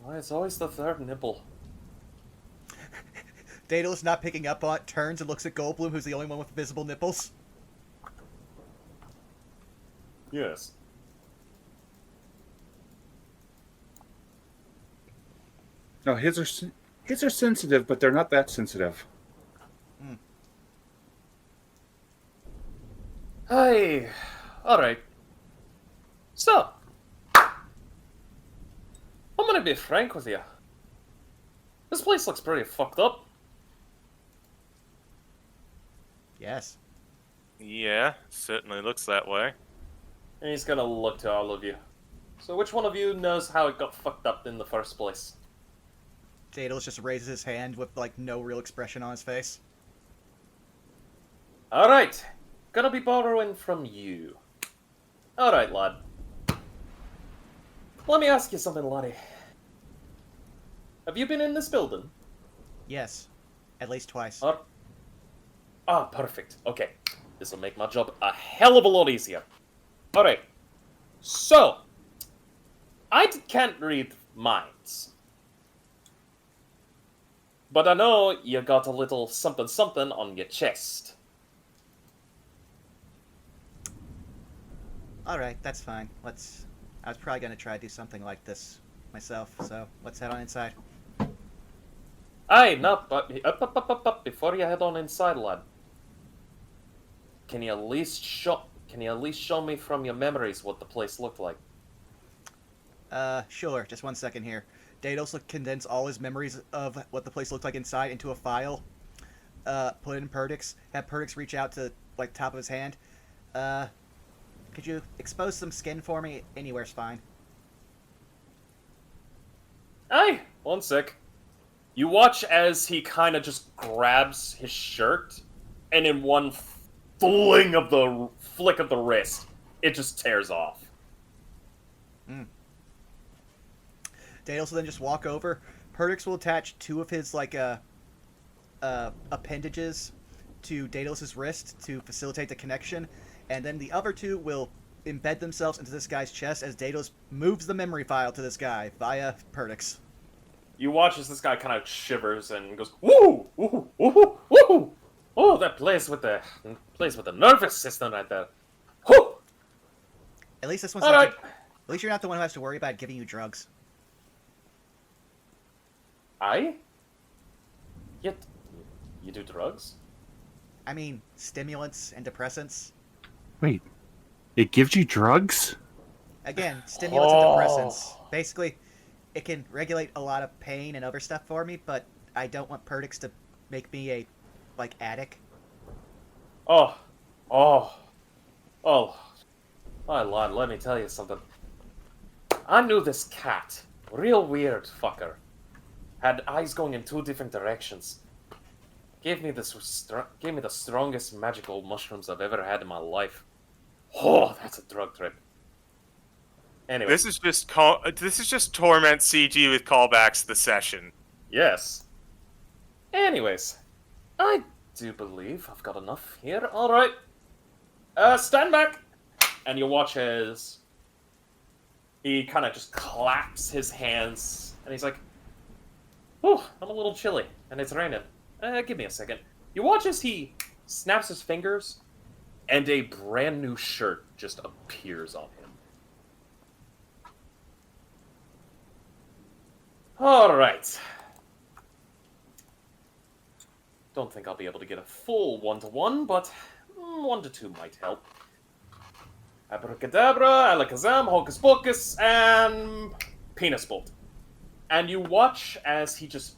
Why, it's always the third nipple. Daedalus, not picking up on it, turns and looks at Goldblum, who's the only one with visible nipples. Yes. No, his are sensitive, but they're not that sensitive. Aye. Alright. So, I'm gonna be frank with you. This place looks pretty fucked up. Yes. Yeah, certainly looks that way. And he's gonna look to all of you. So which one of you knows how it got fucked up in the first place? Daedalus just raises his hand with, like, no real expression on his face. Alright. Gonna be borrowing from you. Alright, lad. Let me ask you something, laddie. Have you been in this building? Yes. At least twice. Perfect. Okay. This'll make my job a hell of a lot easier. Alright. So, I can't read minds. But I know you got a little something something on your chest. Alright, that's fine. I was probably gonna try to do something like this myself, so let's head on inside. Aye, no, but up, before you head on inside, lad. Can you at least show me from your memories what the place looked like? Sure. Just one second here. Daedalus will condense all his memories of what the place looked like inside into a file. Put it in Perdix. Have Perdix reach out to, like, top of his hand. Could you expose some skin for me? Anywhere's fine. Aye, one sec. You watch as he kind of just grabs his shirt, and in one flick of the wrist, it just tears off. Daedalus will then just walk over. Perdix will attach two of his, like, appendages to Daedalus's wrist to facilitate the connection, and then the other two will embed themselves into this guy's chest as Daedalus moves the memory file to this guy via Perdix. You watch as this guy kind of shivers and goes, "Woo, woo, woo, woo! Oh, that plays with the nervous system right there. Whoo! At least this one's All not right. At least you're not the one who has to worry about giving you drugs. Aye? Yet, you do drugs? I mean, stimulants and depressants. Wait, it gives you drugs? Again, stimulants and depressants. Basically, it can regulate a lot of pain and other stuff for me, but I don't want Perdix to make me a, like, addict. Oh, my lord, let me tell you something. I knew this cat. Real weird fucker. Had eyes going in two different directions. Gave me the strongest magical mushrooms I've ever had in my life. Oh, that's a drug trip. Anyway. This is just Torment CG with callbacks to the session. Yes. Anyways, I do believe I've got enough here. Alright. Stand back. And you watch as he kind of just claps his hands, and he's like, "Oh, I'm a little chilly, and it's raining. Give me a second." You watch as he snaps his fingers, and a brand new shirt just appears on him. All right. Don't think I'll be able to get a full 1-to-1, but 1-to-2 might help. Abracadabra, alakazam, hocus pocus, and penis bolt. And you watch as he just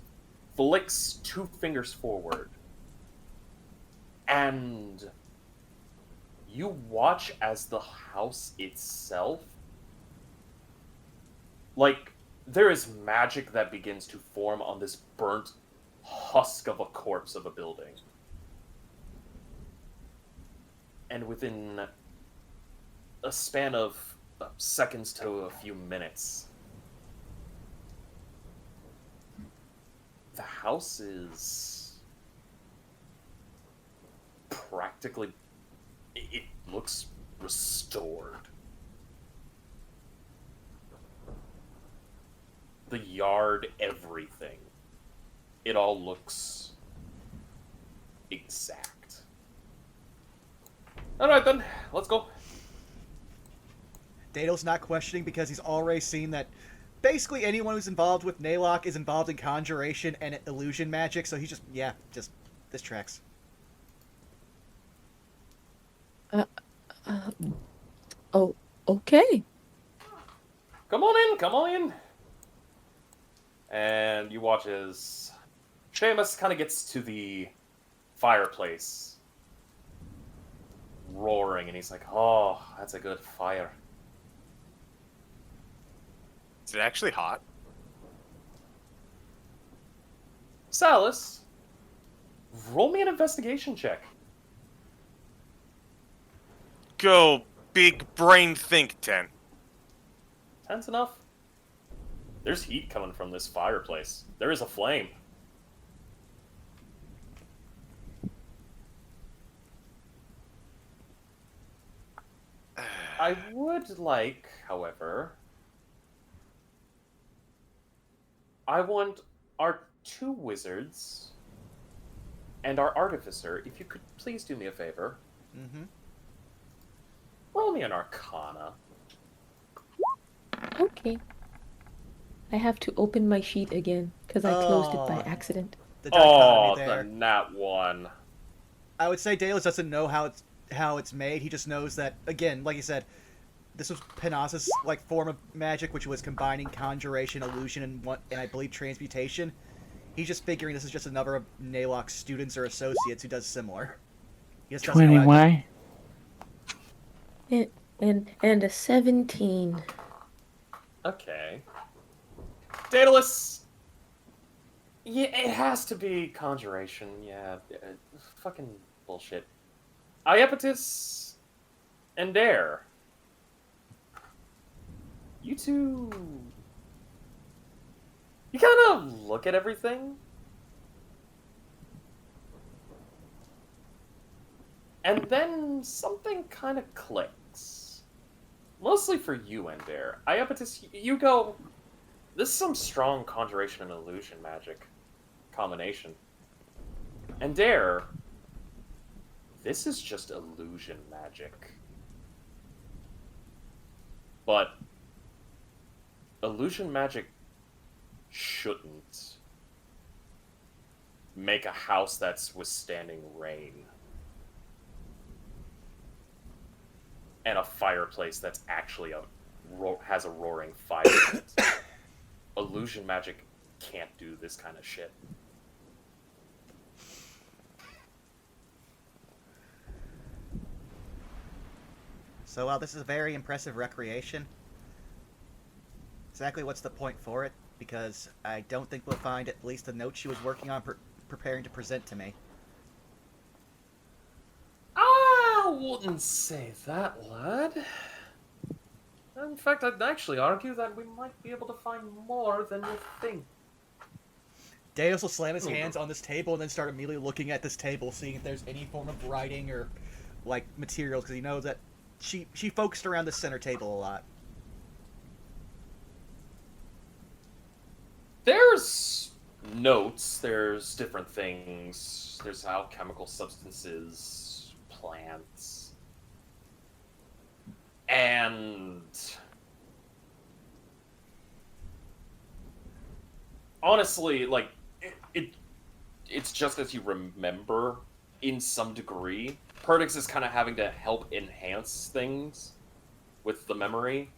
flicks 2 fingers forward. And you watch as the house itself, like, there is magic that begins to form on this burnt husk of a corpse of a building. And within a span of seconds to a few minutes, the house is practically, it looks restored. The yard, everything. It all looks exact. Alright then, let's go. Dato's not questioning because he's already seen that basically anyone who's involved with Naylock is involved in conjuration and illusion magic, so he's just, yeah, just, this tracks. Oh, okay. Come on in. And you watch as Seamus kind of gets to the fireplace, roaring, and he's like, "Oh, that's a good fire." Is it actually hot? Salus, roll me an investigation check. Go big brain think 10. 10's enough. There's heat coming from this fireplace. There is a flame. I would like, however, I want our 2 wizards and our artificer, if you could please do me a favor. Mm-hmm. Roll me an arcana. Okay. I have to open my sheet again because I closed it by Oh. accident. The dichotomy Oh, there. the nat 1. I would say Daedalus doesn't know how it's made. He just knows that, again, like you said, this was Panas's like form of magic, which was combining conjuration, illusion, and I believe transmutation. He's just figuring this is just another of Naylock's students or associates who does similar. He just doesn't know how to- 20 and a 17. Okay. Daedalus! Yeah, it has to be conjuration. Yeah, fucking bullshit. Iapetus and Dare. You two... You kind of look at everything. And then something kind of clicks. Mostly for you, Endare. Iapetus, you go... This is some strong conjuration and illusion magic combination. Endare, this is just illusion magic. But illusion magic shouldn't make a house that's withstanding rain and a fireplace that's actually has a roaring fire in it. Illusion magic can't do this kind of shit. So while this is a very impressive recreation, exactly what's the point for it? Because I don't think we'll find at least the note she was working on preparing to present to me. I wouldn't say that, lad. In fact, I'd actually argue that we might be able to find more than you think. Deus will slam his hands on this table and then start immediately looking at this table, seeing if there's any form of writing or, like, materials, because he knows that she focused around the center table a lot. There's notes, there's different things, there's alchemical substances, plants, and honestly, like, it's just as you remember in some degree. Perdix is kind of having to help enhance things with the memory.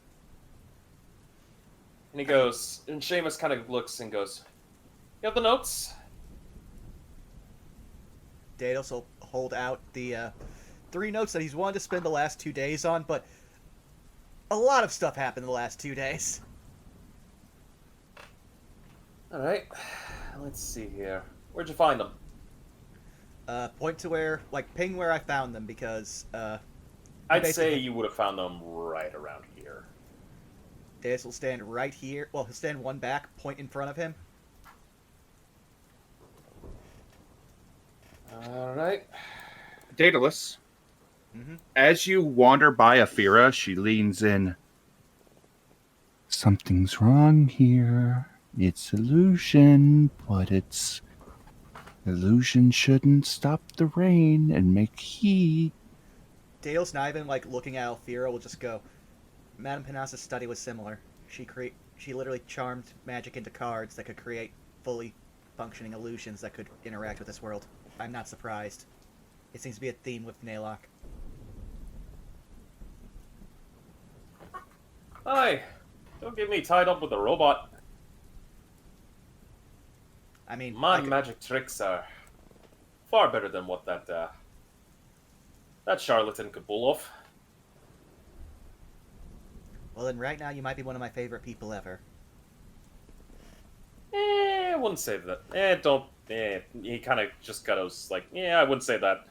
And he goes, and Seamus kind of looks and goes, "You have the notes?" Daedalus will hold out the 3 notes that he's wanted to spend the last 2 days on, but a lot of stuff happened in the last 2 days. Alright, let's see here. Where'd you find them? Point to where, like, ping where I found them, because I'd basically- say you would have found them right around here. Daedalus will stand right here. Well, he'll stand one back, point in front of him. Alright. Daedalus, Mm-hmm. as you wander by Aphira, she leans in. Something's wrong here. It's illusion, but it's... Illusion shouldn't stop the rain and make heat. Daedalus, not even, like, looking at Alfira, will just go, Madame Panassa's study was similar. She literally charmed magic into cards that could create fully functioning illusions that could interact with this world. I'm not surprised. It seems to be a theme with Naylock. Hi! Don't get me tied up with a robot. I mean, My magic tricks are far better than what that charlatan could pull off. well, then right now you might be one of my favorite people ever. I wouldn't say that. He kind of just goes like, I wouldn't say that.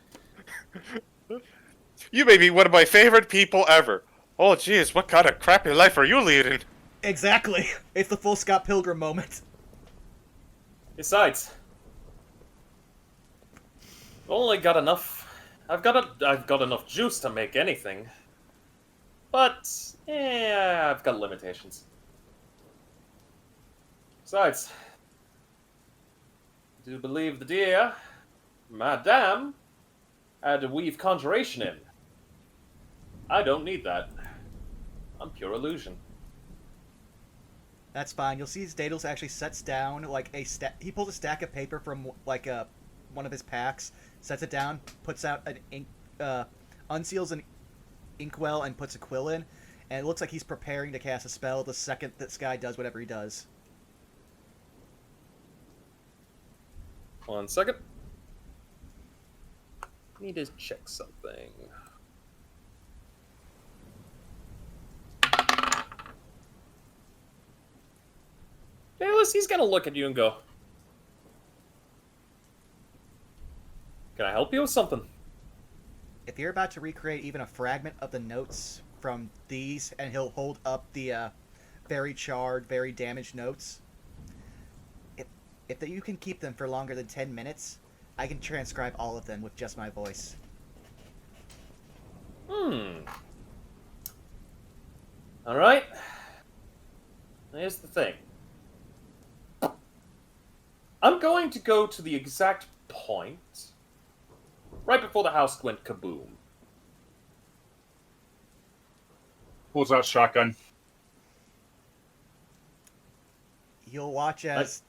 You may be one of my favorite people ever. Oh, jeez, what kind of crappy life are you leading? Exactly! It's the full Scott Pilgrim moment. Besides, I've only got enough. I've got enough juice to make anything, but I've got limitations. Besides, I do believe the dear Madame had to weave conjuration in. I don't need that. I'm pure illusion. That's fine. You'll see Daedalus actually sets down, like, he pulls a stack of paper from, like, one of his packs, sets it down, puts out an ink, unseals an inkwell and puts a quill in, and it looks like he's preparing to cast a spell the second this guy does whatever he does. 1 second. Need to check something. Daedalus, he's gonna look at you and go, "Can I help you with something?" If you're about to recreate even a fragment of the notes from these, and he'll hold up the very charred, very damaged notes, if you can keep them for longer than 10 minutes, I can transcribe all of them with just my voice. Alright. Here's the thing. I'm going to go to the exact point right before the house went kaboom. Pulls out shotgun. You'll watch as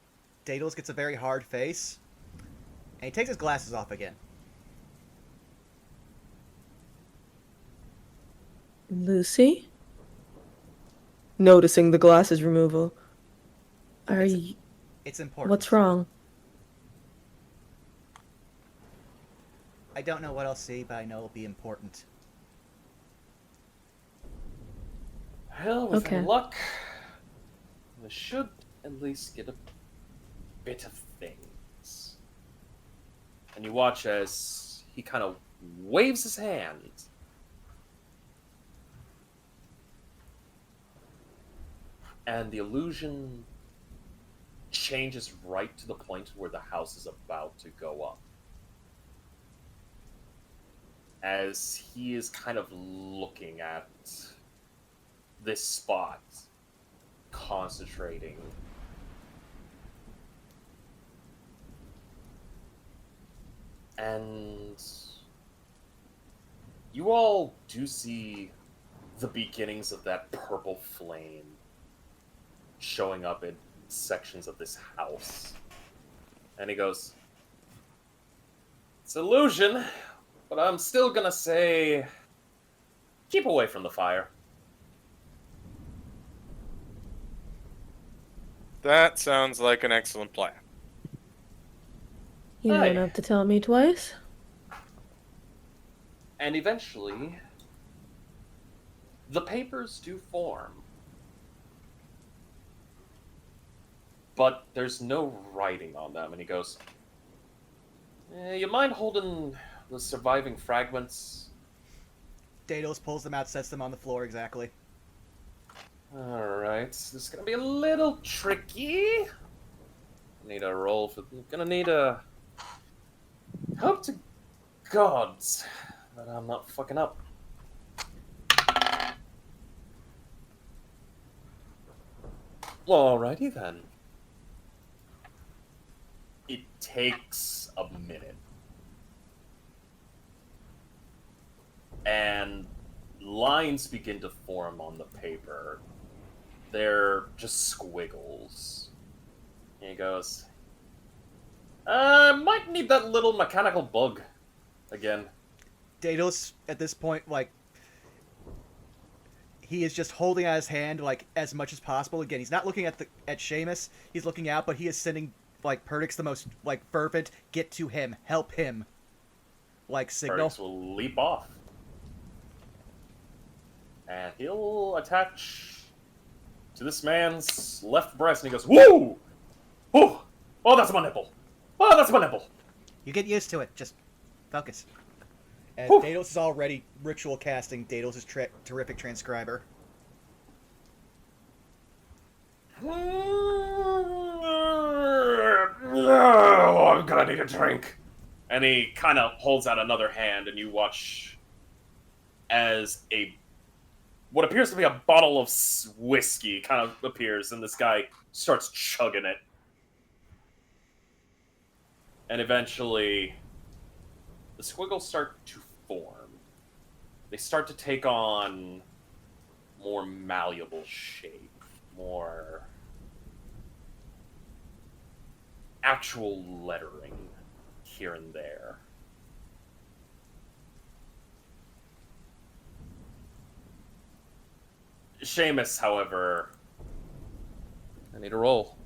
Daedalus gets a very hard face, and he takes his glasses off again. Lucy? Noticing the glasses removal. Are you... It's important. What's wrong? I don't know what I'll see, but I know it'll be important. Well, with Okay. any luck, we should at least get a bit of things. And you watch as he kind of waves his hand. And the illusion changes right to the point where the house is about to go up. as he is kind of looking at this spot, concentrating. And you all do see the beginnings of that purple flame showing up in sections of this house. And he goes, "It's illusion, but I'm still gonna say, keep away from the fire." That sounds like an excellent plan. You Aye. don't have to tell me twice. And eventually, the papers do form. But there's no writing on them. And he goes, "You mind holding the surviving fragments?" Daedalus pulls them out, sets them on the floor exactly. Alright, this is gonna be a little tricky. Need a roll for. Gonna need a. Hope to gods that I'm not fucking up. Alrighty then. It takes a minute. And lines begin to form on the paper. They're just squiggles. And he goes, might need that little mechanical bug again. Daedalus, at this point, like, he is just holding out his hand, like, as much as possible. Again, he's not looking at Seamus, he's looking out, but he is sending, like, Perdix the most, like, fervent, get to him, help him, like, signal. Perdix will leap off. And he'll attach to this man's left breast, and he goes, "Woo! Oh, oh, that's my nipple. Oh, that's my nipple." You get used to it, just focus. And Whew. Daedalus is already ritual casting Daedalus is terrific transcriber. Oh, I'm gonna need a drink. And he kind of holds out another hand, and you watch as what appears to be a bottle of whiskey kind of appears, and this guy starts chugging it. And eventually, the squiggles start to form. They start to take on more malleable shape, more actual lettering here and there. Seamus, however, I need a roll.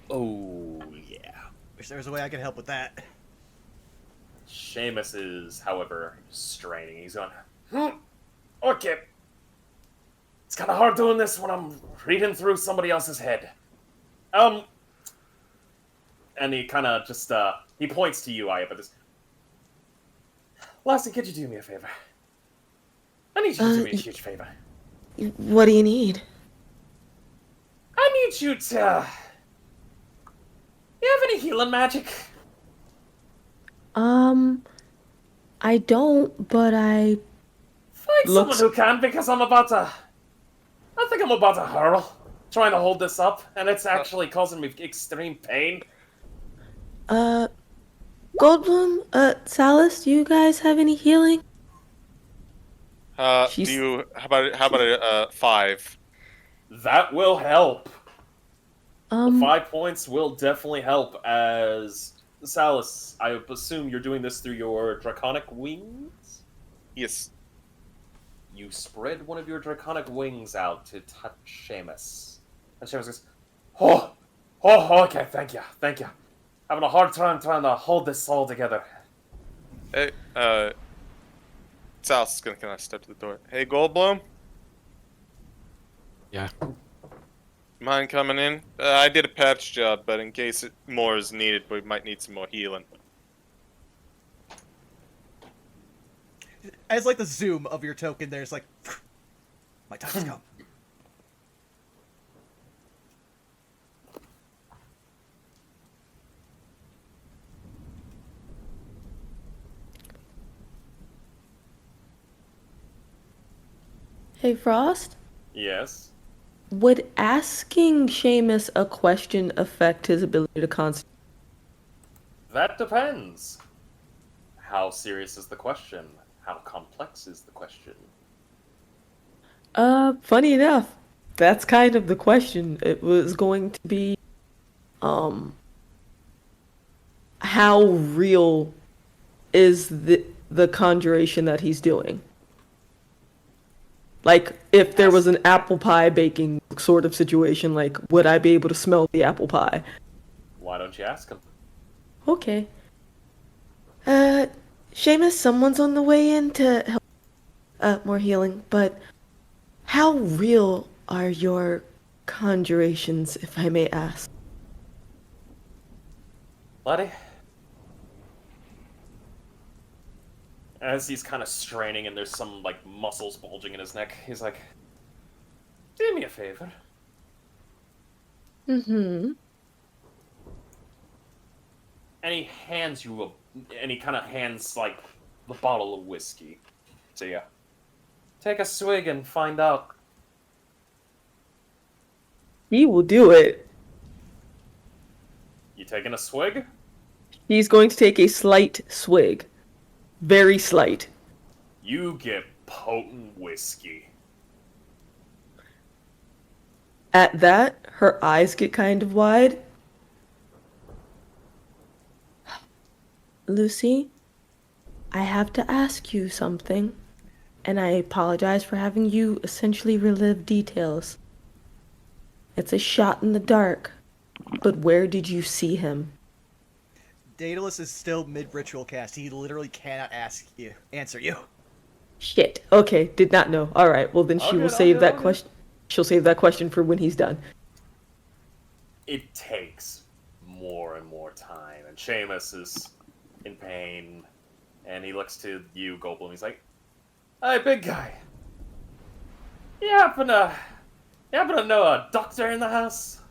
Oh, yeah. Wish there was a way I could help with that. Seamus is, however, straining. He's going, okay. It's kind of hard doing this when I'm reading through somebody else's head. And he kind of just, he points to you, Aya, but this. Lassie, could you do me a favor? I need you to do me a huge favor. What do you need? I need you to. You have any healing magic? I don't, but I... Find someone who can, because I think I'm about to hurl, trying to hold this up, and it's actually causing me extreme pain. Goldblum, Salas, do you guys have any healing? How She's- about a 5? That will help. The 5 points will definitely help, as Salas, I assume you're doing this through your draconic wings? Yes. You spread one of your draconic wings out to touch Seamus. And Seamus goes, oh, okay, thank you. Having a hard time trying to hold this all together. Hey, Sal's is gonna kind of step to the door. Hey, Goldblum? Yeah. Mind coming in? I did a patch job, but in case more is needed, we might need some more healing. As like the zoom of your token, there's like, my time has come. Hey, Frost? Yes. Would asking Seamus a question affect his ability to concentrate? That depends. How serious is the question? How complex is the question? Funny enough, that's kind of the question. It was going to be, how real is the conjuration that he's doing? Like, if there was an apple pie baking sort of situation, like, would I be able to smell the apple pie? Why don't you ask him? Okay. Seamus, someone's on the way in to help, more healing, but how real are your conjurations, if I may ask? Laddie? As he's kind of straining and there's some, like, muscles bulging in his neck, he's like, do me a favor. Mm-hmm. And he hands you and he kind of hands, like, the bottle of whiskey to you. Take a swig and find out. He will do it. You taking a swig? He's going to take a slight swig. Very slight. You get potent whiskey. At that, her eyes get kind of wide. Lucy, I have to ask you something, and I apologize for having you essentially relive details. It's a shot in the dark, but where did you see him? Daedalus is still mid-ritual cast. He literally cannot answer you. Shit. Okay, did not know. All right, well then she will save that question. She'll save that question for when he's done. It takes more and more time, and Seamus is in pain, and he looks to you, Goldblum. He's like, "Hey, big guy. You happen to know a doctor in the house?"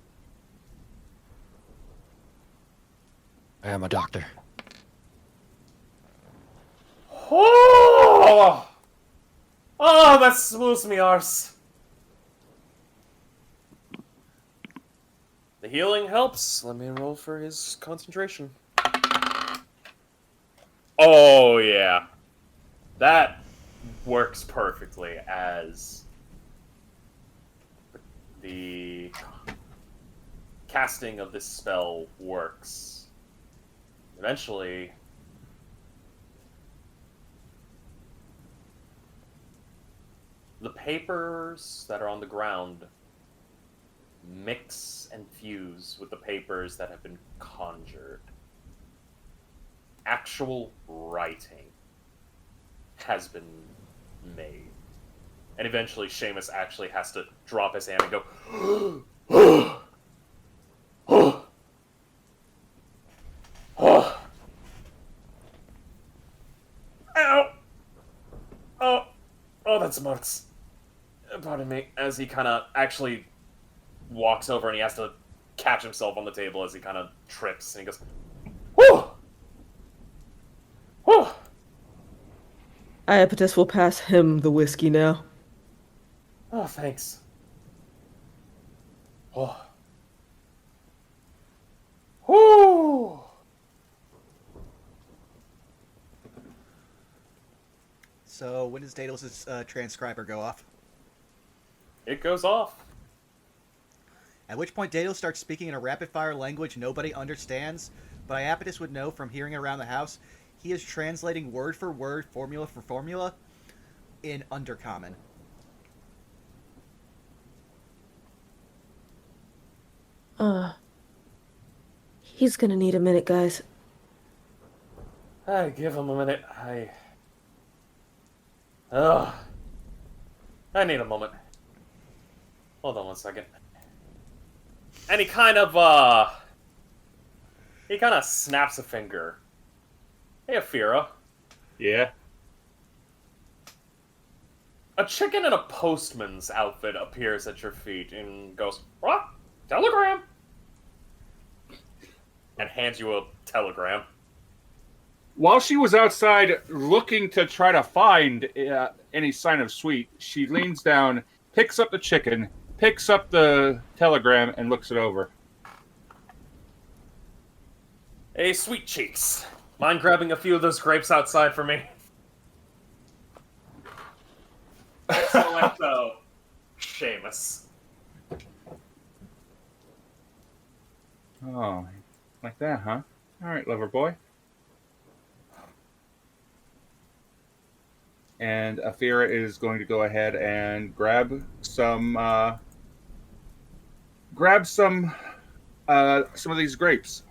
I am a doctor. Oh, that smooths me arse. The healing helps. Let me roll for his concentration. Oh, yeah. That works perfectly as the casting of this spell works. Eventually, the papers that are on the ground mix and fuse with the papers that have been conjured. Actual writing has been made. And eventually Seamus actually has to drop his hand and go, ow! Oh, that smarts. Pardon me, as he kind of actually walks over and he has to catch himself on the table as he kind of trips and he goes, whew! Whew! Iapetus will pass him the whiskey now. Oh, thanks. Oh. Whew! So when does Daedalus' transcriber go off? It goes off. At which point Daedalus starts speaking in a rapid-fire language nobody understands, but Iapetus would know from hearing around the house. He is translating word for word, formula for formula, in Undercommon. He's gonna need a minute, guys. I give him a minute. I need a moment. Hold on one second. And he kind of snaps a finger. Hey, Afira. Yeah. A chicken in a postman's outfit appears at your feet and goes, "What? Telegram?" And hands you a telegram. While she was outside looking to try to find any sign of Sweet, she leans down, picks up the chicken, picks up the telegram, and looks it over. Hey, Sweet Cheeks. Mind grabbing a few of those grapes outside for me? Excellento. Seamus. Oh, like that, huh? All right, lover boy. And Afira is going to go ahead and grab some of these grapes.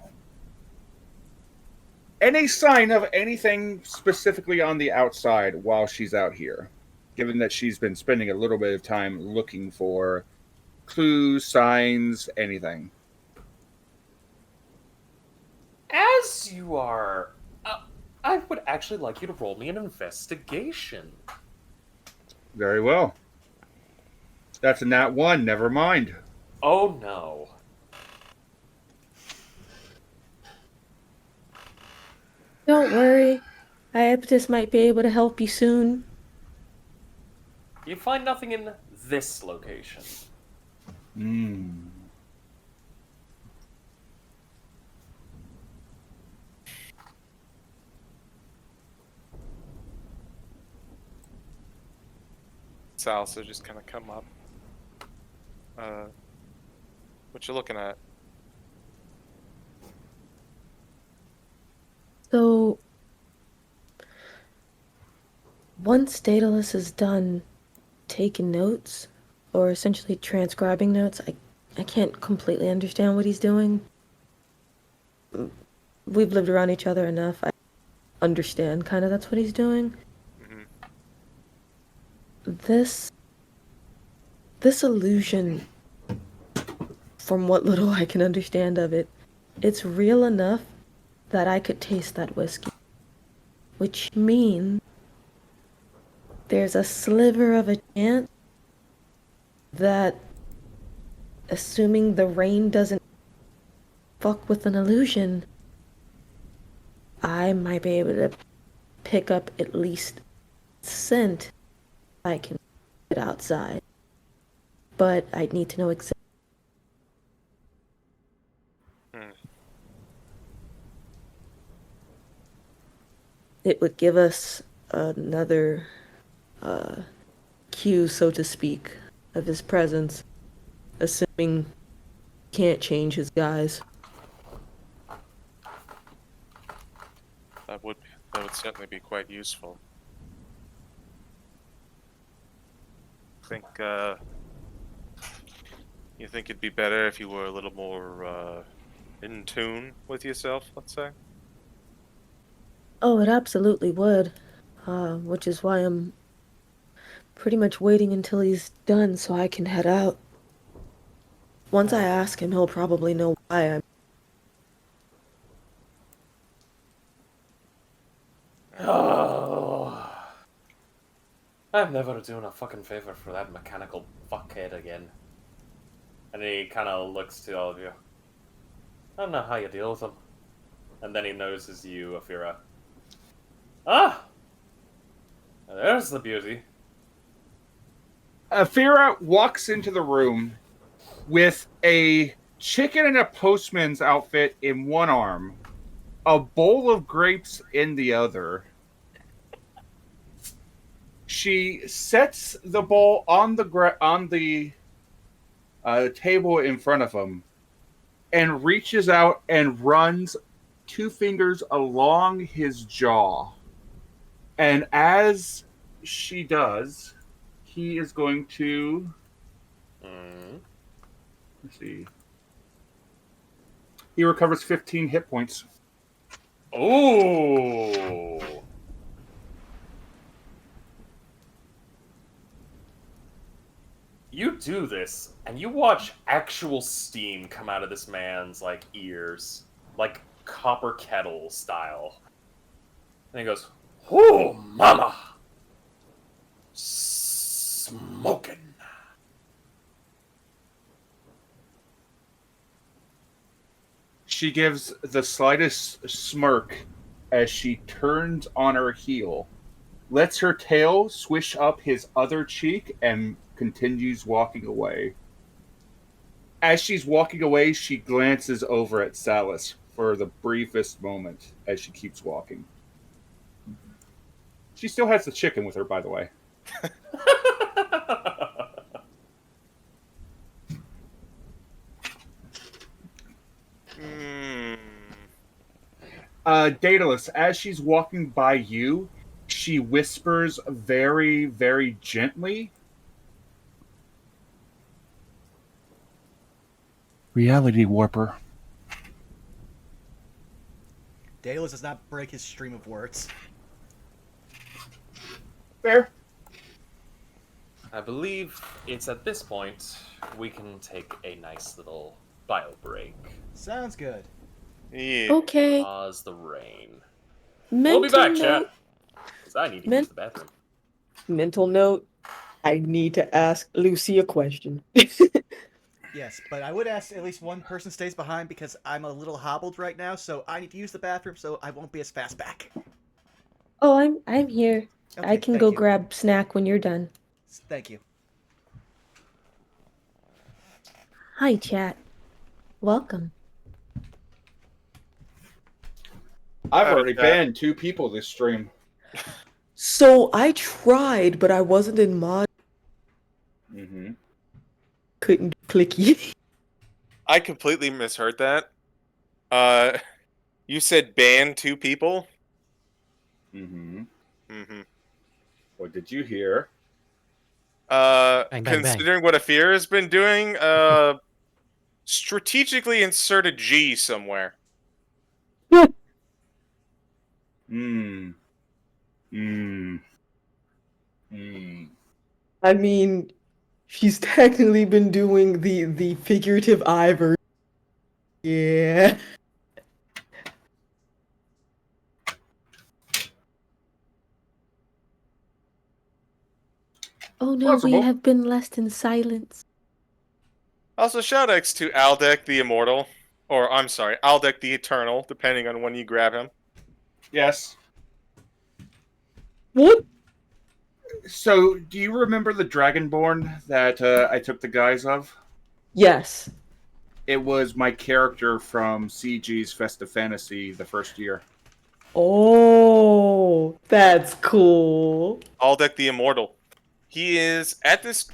Any sign of anything specifically on the outside while she's out here, given that she's been spending a little bit of time looking for clues, signs, anything? As you are, I would actually like you to roll me an investigation. Very well. That's a nat 1, never mind. Oh no. Don't worry. Iaptus might be able to help you soon. You find nothing in this location. Salsa just kind of come up. What you looking at? So, once Daedalus is done taking notes, or essentially transcribing notes, I can't completely understand what he's doing. We've lived around each other enough. I understand kind of that's what he's doing. This illusion, from what little I can understand of it, it's real enough that I could taste that whiskey. Which means there's a sliver of a chance that, assuming the rain doesn't fuck with an illusion, I might be able to pick up at least scent I can get outside. But I'd need to know exactly. It would give us another cue, so to speak, of his presence, assuming he can't change his guise. That would certainly be quite useful. You think it'd be better if you were a little more in tune with yourself, let's say? Oh, it absolutely would. Which is why I'm pretty much waiting until he's done so I can head out. Once I ask him, he'll probably know why I'm... Oh. I'm never doing a fucking favor for that mechanical fuckhead again. And he kind of looks to all of you. I don't know how you deal with him. And then he notices you, Afira. Ah! There's the beauty. Afira walks into the room with a chicken and a postman's outfit in one arm, a bowl of grapes in the other. She sets the bowl on the table in front of him and reaches out and runs 2 fingers along his jaw. And as she does, he is going to... Let's see. He recovers 15 hit points. Oh! You do this, and you watch actual steam come out of this man's, ears. Like, copper kettle style. And he goes, "Oh, mama! Smoking." She gives the slightest smirk as she turns on her heel, lets her tail swish up his other cheek, and continues walking away. As she's walking away, she glances over at Salus for the briefest moment as she keeps walking. She still has the chicken with her, by the way. Daedalus, as she's walking by you, she whispers very, very gently, "Reality Warper." Daedalus does not break his stream of words. Fair. I believe it's at this point we can take a nice little bio break. Sounds good. Yeah. Okay. Pause the rain. Mental We'll be back, note. chat. Because I need to use the bathroom. Mental note. I need to ask Lucy a question. Yes, but I would ask at least one person stays behind because I'm a little hobbled right now, so I need to use the bathroom so I won't be as fast back. Oh, I'm here. Okay, I can thank go you. grab snack when you're done. Thank you. Hi, chat. Welcome. I've already Okay. banned 2 people this stream. So I tried, but I wasn't in mod. Mm-hmm. Couldn't clicky. I completely misheard that. You said ban 2 people? Mm-hmm. Mm-hmm. What did you hear? Bang, bang, bang. Considering what Afir has been doing, strategically insert a G somewhere. Hmm. I mean, she's technically been doing the figurative eye version. Yeah. Oh no, Plausible. we have been left in silence. Also, shoutouts to Aldec the Immortal. Or, I'm sorry, Aldec the Eternal, depending on when you grab him. Yes. What? So, do you remember the Dragonborn that I took the guise of? Yes. It was my character from CG's Festive Fantasy the first year. Oh, that's cool. Aldec the Immortal. He is, at this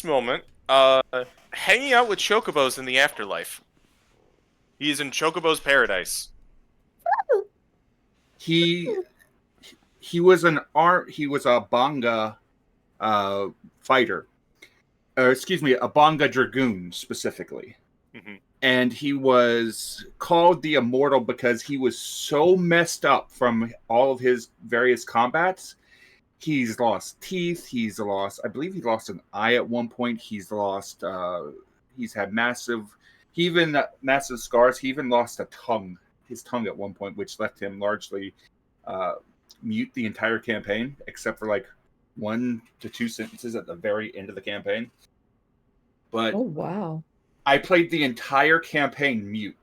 moment, hanging out with chocobos in the afterlife. He is in Chocobo's paradise. He was he was a Banga fighter. Excuse me, a Banga Dragoon specifically. Mm-hmm. And he was called the Immortal because he was so messed up from all of his various combats. He's lost teeth. I believe he lost an eye at one point. He's had massive scars. He even lost his tongue at one point, which left him largely mute the entire campaign, except for like 1 to 2 sentences at the very end of the campaign. But Oh wow. I played the entire campaign mute.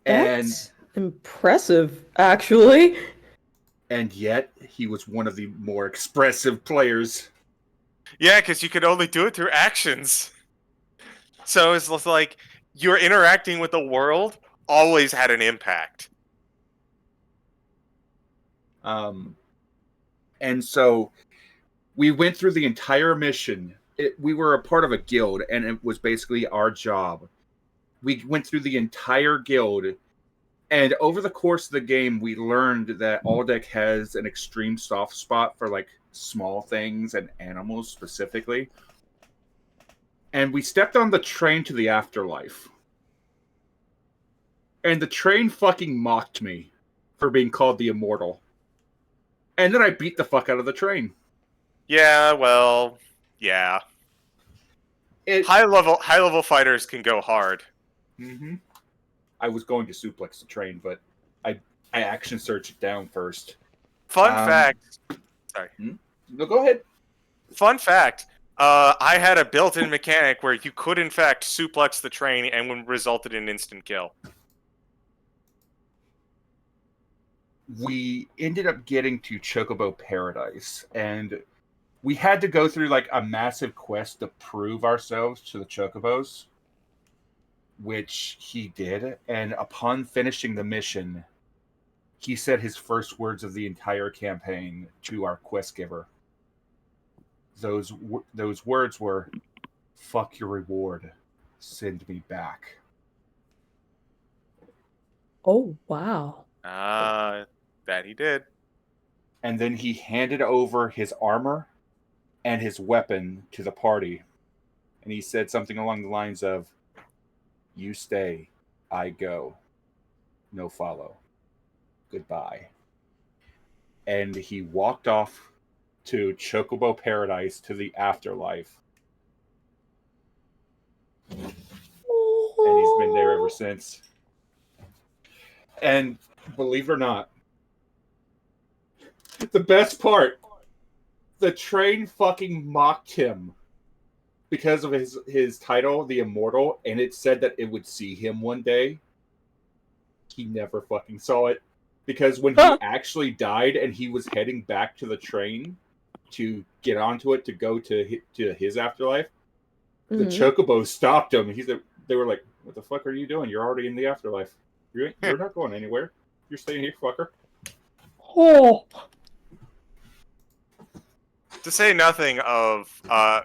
That's impressive, actually. And yet, he was one of the more expressive players. Yeah, because you could only do it through actions. So it's like you're interacting with the world always had an impact. And so we went through the entire mission. We were a part of a guild, and it was basically our job. We went through the entire guild, and over the course of the game, we learned that Aldec has an extreme soft spot for like small things and animals specifically. And we stepped on the train to the afterlife. And the train fucking mocked me for being called the Immortal. And then I beat the fuck out of the train. Yeah, well, yeah. High level fighters can go hard. Mm-hmm. I was going to suplex the train, but I action searched it down first. Fun fact. Sorry. No, go ahead. Fun fact. I had a built-in mechanic where you could, in fact, suplex the train and would result in an instant kill. we ended up getting to Chocobo Paradise, and we had to go through like a massive quest to prove ourselves to the Chocobos, which he did. And upon finishing the mission, he said his first words of the entire campaign to our quest giver. Those words were, "Fuck your reward, send me back." Oh, wow. That he did. And then he handed over his armor and his weapon to the party. And he said something along the lines of, "You stay, I go. No follow. Goodbye." And he walked off to Chocobo Paradise, to the afterlife. And he's been there ever since. And believe it or not, the best part, the train fucking mocked him because of his title, the Immortal, and it said that it would see him one day. He never fucking saw it. Because when he actually died and he was heading back to the train to get onto it to go to his afterlife, the Chocobos stopped him. They were like, "What the fuck are you doing? You're already in the afterlife. You're not going anywhere. You're staying here, fucker." Oh. To say nothing of,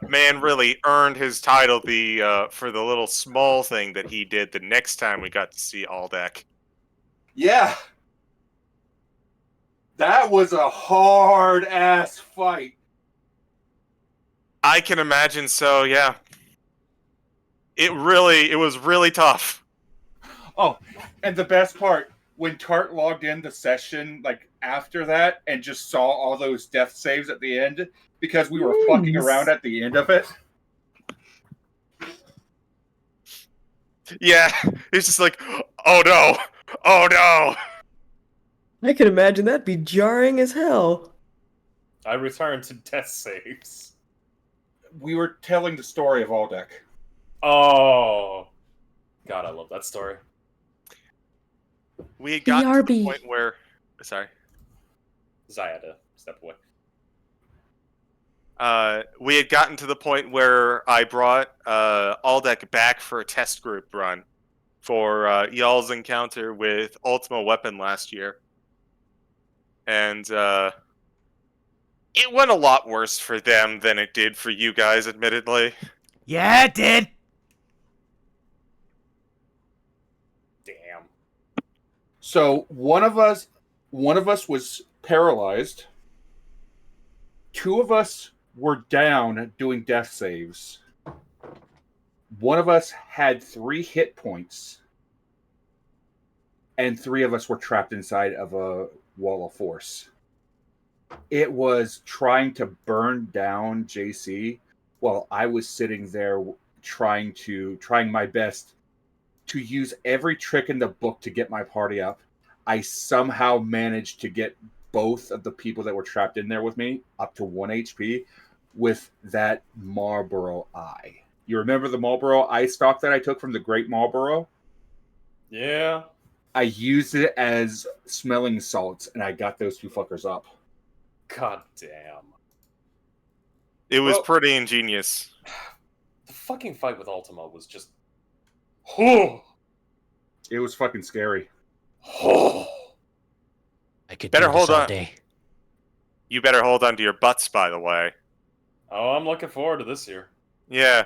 man really earned his title for the little small thing that he did the next time we got to see Aldeck. Yeah. That was a hard ass fight. I can imagine so, yeah. It was really tough. Oh, and the best part, when Tart logged in the session, like, after that, and just saw all those death saves at the end, because we were fucking around at the end of it. Yeah, it's just like, oh no, oh no. I can imagine that'd be jarring as hell. I returned to death saves. We were telling the story of Aldeck. Oh. God, I love that story. We had gotten to the BRB. point where... Sorry. Zaya had to step away. We had gotten to the point where I brought Aldeck back for a test group run for y'all's encounter with Ultima Weapon last year. And it went a lot worse for them than it did for you guys, admittedly. Yeah, it did. Damn. So one of us was paralyzed. Two of us were down doing death saves. One of us had 3 hit points. And 3 of us were trapped inside of a wall of force. It was trying to burn down JC while I was sitting there trying my best to use every trick in the book to get my party up. I somehow managed to get both of the people that were trapped in there with me up to 1 HP with that Marlboro eye. You remember the Marlboro eye stalk that I took from the Great Marlboro? Yeah. I used it as smelling salts, and I got those 2 fuckers up. God damn. It was Well- pretty ingenious. The fucking fight with Ultima was just... Oh. It was fucking scary. Oh. I could Better do this hold all on. day. You better hold on to your butts, by the way. Oh, I'm looking forward to this year. Yeah.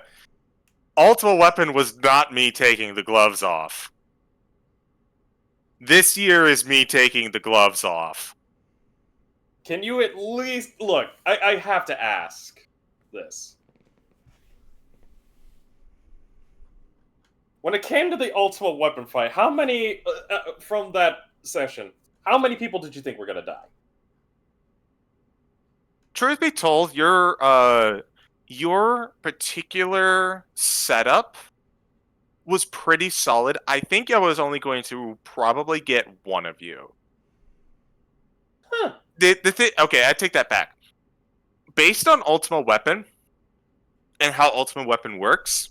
Ultima Weapon was not me taking the gloves off. This year is me taking the gloves off. Can you at least... Look, I have to ask this. When it came to the Ultima Weapon fight, how many... from that session, how many people did you think were going to die? Truth be told, your particular setup was pretty solid. I think I was only going to probably get one of you. Huh. Okay, I take that back. Based on Ultima Weapon and how Ultima Weapon works,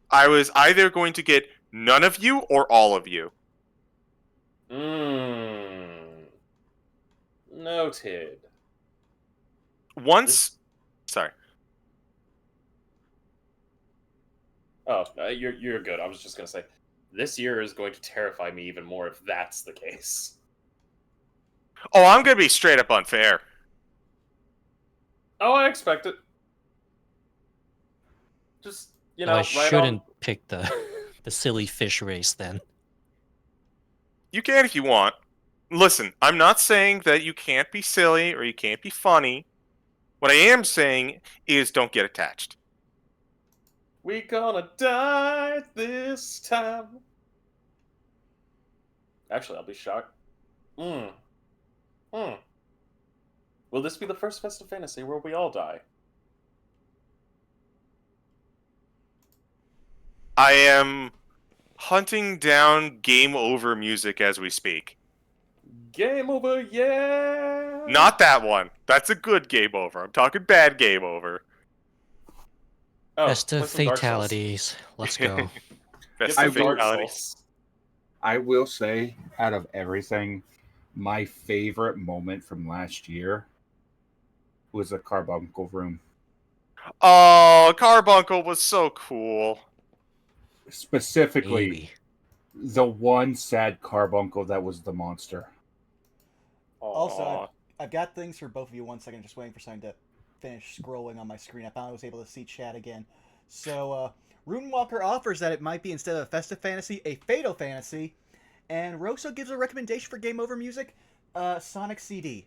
I was either going to get none of you or all of you. Noted. Once, sorry. Oh, you're good. I was just gonna say, this year is going to terrify me even more if that's the case. Oh, I'm gonna be straight up unfair. Oh, I expect it. Just, So I right shouldn't on. pick the the silly fish race then. You can if you want. Listen, I'm not saying that you can't be silly or you can't be funny. What I am saying is don't get attached. We gonna die this time. Actually, I'll be shocked. Hmm. Will this be the first Festive Fantasy where we all die? I am hunting down game over music as we speak. Game over, yeah! Not that one. That's a good game over. I'm talking bad game over. Oh, Best play of some Dark Souls. fatalities. Let's go. Get Best some of Dark fatalities. Souls. I will say, out of everything, my favorite moment from last year was the carbuncle room. Oh, Carbuncle was so cool. Specifically, Maybe. the one sad carbuncle that was the monster. Also, Aw. I've got things for both of you. 1 second, just waiting for something to finish scrolling on my screen. I finally was able to see chat again. So, Runewalker offers that it might be, instead of a festive fantasy, a fatal fantasy. And Rosso gives a recommendation for game over music, Sonic CD.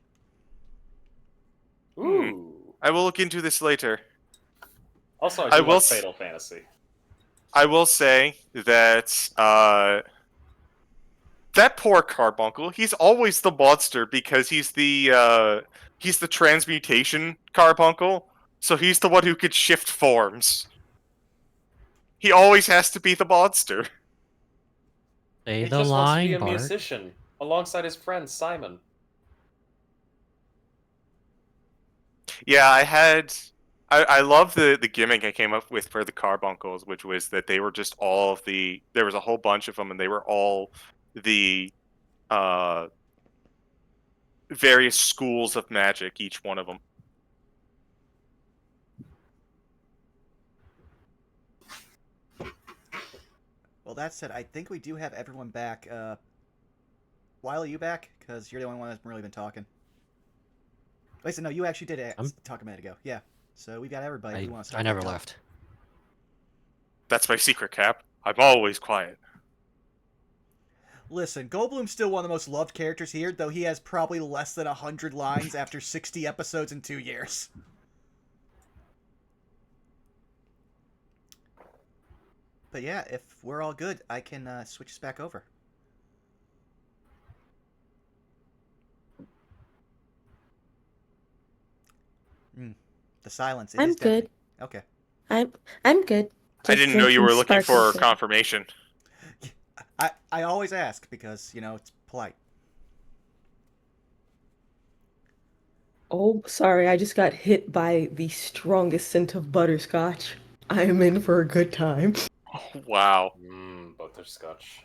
Ooh. I will look into this later. Also, I I do will like s- Fatal Fantasy. I will say that that poor Carbuncle, he's always the monster because he's the transmutation Carbuncle, so he's the one who could shift forms. He always has to be the monster. Say He the just wants to be line, a Bart. musician, alongside his friend Simon. Yeah, I love the gimmick I came up with for the Carbuncles, which was that they were just all of the, there was a whole bunch of them, and they were all the various schools of magic, each one of them. Well, that said, I think we do have everyone back. Wiley, you back? Because you're the only one that's really been talking. Wait, so no, you actually did talk a minute ago. Yeah. So we've got everybody who wants to I talk never back up. left. That's my secret, Cap. I'm always quiet. Listen, Goldblum's still one of the most loved characters here, though he has probably less than 100 lines after 60 episodes in 2 years. But yeah, if we're all good, I can switch us back over. The silence. I'm good. Okay. I'm good. I Just didn't know you drinking were looking for sparkling water. confirmation. I always ask because, it's polite. Oh, sorry, I just got hit by the strongest scent of butterscotch. I am in for a good time. Oh, wow. Butterscotch.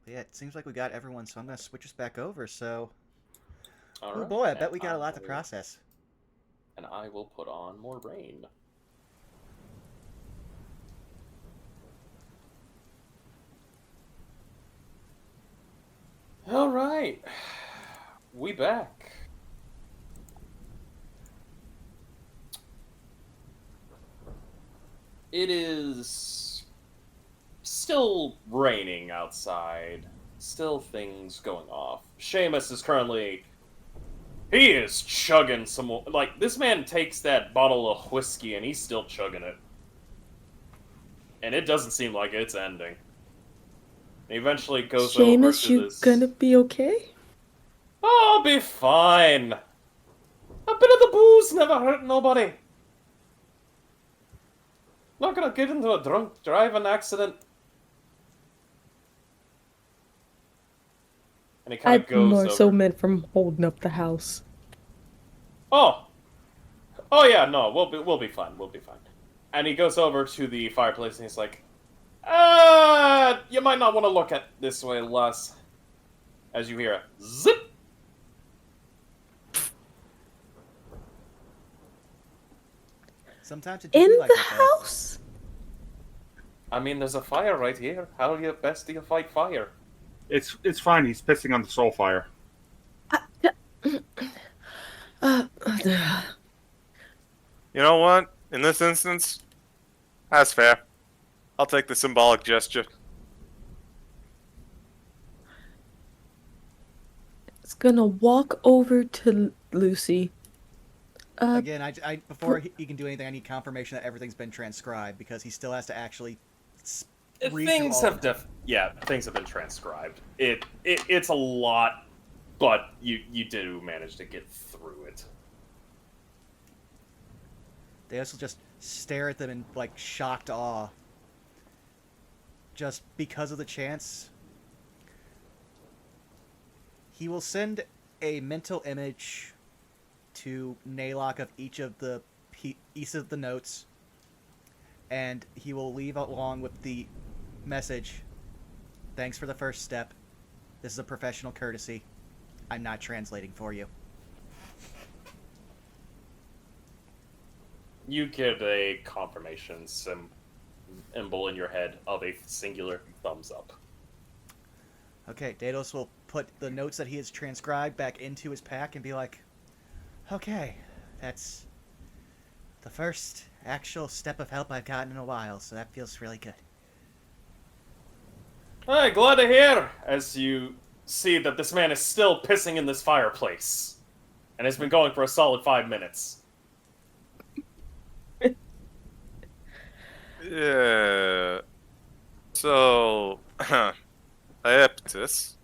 But yeah, it seems like we got everyone, so I'm going to switch us back over, so... All Oh right. boy, I bet And we got a lot to will- process. And I will put on more rain. All right. We back. It is still raining outside. Still things going off. Seamus is currently... He is chugging some more. Like, this man takes that bottle of whiskey and he's still chugging it. And it doesn't seem like it's ending. He eventually goes over Seamus, to you this... gonna be okay? Oh, I'll be fine. A bit of the booze never hurt nobody. Not gonna get into a drunk driving accident. And he kind I'm of goes more over. so meant from holding up the house. Oh yeah, no, we'll be fine. We'll be fine. And he goes over to the fireplace and he's like, you might not want to look at this way, Les. As you hear a zip. Sometimes it do In be like the that, though. house? I mean, there's a fire right here. How do you best do you fight fire? It's fine. He's pissing on the soul fire. Uh, You know what? In this instance, that's fair. I'll take the symbolic gesture. it's gonna walk over to Lucy. Again, before he can do anything, I need confirmation that everything's been transcribed because he still has to actually read Things through all have things have been transcribed. It's a lot, but you do manage to get through it. They also just stare at them in like shocked awe. Just because of the chance. He will send a mental image to Naylock of each of the notes, and he will leave along with the message. Thanks for the first step. This is a professional courtesy. I'm not translating for you. You get a confirmation symbol in your head of a singular thumbs up. Okay, Daedalus will put the notes that he has transcribed back into his pack and be like, okay, that's the first actual step of help I've gotten in a while, so that feels really good. Hey, glad to hear, as you see that this man is still pissing in this fireplace. And has been going for a solid 5 minutes. Yeah. So, Aeptis,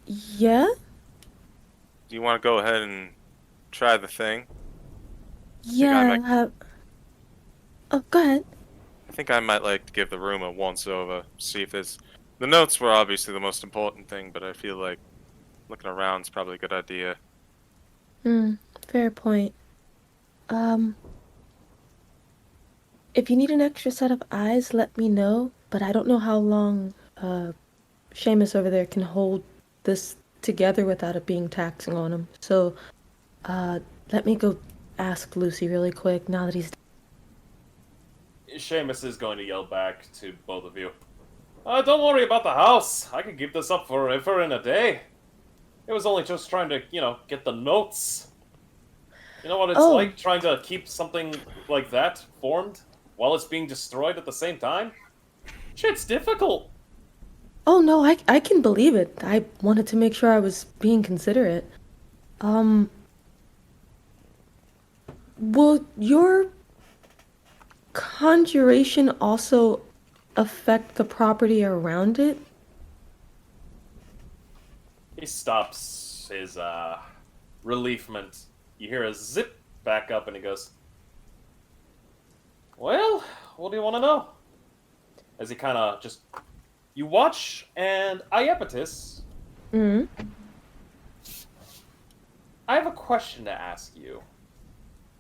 Yeah? do you want to go ahead and try the thing? Yeah, oh, go ahead. I think I might like to give the room a once-over, see if there's... The notes were obviously the most important thing, but I feel like looking around is probably a good idea. Fair point. If you need an extra set of eyes, let me know, but I don't know how long, Seamus over there can hold this together without it being taxing on him. So, let me go ask Lucy really quick now that he's... Seamus is going to yell back to both of you. Don't worry about the house. I could keep this up forever in a day. It was only just trying to, get the notes. You know what it's like trying to keep something like that formed while it's being destroyed at the same time? Shit's difficult. Oh, no, I can believe it. I wanted to make sure I was being considerate. Will your conjuration also affect the property around it? He stops his reliefment. You hear a zip back up and he goes, well, what do you want to know? As he kind of just... You watch, and Iapetus, Mm-hmm. I have a question to ask you.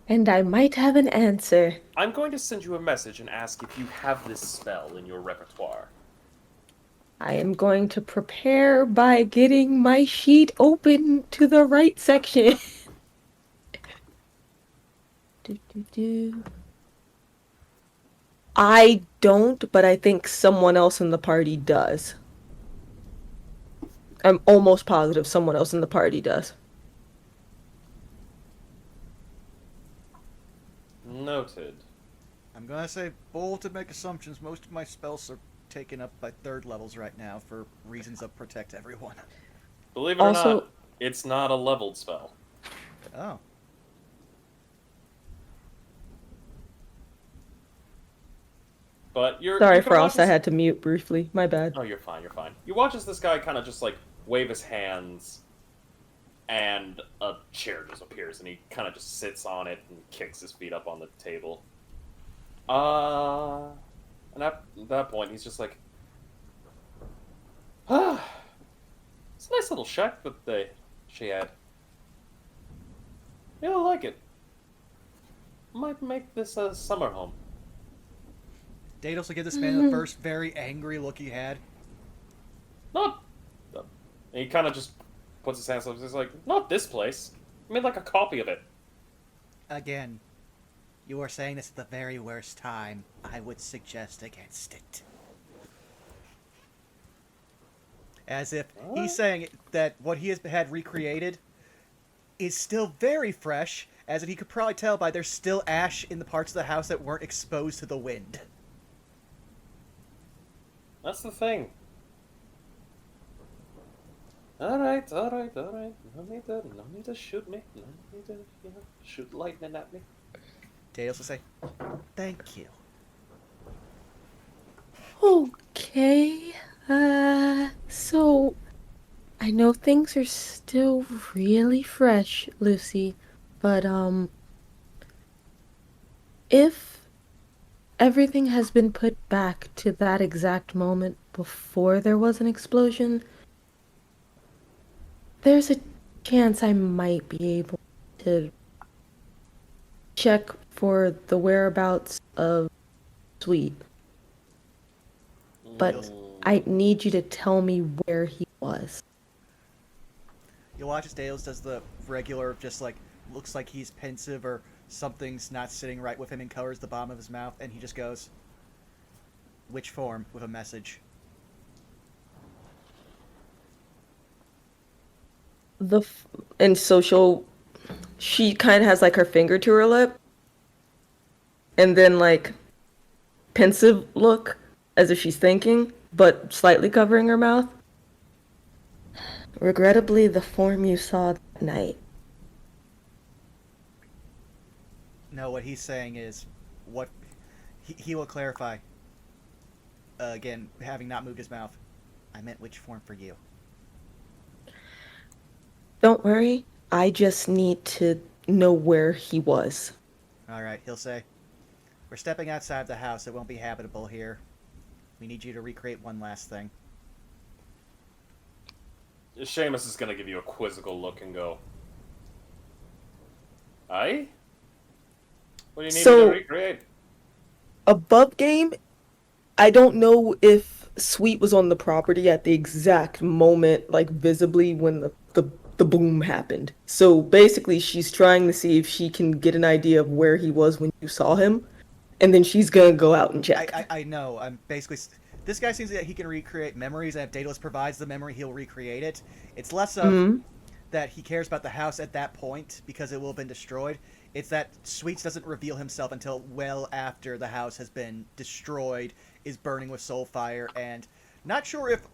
And I might have an answer. I'm going to send you a message and ask if you have this spell in your repertoire. I am going to prepare by getting my sheet open to the right section. I don't, but I think someone else in the party does. I'm almost positive someone else in the party does. Noted. I'm gonna say bold to make assumptions. Most of my spells are taken up by 3rd levels right now for reasons of protect everyone. Believe it or not, it's not a leveled spell. Oh. But Sorry, Frost, I had to mute briefly. My bad. Oh, you're fine, you're fine. You watch as this guy kind of just, wave his hands, and a chair just appears, and he kind of just sits on it and kicks his feet up on the table. And at that point, he's just like, it's a nice little shack that she had. Really like it. Might make this a summer home. Daedalus will give this man the first very angry look he had. Not... And he kind of just puts his hands up. He's like, not this place. I made a copy of it. Again, you are saying this at the very worst time. I would suggest against it. As if he's saying that what he has had recreated is still very fresh, as if he could probably tell by there's still ash in the parts of the house that weren't exposed to the wind. That's the thing. Alright. No need to shoot me. No need to, shoot lightning at me. Dales will say, "Thank you." Okay. So I know things are still really fresh, Lucy, but if everything has been put back to that exact moment before there was an explosion, there's a chance I might be able to check for the whereabouts of Sweet. But I need you to tell me where he was. You'll watch as Dales does the regular, just like, looks like he's pensive or something's not sitting right with him and covers the bottom of his mouth, and he just goes, "Which form?" with a message. And so she kind of has like her finger to her lip, and then like pensive look as if she's thinking, but slightly covering her mouth. Regrettably, the form you saw that night. No, what he's saying is, what he will clarify. Again, having not moved his mouth, I meant which form for you. Don't worry, I just need to know where he was. Alright, he'll say, "We're stepping outside the house. It won't be habitable here. We need you to recreate one last thing." Seamus is gonna give you a quizzical look and go, aye? What do you need me to recreate? Above game, I don't know if Sweet was on the property at the exact moment, like visibly when the boom happened. So basically, she's trying to see if she can get an idea of where he was when you saw him, and then she's gonna go out and check. I know. I'm basically... This guy seems that he can recreate memories, and if Daedalus provides the memory, he'll recreate it. It's less of that he cares about the house at that point, because it will have been destroyed. It's that Sweets doesn't reveal himself until well after the house has been destroyed, is burning with soul fire, and not sure if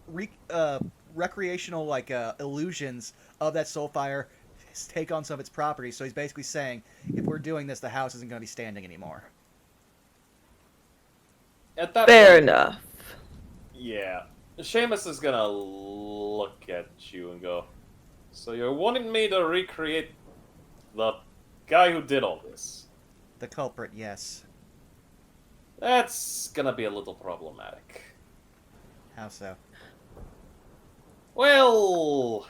recreational like illusions of that soul fire take on some of its properties. So he's basically saying, if we're doing this, the house isn't going to be standing anymore. At that Fair point, enough. yeah. Seamus is gonna look at you and go, so you're wanting me to recreate the guy who did all this? The culprit, yes. That's gonna be a little problematic. How so? Well,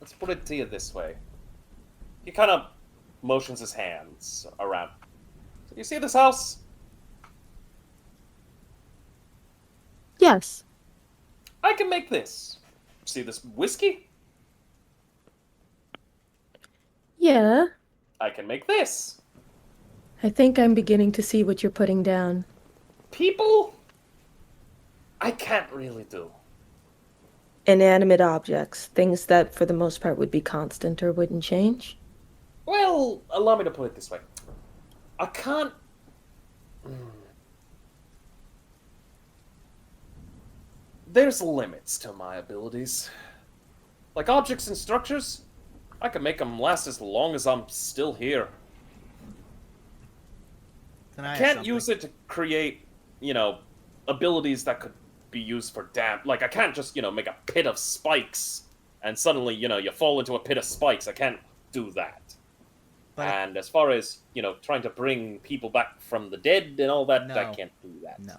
let's put it to you this way. He kind of motions his hands around. So you see this house? Yes. I can make this. See this whiskey? Yeah. I can make this. I think I'm beginning to see what you're putting down. People? I can't really do. Inanimate objects, things that for the most part would be constant or wouldn't change. Well, allow me to put it this way. I can't... There's limits to my abilities. Like objects and structures, I can make them last as long as I'm still here. I can't use it to create, abilities that could be used for like, I can't just, make a pit of spikes and suddenly, you fall into a pit of spikes. I can't do that. But and as far as, trying to bring people back from the dead and all that, No. I can't do that. No.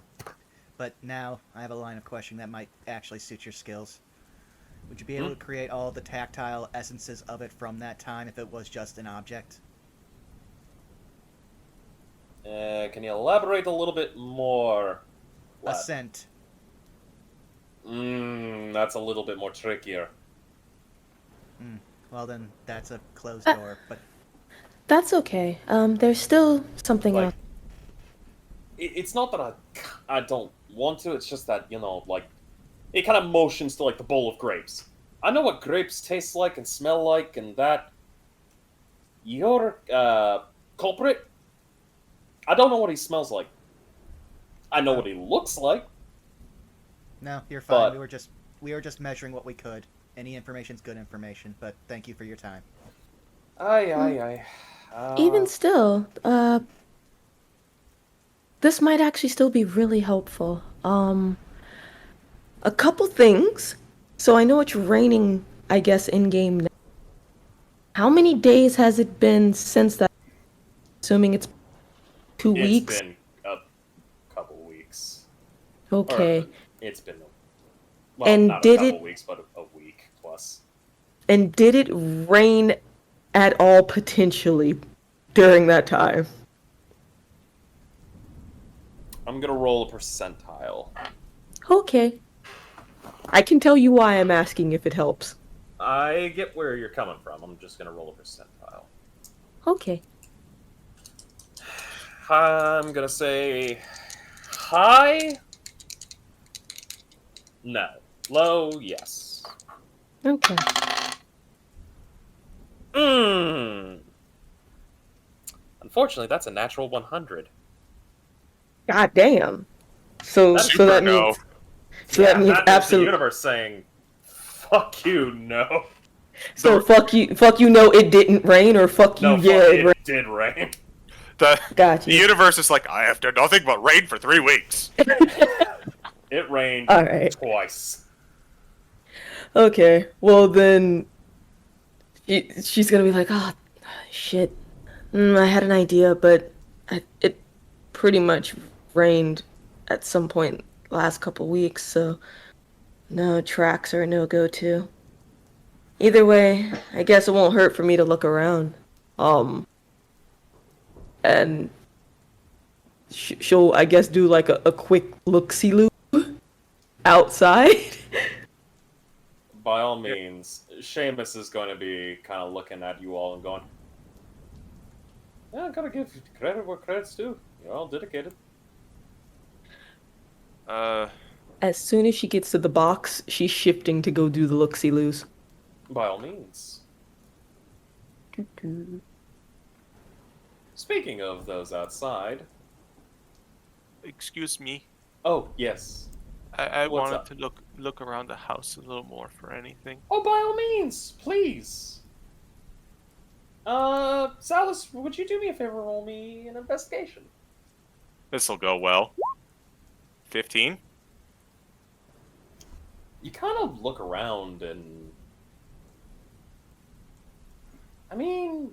But now, I have a line of questioning that might actually suit your skills. Would you be able to create all the tactile essences of it from that time if it was just an object? Can you elaborate a little bit more? A scent. That's a little bit more trickier. Well then, that's a closed door, but... That's okay. There's still something Like, else. it's not that I don't want to. It's just that like it kind of motions to like the bowl of grapes. I know what grapes taste like and smell like, and that your culprit. I don't know what he smells like. I know what he looks like. No, you're fine. But- We were just measuring what we could. Any information's good information, but thank you for your time. Aye. Even still, this might actually still be really helpful. A couple things. So I know it's raining, I guess, in game now. How many days has it been since that? Assuming it's 2 weeks. It's been a couple weeks. Okay. Or, it's been well, And not a did couple it- weeks, but a week plus. And did it rain at all potentially during that time? I'm gonna roll a percentile. Okay. I can tell you why I'm asking if it helps. I get where you're coming from. I'm just gonna roll a percentile. Okay. I'm gonna say high. No. Low, yes. Okay. Unfortunately, that's a natural 100. God damn. So That's so that super no. means so that means is the absolutely. universe saying, "Fuck you, no." So fuck you. No, it didn't rain, or fuck you. No, Yeah, fuck, it rained. it did rain. The Gotcha. universe is like, I have done nothing but rain for 3 weeks. It rained All right. twice. Okay. Well then, she's gonna be like, oh, shit. I had an idea, but it pretty much rained at some point last couple weeks, so no, tracks are a no-go too. Either way, I guess it won't hurt for me to look around. And she'll, I guess, do like a quick look-see-loo outside. By all means, Seamus is going to be kind of looking at you all and going, "Yeah, I gotta give credit where credit's due. You're all dedicated." As soon as she gets to the box, she's shifting to go do the look-see-loos. By all means. Speaking of those outside, Excuse me. oh yes. I What's wanted up? to look around the house a little more for anything. Oh, by all means, please. Salas, would you do me a favor? Roll me an investigation. This'll go well. 15? You kind of look around and, I mean,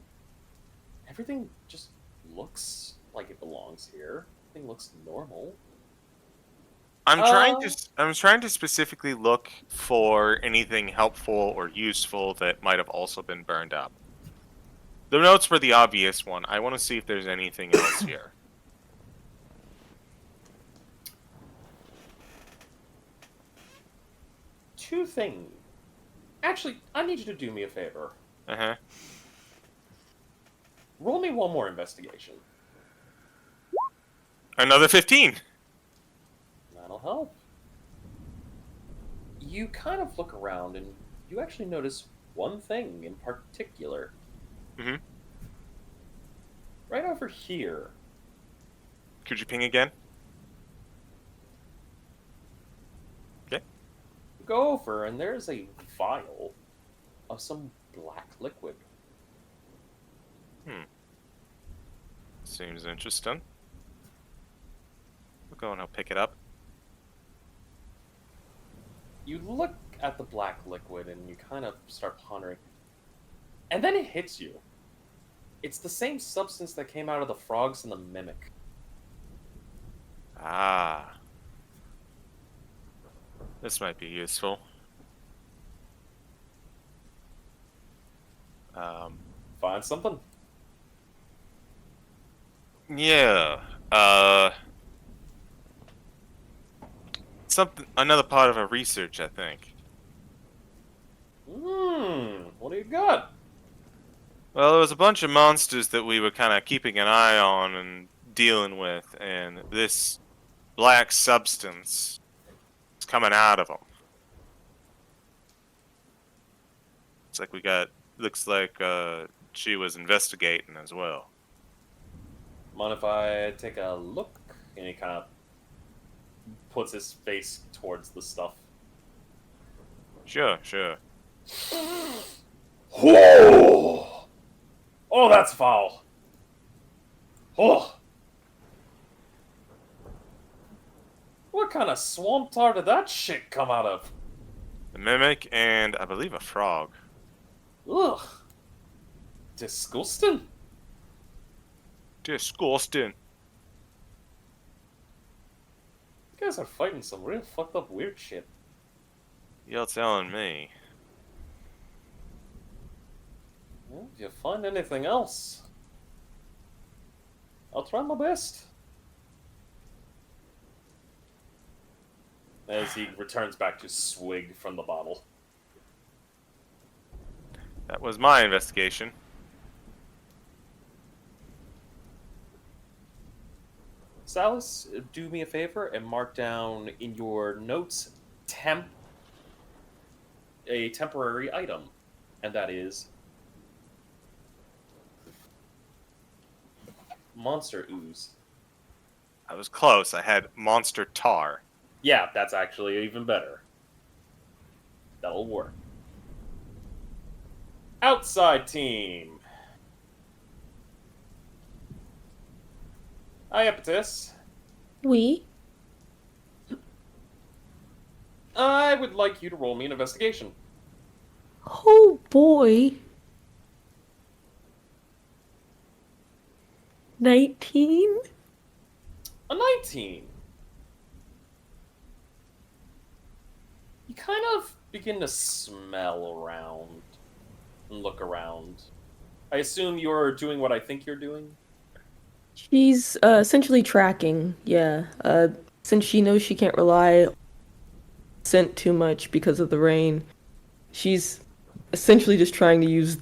everything just looks like it belongs here. Everything looks normal. I'm trying to specifically look for anything helpful or useful that might have also been burned up. The notes were the obvious one. I want to see if there's anything else here. Two things. Actually, I need you to do me a favor. Uh-huh. Roll me one more investigation. Another 15. That'll help. You kind of look around and you actually notice one thing in particular. Mhm. Right over here. Could you ping again? Okay. Go over and there's a vial of some black liquid. Seems interesting. I'll go and I'll pick it up. You look at the black liquid and you kind of start pondering. And then it hits you. It's the same substance that came out of the frogs and the mimic. Ah. This might be useful. Find something? Yeah. Another part of our research, I think. What do you got? Well, there was a bunch of monsters that we were kind of keeping an eye on and dealing with, and this black substance is coming out of them. It's like looks like she was investigating as well. Mind if I take a look? And he kind of puts his face towards the stuff. Sure, sure. Oh, oh, that's foul. Oh, what kind of swamp tar did that shit come out of? A mimic and I believe a frog. Ugh, disgusting. Disgusting. You guys are fighting some real fucked up weird shit. You're telling me. Well, if you find anything else, I'll try my best. As he returns back to swig from the bottle. That was my investigation. Salas, do me a favor and mark down in your notes a temporary item, and that is monster ooze. I was close. I had monster tar. Yeah, that's actually even better. That'll work. Outside team. Iapetus, We? I would like you to roll me an investigation. Oh boy. 19? A 19. You kind of begin to smell around and look around. I assume you're doing what I think you're doing? She's essentially tracking, yeah. Since she knows she can't rely on scent too much because of the rain, she's essentially just trying to use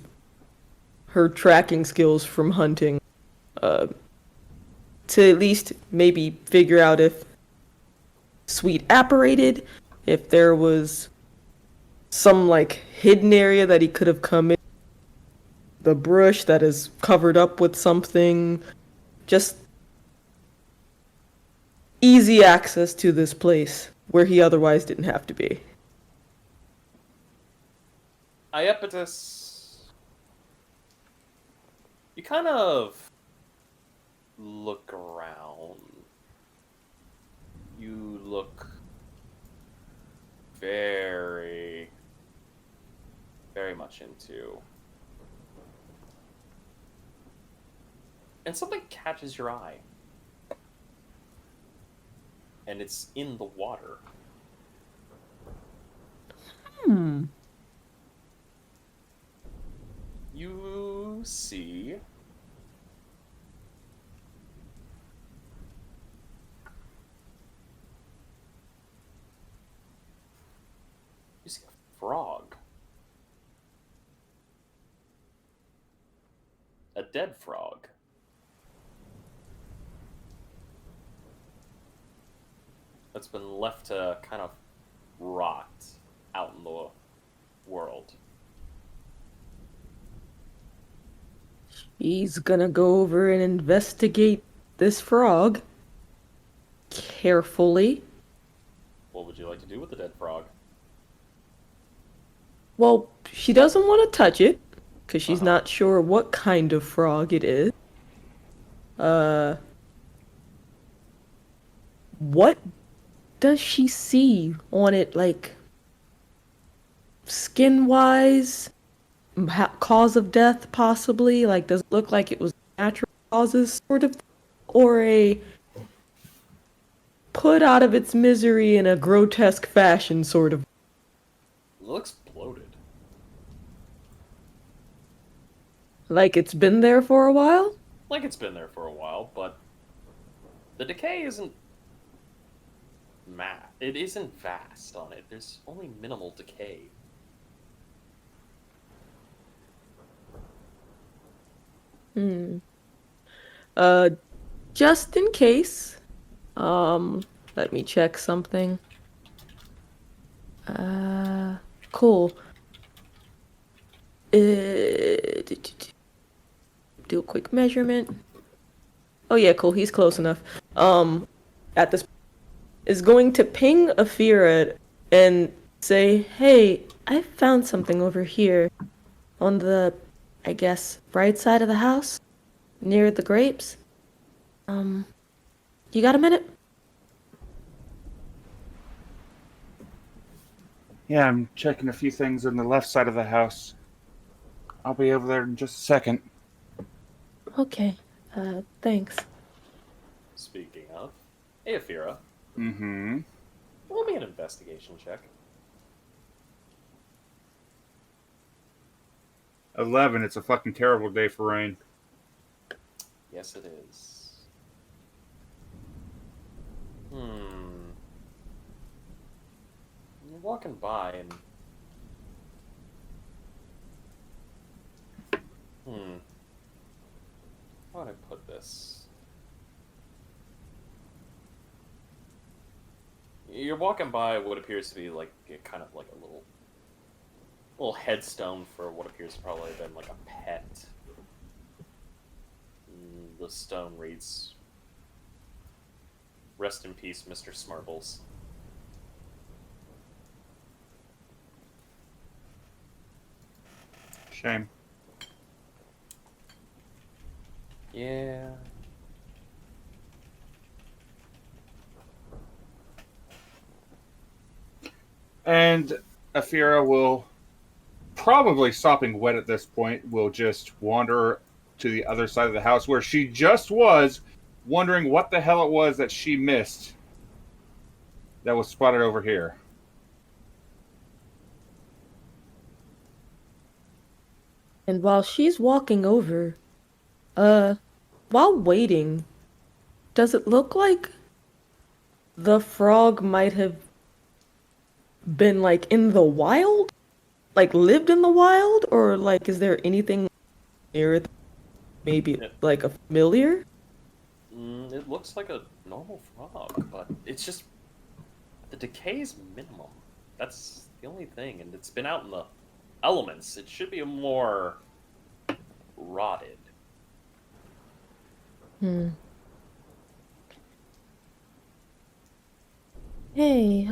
her tracking skills from hunting to at least maybe figure out if Sweet apparated, if there was some like hidden area that he could have come in, the brush that is covered up with something, just easy access to this place where he otherwise didn't have to be. Iapetus, you kind of look around. You look very, very much into. And something catches your eye. And it's in the water. You see a frog. A dead frog. That's been left to kind of rot out in the world. He's gonna go over and investigate this frog carefully. What would you like to do with the dead frog? Well, she doesn't want to touch it because she's Uh-huh. not sure what kind of frog it is. What does she see on it, like, skin-wise? Cause of death, possibly? Like, does it look like it was natural causes, sort of? Or a put out of its misery in a grotesque fashion, sort of? It looks bloated. Like it's been there for a while? Like it's been there for a while, but the decay isn't it isn't vast on it. There's only minimal decay. Hmm. Uh, just in case. Let me check something. Cool. Do a quick measurement. Oh yeah, cool. He's close enough. At this is going to ping Afira and say, "Hey, I found something over here on the, I guess, right side of the house, near the grapes. You got a minute?" Yeah, I'm checking a few things on the left side of the house. I'll be over there in just a second. Okay. Thanks. Speaking of, hey, Afira, Mm-hmm. roll me an investigation check. 11. It's a fucking terrible day for rain. Yes, it is. You're walking by and... How would I put this? You're walking by what appears to be like kind of like a little headstone for what appears to probably have been like a pet. The stone reads, "Rest in peace, Mr. Smarbles." Shame. Yeah. And Afira will, probably sopping wet at this point, will just wander to the other side of the house where she just was, wondering what the hell it was that she missed that was spotted over here. And while she's walking over, while waiting, does it look like the frog might have been like in the wild? Like lived in the wild? Or like is there anything near it? Maybe like a familiar? It looks like a normal frog, but it's just the decay is minimum. That's the only thing, and it's been out in the elements. It should be more rotted. Hey,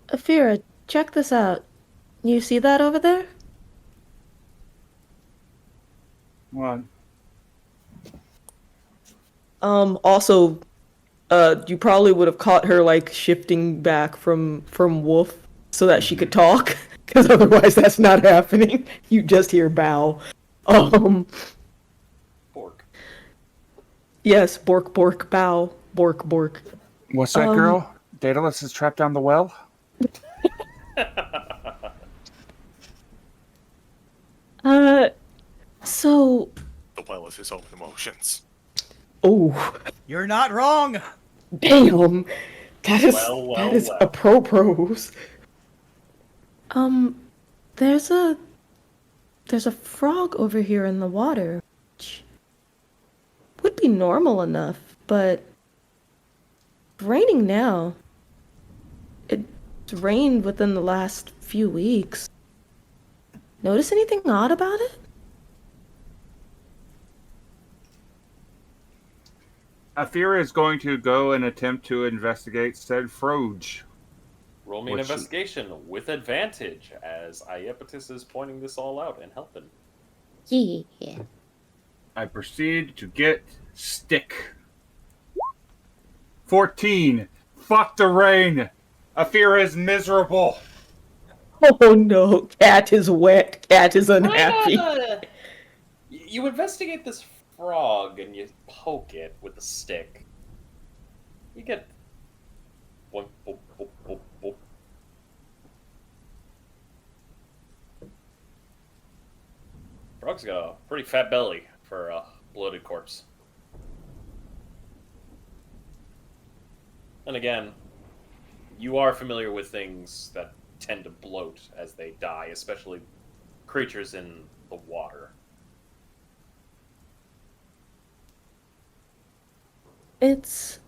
Afira, check this out. You see that over there? What? Also, you probably would have caught her like shifting back from Wolf so that she could talk, because otherwise that's not happening. You just hear bow. Pork. Yes, bork bork bow, bork bork. What's that, girl? Daedalus is trapped down the well? So The well is his own emotions. Oh, You're not wrong. damn. That is Well. apropos. there's a frog over here in the water, which would be normal enough, but it's raining now. It's rained within the last few weeks. Notice anything odd about it? Afira is going to go and attempt to investigate said Froge. Roll me an investigation with advantage, as Iapetus is pointing this all out and helping. Yeah. I proceed to get stick. 14. Fuck the rain. Afira is miserable. Oh no, cat is wet. Cat is unhappy. You investigate this frog and you poke it with a stick. You get boop, boop, boop, boop, boop. Frog's got a pretty fat belly for a bloated corpse. And again, you are familiar with things that tend to bloat as they die, especially creatures in the water. It's.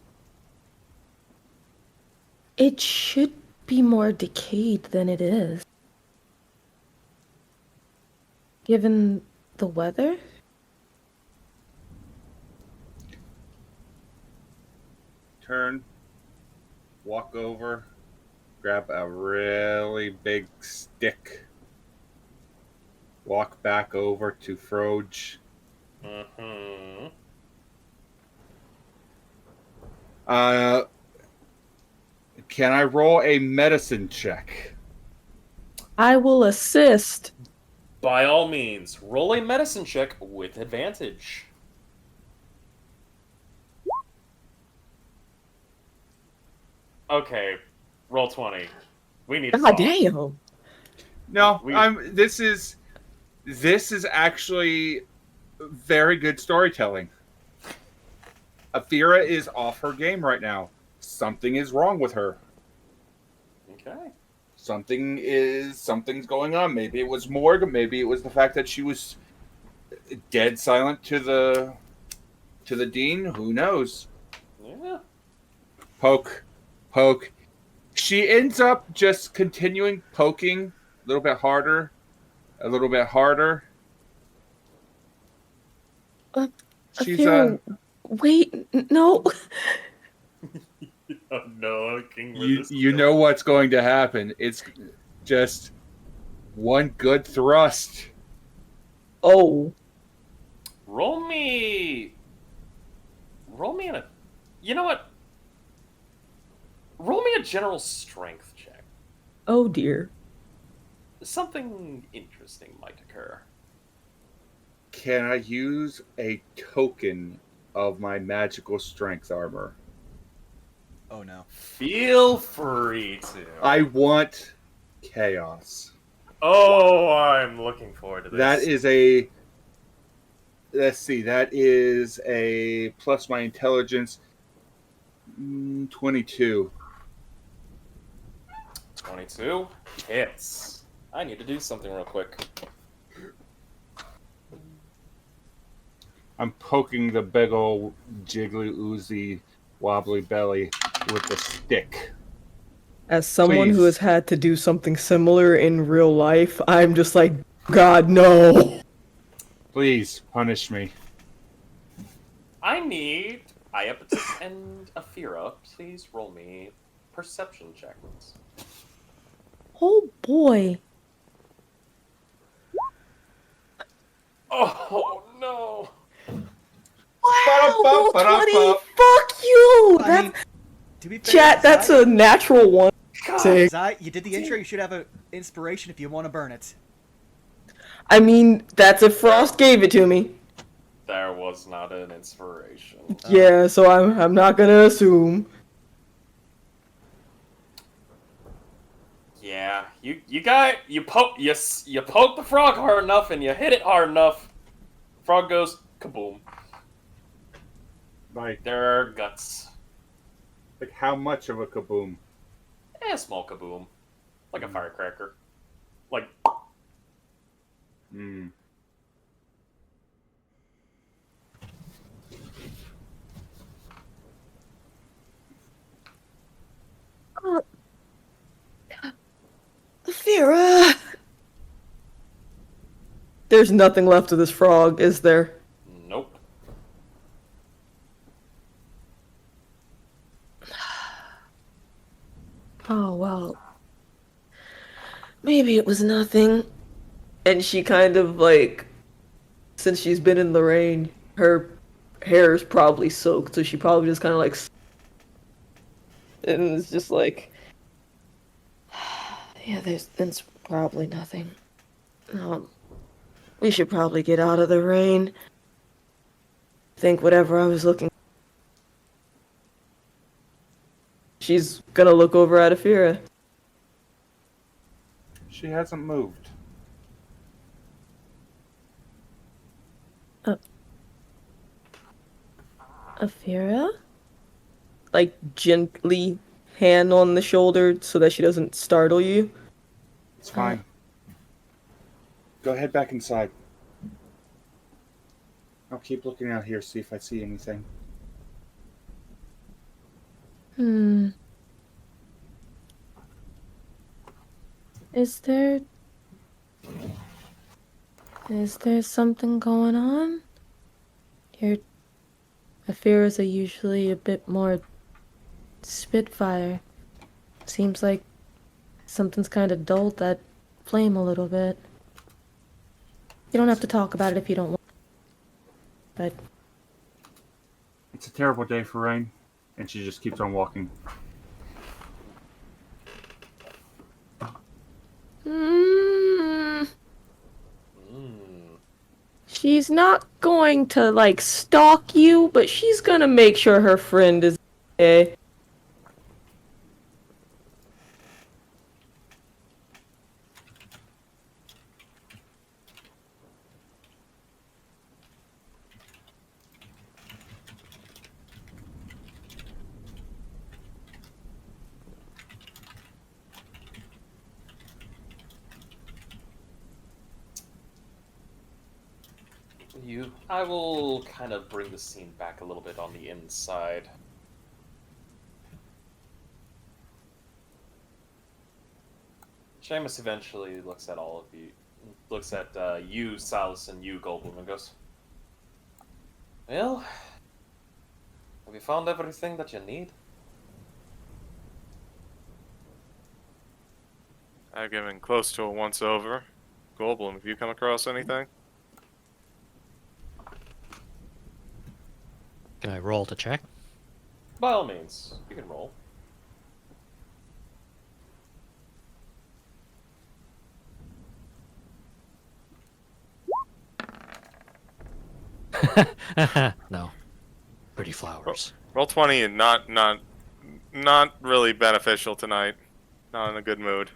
It should be more decayed than it is. Given the weather? Turn, walk over, grab a really big stick, walk back over to Froge. Mm-hmm. Can I roll a medicine check? I will assist. By all means, roll a medicine check with advantage. Okay, roll 20. We need to God talk. damn. No, We- this is actually very good storytelling. Athira is off her game right now. Something is wrong with her. Okay. Something's going on. Maybe it was morgue. Maybe it was the fact that she was dead silent to the dean. Who knows? Yeah. Poke. She ends up just continuing poking a little bit harder. She's Athera, wait, no. Oh no, King you know what's going to happen. It's just one good thrust. Oh. Roll me in a. You know what? Roll me a general strength check. Oh dear. Something interesting might occur. Can I use a token of my magical strength armor? Oh no. Feel free to. I want chaos. Oh, I'm looking forward to this. That is a. Let's see. That is a plus my intelligence. 22. 22 hits. I need to do something real quick. I'm poking the big old jiggly oozy wobbly belly with the stick. As someone who Please. has had to do something similar in real life, I'm just like, God, no. Please punish me. I need Iapetus and Athira. Please roll me perception checks. Oh boy. Oh no! Wow, Ba-da-ba, 20. ba-da-ba. Fuck you. I That's mean, to be fair, chat. That's Zai, a natural one. Sick. Zai, you did the intro. You should have an inspiration if you want to burn it. I mean, that's if Frost gave it to me. There was not an inspiration. Yeah, so I'm not gonna assume. Yeah, you poke the frog hard enough and you hit it hard enough. Frog goes kaboom. Like There are guts. how much of a kaboom? A small kaboom, like a firecracker. Like Hmm. Athira! There's nothing left of this frog, is there? nope. Oh well. Maybe it was nothing. And she kind of like, since she's been in the rain, her hair is probably soaked, so she probably just kind of like, and it's just like, Yeah, there's probably nothing. We should probably get out of the rain. Think whatever I was looking. she's gonna look over at Athira. She hasn't moved. Athira? Like gently hand on the shoulder so that she doesn't startle you. It's fine. Go ahead back inside. I'll keep looking out here, see if I see anything. Hmm. Is there something going on? Your affairs are usually a bit more spitfire. Seems like something's kind of dulled that flame a little bit. You don't have to talk about it if you don't want, but It's a terrible day for Rain, and she just keeps on walking. mm, Mm. she's not going to like stalk you, but she's gonna make sure her friend is okay. I will kind of bring the scene back a little bit on the inside. Seamus eventually looks at all of you, looks at you, Silas, and you, Goldblum, and goes, "Well, have you found everything that you need?" I've given close to a once over. Goldblum, have you come across anything? Can I roll to check? By all means, you can roll. No. Pretty flowers. Roll 20 and not really beneficial tonight. Not in a good mood.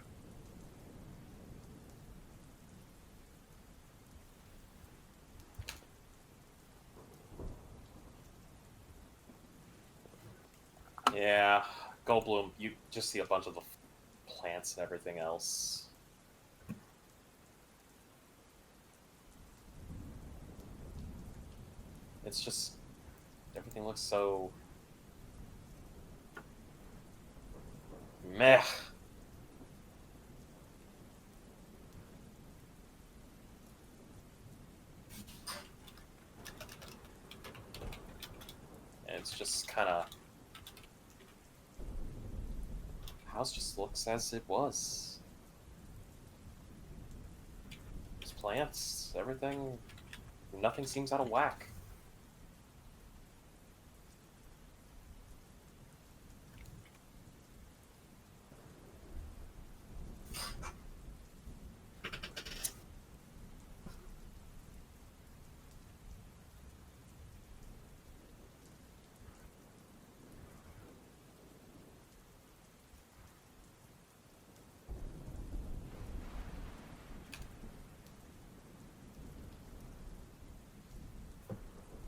Yeah, Goldblum, you just see a bunch of the plants and everything else. It's just everything looks so meh. And it's just kind of house just looks as it was. There's plants, everything, nothing seems out of whack.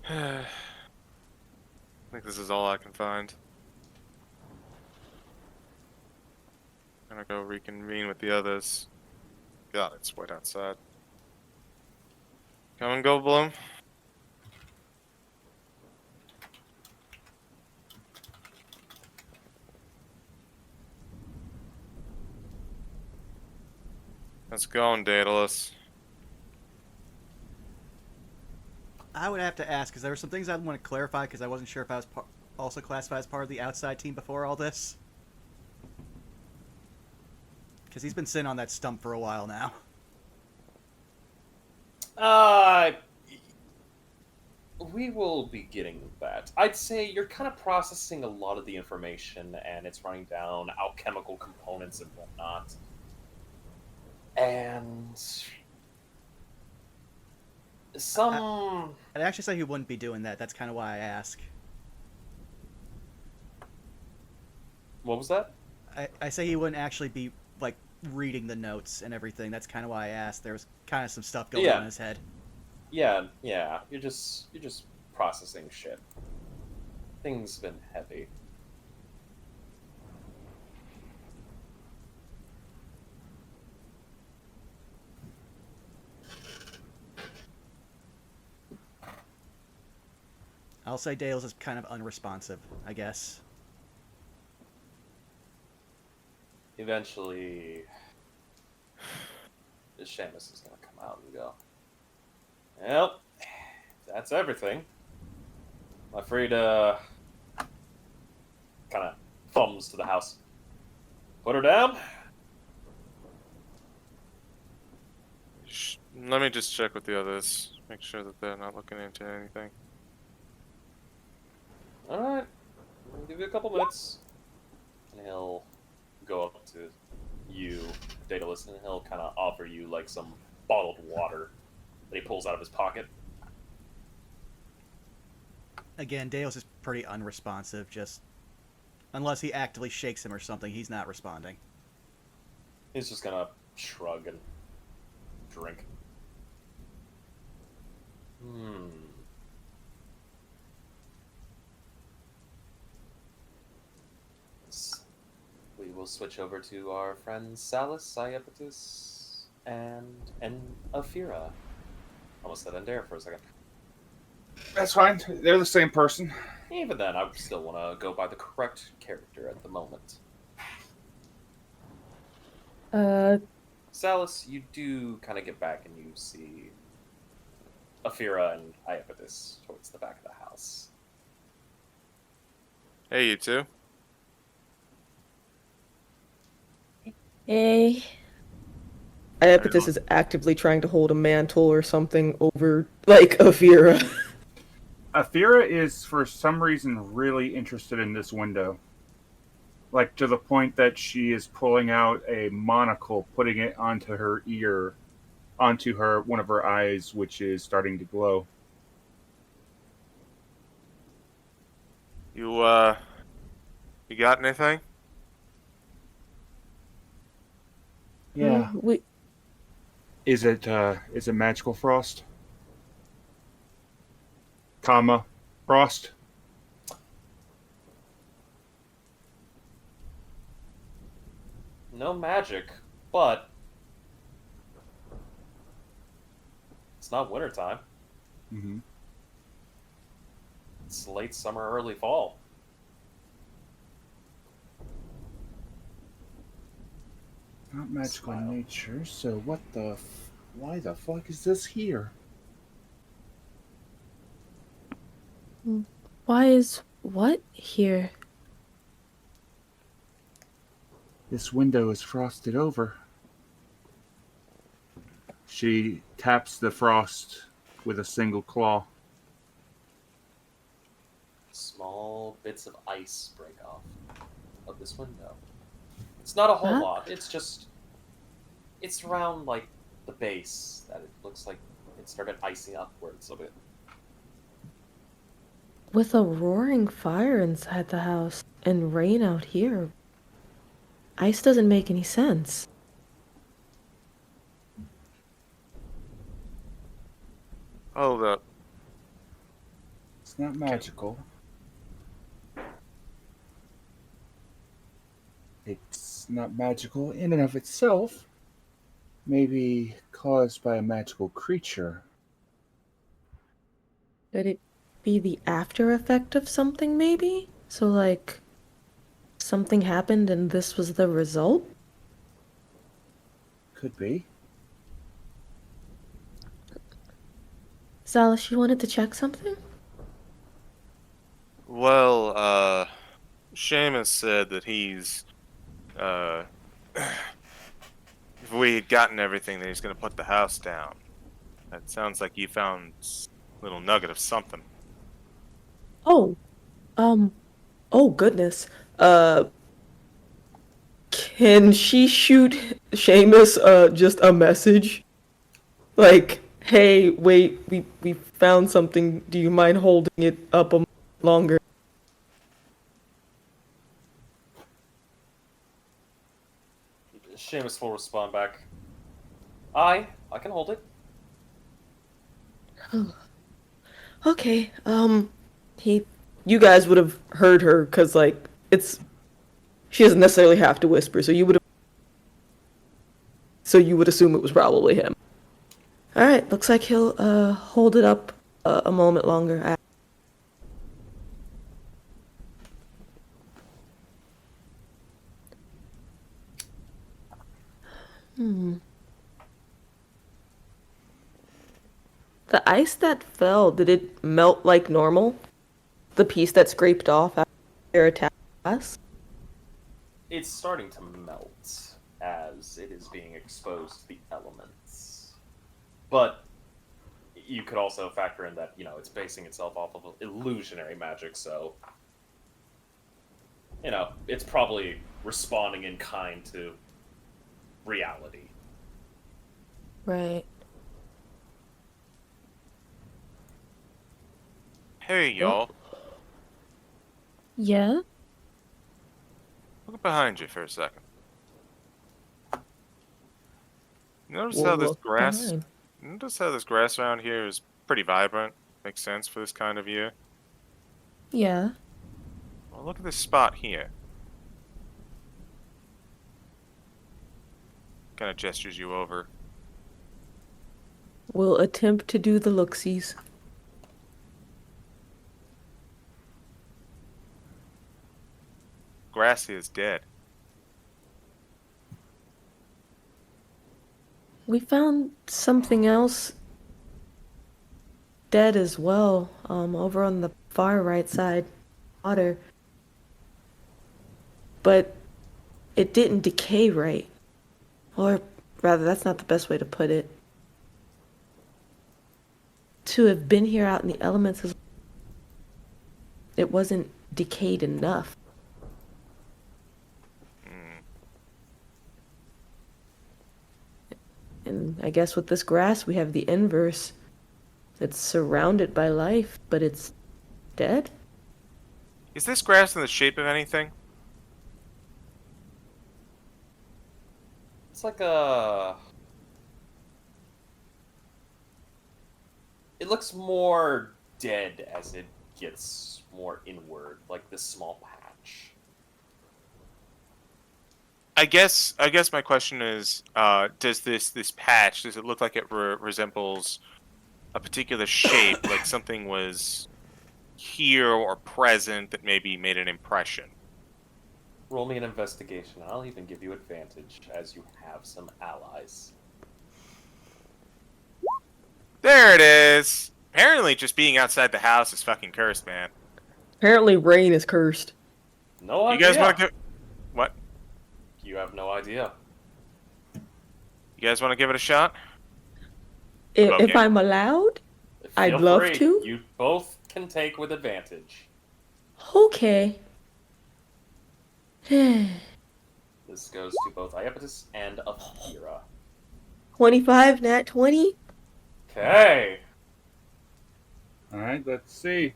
I think this is all I can find. I'm gonna go reconvene with the others. God, it's wet outside. Come and go, Bloom. Let's go, Daedalus. I would have to ask, because there were some things I want to clarify, because I wasn't sure if I was also classified as part of the outside team before all this. Because he's been sitting on that stump for a while now. We will be getting that. I'd say you're kind of processing a lot of the information, and it's running down alchemical components and whatnot. And some... I'd actually say he wouldn't be doing that. That's kind of why I ask. What was that? I say he wouldn't actually be, like, reading the notes and everything. That's kind of why I asked. There was kind of some stuff going on in his head. Yeah. You're just processing shit. Things been heavy. I'll say Dales is kind of unresponsive, I guess. Eventually, Seamus is gonna come out and go, well, that's everything. I'm afraid, kind of thumbs to the house. Put her down? Let me just check with the others. Make sure that they're not looking into anything. Alright. I'll give you a couple minutes. And he'll go up to you, Daedalus, and he'll kind of offer you, like, some bottled water that he pulls out of his pocket. Again, Daedalus is pretty unresponsive, just... Unless he actively shakes him or something, he's not responding. He's just gonna shrug and drink. We will switch over to our friends Salus, Iapetus, and Aphira. Almost said Endare for a second. That's fine. They're the same person. Even then, I still want to go by the correct character at the moment. Salus, you do kind of get back and you see Aphira and Iapetus towards the back of the house. Hey, you two. Hey. Iapetus is actively trying to hold a mantle or something over, like, Aphira. Aphira is, for some reason, really interested in this window. Like, to the point that she is pulling out a monocle, putting it onto her ear, onto one of her eyes, which is starting to glow. You got anything? Yeah. We Is it magical frost? Frost? No magic, but it's not wintertime. Mm-hmm. It's late summer, early fall. Not magical Smile. in nature, so why the fuck is this here? Why is what here? This window is frosted over. She taps the frost with a single claw. Small bits of ice break off of this window. It's not a whole Huh? lot. It's around, like, the base that it looks like it started icing upwards a bit. With a roaring fire inside the house and rain out here. Ice doesn't make any sense. Hold up. It's not magical. It's not magical in and of itself. Maybe caused by a magical creature. Could it be the after effect of something, maybe? So, like, something happened and this was the result? Could be. Salus, you wanted to check something? Well, Seamus said that he's, if we had gotten everything, then he's gonna put the house down. That sounds like you found a little nugget of something. Oh, oh goodness. Can she shoot Seamus, just a message? Like, hey, wait, we found something. Do you mind holding it up a longer? Seamus will respond back. I can hold it. Okay, you guys would have heard her, cause like, she doesn't necessarily have to whisper, so you would assume it was probably him. Alright, looks like he'll, hold it up a moment longer. Hmm. The ice that fell, did it melt like normal? The piece that scraped off after their attack us? It's starting to melt as it is being exposed to the elements. But you could also factor in that, it's basing itself off of illusionary magic, so it's probably responding in kind to reality. Right. Hey, y'all. Yeah? Look behind you for a second. Notice We'll how this look grass... behind. Notice how this grass around here is pretty vibrant? Makes sense for this kind of year. Yeah. Well, look at this spot here. Kind of gestures you over. We'll attempt to do the looksies. Grass here is dead. We found something else dead as well, over on the far right side, water. But it didn't decay right. Or rather, that's not the best way to put it. To have been here out in the elements, it wasn't decayed enough. And I guess with this grass, we have the inverse. It's surrounded by life, but it's dead? Is this grass in the shape of anything? It's like it looks more dead as it gets more inward, like this small patch. I guess my question is, does this patch, does it look like it resembles a particular shape, like something was here or present that maybe made an impression? Roll me an investigation. I'll even give you advantage as you have some allies. There it is! Apparently just being outside the house is fucking cursed, man. Apparently, rain is cursed. No You idea. guys want to give... What? You have no idea. You guys want to give it a shot? If Okay. I'm allowed? I'd Feel love free. to. You both can take with advantage. Okay. This goes to both Iapetus and Athira. 25, nat 20. Okay. All right, let's see.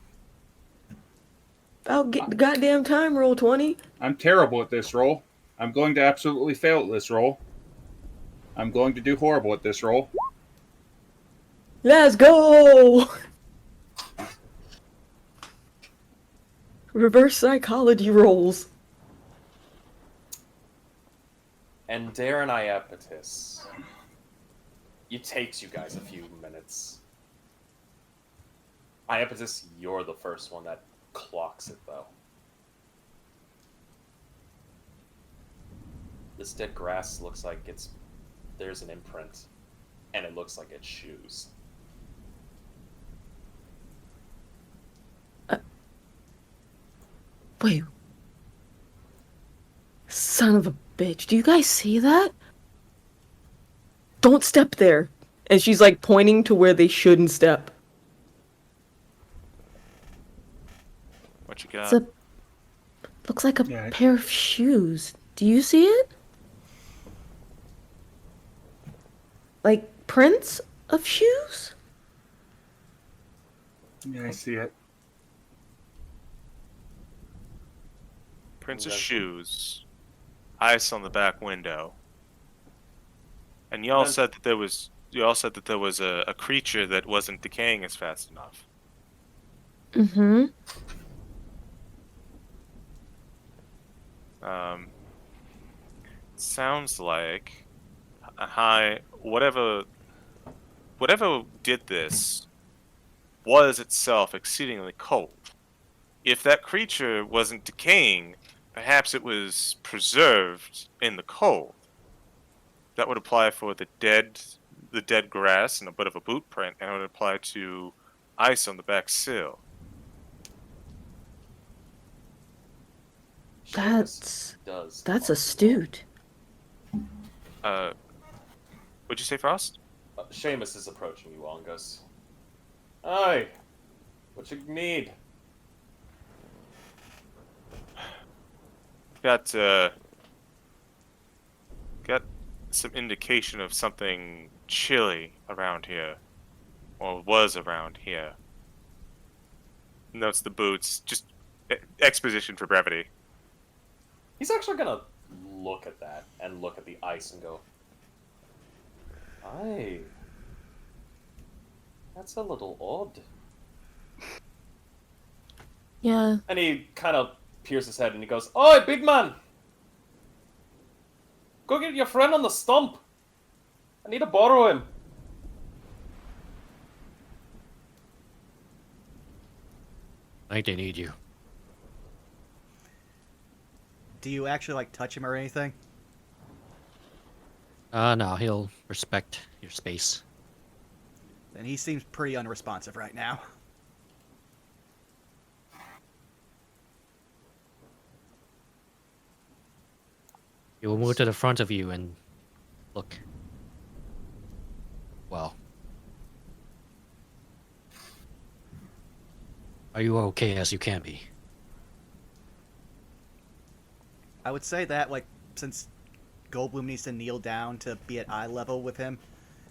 I'll get the goddamn time roll 20. I'm terrible at this roll. I'm going to absolutely fail at this roll. I'm going to do horrible at this roll. Let's go! Reverse psychology rolls. And Darren Iapetus. It takes you guys a few minutes. Iapetus, you're the first one that clocks it, though. This dead grass looks like there's an imprint, and it looks like it's shoes. Wait. Son of a bitch. Do you guys see that? Don't step there. And she's like pointing to where they shouldn't step. What you got? It's looks like a Yeah. pair of shoes. Do you see it? Like prints of shoes? Yeah, I see it. Prince of Okay. shoes. Ice on the back window. And y'all Then- said that there was a creature that wasn't decaying as fast enough. Mm-hmm. Sounds like whatever did this was itself exceedingly cold. If that creature wasn't decaying, perhaps it was preserved in the cold. that would apply for the dead grass and a bit of a boot print, and it would apply to ice on the back sill. Seamus does That's love astute. What'd you say, Frost? Seamus is approaching you all and goes, "Aye, what you need?" Got some indication of something chilly around here, or was around here. Notes the boots, just exposition for brevity. He's actually gonna look at that and look at the ice and go, "Aye, that's a little odd." Yeah. And he kind of peers his head and he goes, "Oi, big man! Go get your friend on the stump. I need to borrow him." I think they need you. Do you actually like touch him or anything? No, he'll respect your space. Then he seems pretty unresponsive right now. He will move to the front of you and look. Well. Are you okay as you can be? I would say that, like, since Goldblum needs to kneel down to be at eye level with him,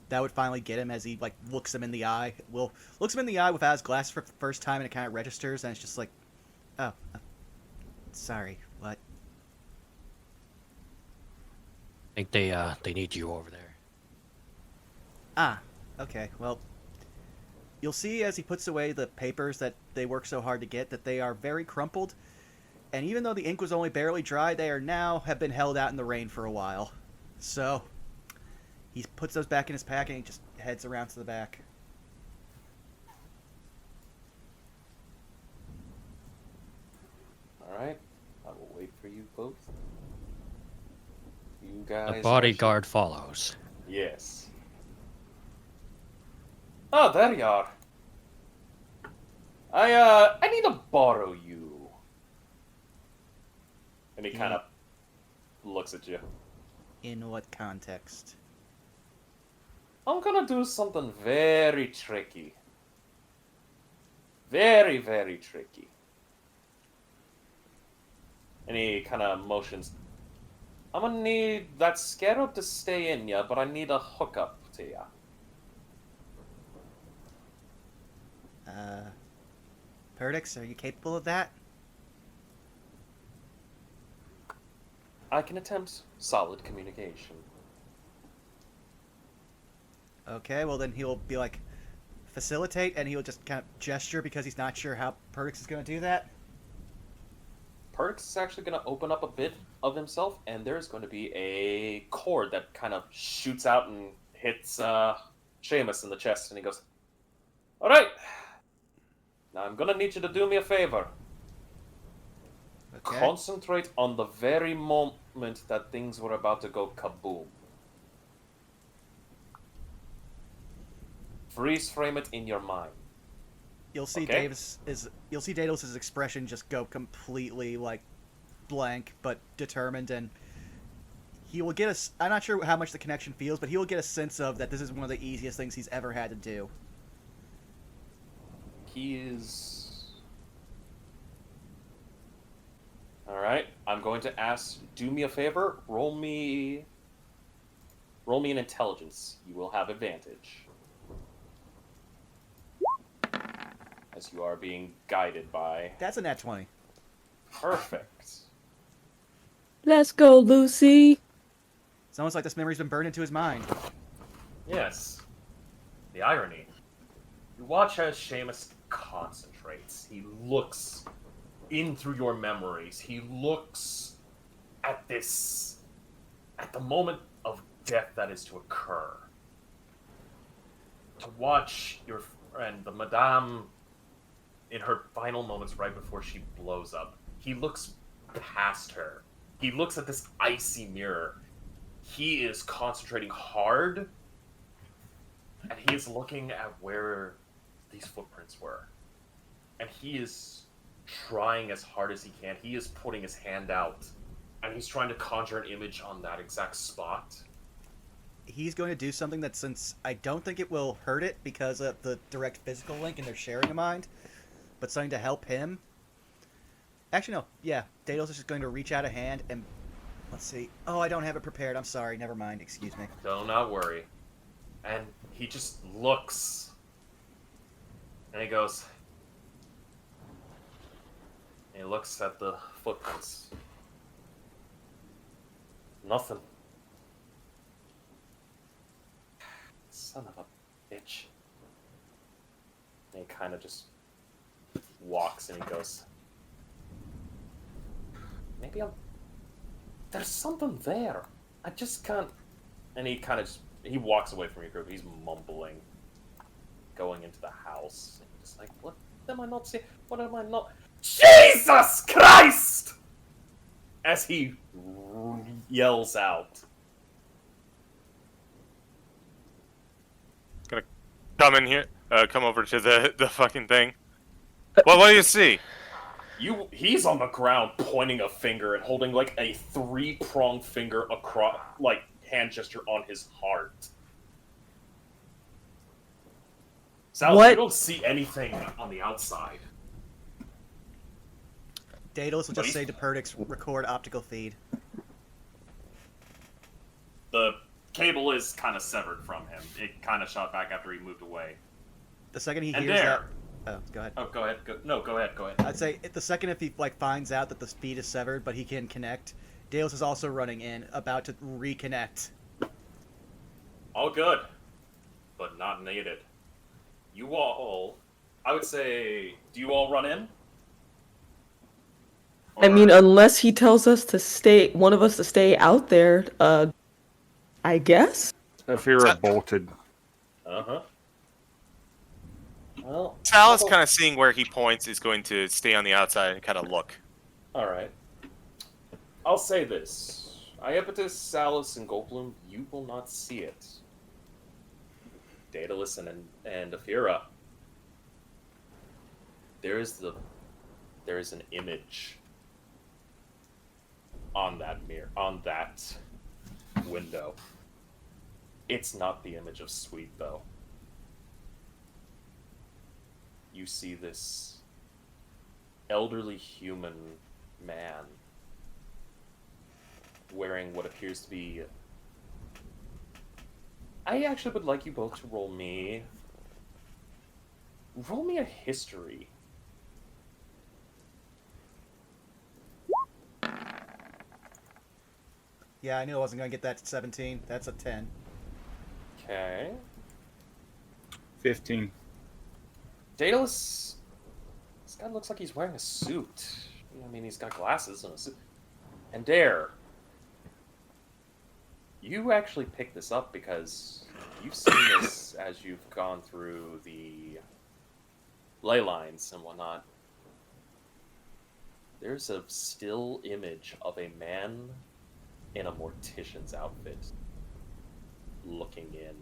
that would finally get him as he, like, looks him in the eye. Looks him in the eye without his glasses for the first time, and it kind of registers, and it's just like, oh, sorry, what? I think they need you over there. Ah, okay, well, you'll see as he puts away the papers that they worked so hard to get that they are very crumpled, and even though the ink was only barely dry, they are now have been held out in the rain for a while. So, he puts those back in his pack and he just heads around to the back. Alright, I will wait for you both. You guys. The bodyguard follows. Yes. Oh, there you are. I need to borrow you. And he kind of looks at you. In what context? I'm gonna do something very tricky. Very, very tricky. And he kind of motions. I'm gonna need that scarab to stay in ya, but I need a hookup to ya. Perdix, are you capable of that? I can attempt solid communication. Okay, well then he'll be like, facilitate, and he'll just kind of gesture because he's not sure how Perdix is going to do that. Perdix is actually going to open up a bit of himself, and there's going to be a cord that kind of shoots out and hits Seamus in the chest, and he goes, "Alright, now I'm going to need you to do me a favor. Okay. Concentrate on the very moment that things were about to go kaboom. Freeze frame it in your mind." You'll see Okay. You'll see Daedalus' expression just go completely like blank but determined, and he will get a. I'm not sure how much the connection feels, but he will get a sense of that this is one of the easiest things he's ever had to do. He is... Alright, I'm going to ask, do me a favor, roll me an intelligence. You will have advantage. As you are being guided by... That's a nat 20. Perfect. Let's go, Lucy. It's almost like this memory's been burned into his mind. Yes. The irony. You watch as Seamus concentrates. He looks in through your memories. He looks at the moment of death that is to occur. To watch your friend, the Madame, in her final moments right before she blows up. He looks past her. He looks at this icy mirror. he is concentrating hard, and he is looking at where these footprints were. And he is trying as hard as he can. He is putting his hand out, and he's trying to conjure an image on that exact spot. He's going to do something that, since I don't think it will hurt it because of the direct physical link and they're sharing a mind, but something to help him. Actually, no. Yeah, Daedalus is just going to reach out a hand and... Let's see. Oh, I don't have it prepared. I'm sorry. Never mind. Excuse me. Do not worry. And he just looks. And he goes... And he looks at the footprints. Nothing. Son of a bitch. And he kind of just walks and he goes... Maybe I'm... There's something there. I just can't... And he kind of just... He walks away from your group. He's mumbling. Going into the house. And he's just like, what am I not seeing? What am I not... Jesus Christ! As he yells out. Gonna come in here. Come over to the fucking thing. Well, what do you see? He's on the ground pointing a finger and holding like a 3-pronged finger across, like hand gesture on his heart. Sal, What? you don't see anything on the outside. Daedalus will just say to Perdix, record optical feed. The cable is kind of severed from him. It kind of shot back after he moved away. The second he And hears there. that... Oh, go ahead. Oh, go ahead. Go ahead. I'd say the second if he finds out that the feed is severed, but he can connect, Daedalus is also running in, about to reconnect. All good, but not needed. You all, I would say, do you all run in? I mean, unless he tells us to stay, one of us to stay out there, I guess? Afira bolted. Uh-huh. Well, Sal is kind of seeing where he points is going to stay on the outside and kind of look. alright. I'll say this. Iapetus, Salus, and Goldblum, you will not see it. Daedalus and Afira. There is an image on that mirror, on that window. It's not the image of Sweet, though. You see this elderly human man wearing what appears to be... I actually would like you both to roll me a history. Yeah, I knew I wasn't going to get that to 17. That's a 10. Okay. 15. Daedalus, this guy looks like he's wearing a suit. I mean, he's got glasses and a suit. And Dare, you actually picked this up because you've seen this as you've gone through the ley lines and whatnot. There's a still image of a man in a mortician's outfit looking in.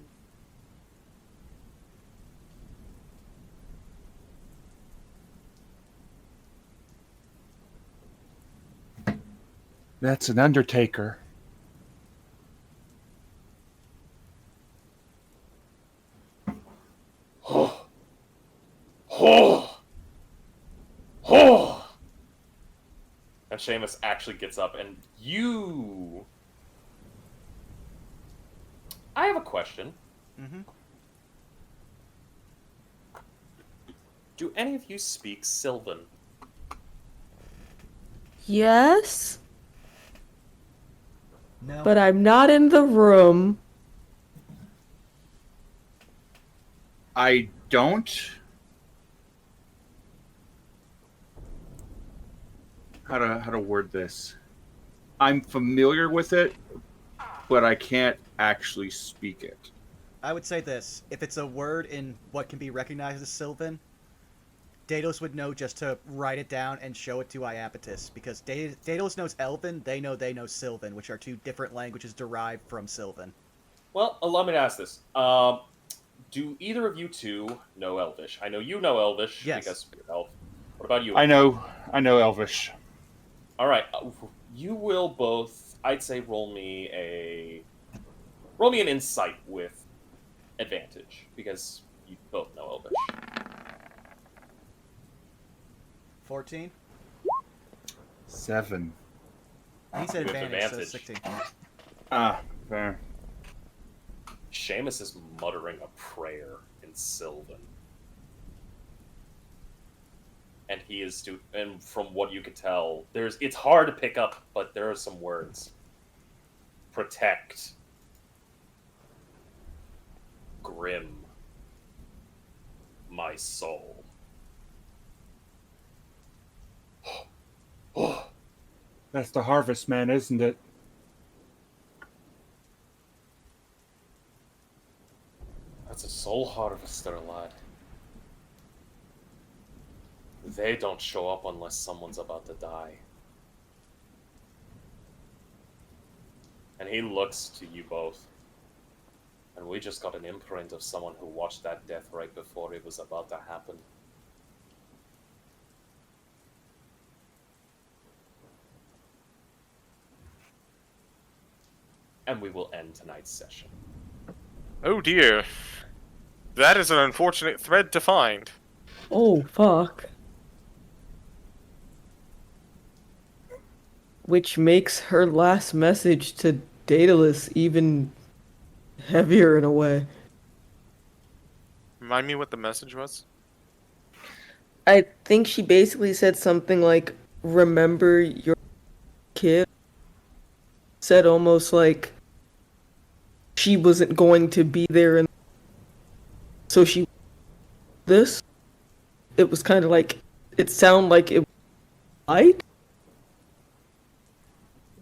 That's an undertaker. Oh! Oh! Oh! And Seamus actually gets up, and you... I have a question. Mm-hmm. Do any of you speak Sylvan? Yes, No. but I'm not in the room. I don't. How to word this? I'm familiar with it, but I can't actually speak it. I would say this. If it's a word in what can be recognized as Sylvan, Daedalus would know just to write it down and show it to Iapetus, because Daedalus knows Elven, they know Sylvan, which are two different languages derived from Sylvan. Well, allow me to ask this. Do either of you two know Elvish? I know you know Elvish Yes. because you're Elf. What about you? I know Elvish. All right, you will both. I'd say roll me an insight with advantage because you both know Elvish. 14? 7. He said With advantage, so advantage. 16. Ah, fair. Seamus is muttering a prayer in Sylvan. And he is and from what you can tell, it's hard to pick up, but there are some words. Protect. Grim. My soul. That's the Harvest Man, isn't it? That's a soul harvester, lad. They don't show up unless someone's about to die. And he looks to you both. And we just got an imprint of someone who watched that death right before it was about to happen. And we will end tonight's session. Oh dear. That is an unfortunate thread to find. Oh, fuck. Which makes her last message to Daedalus even heavier in a way. Remind me what the message was? I think she basically said something like, remember your kid? Said almost like she wasn't going to be there, and so she... This? It was kind of like... It sounded like it was light?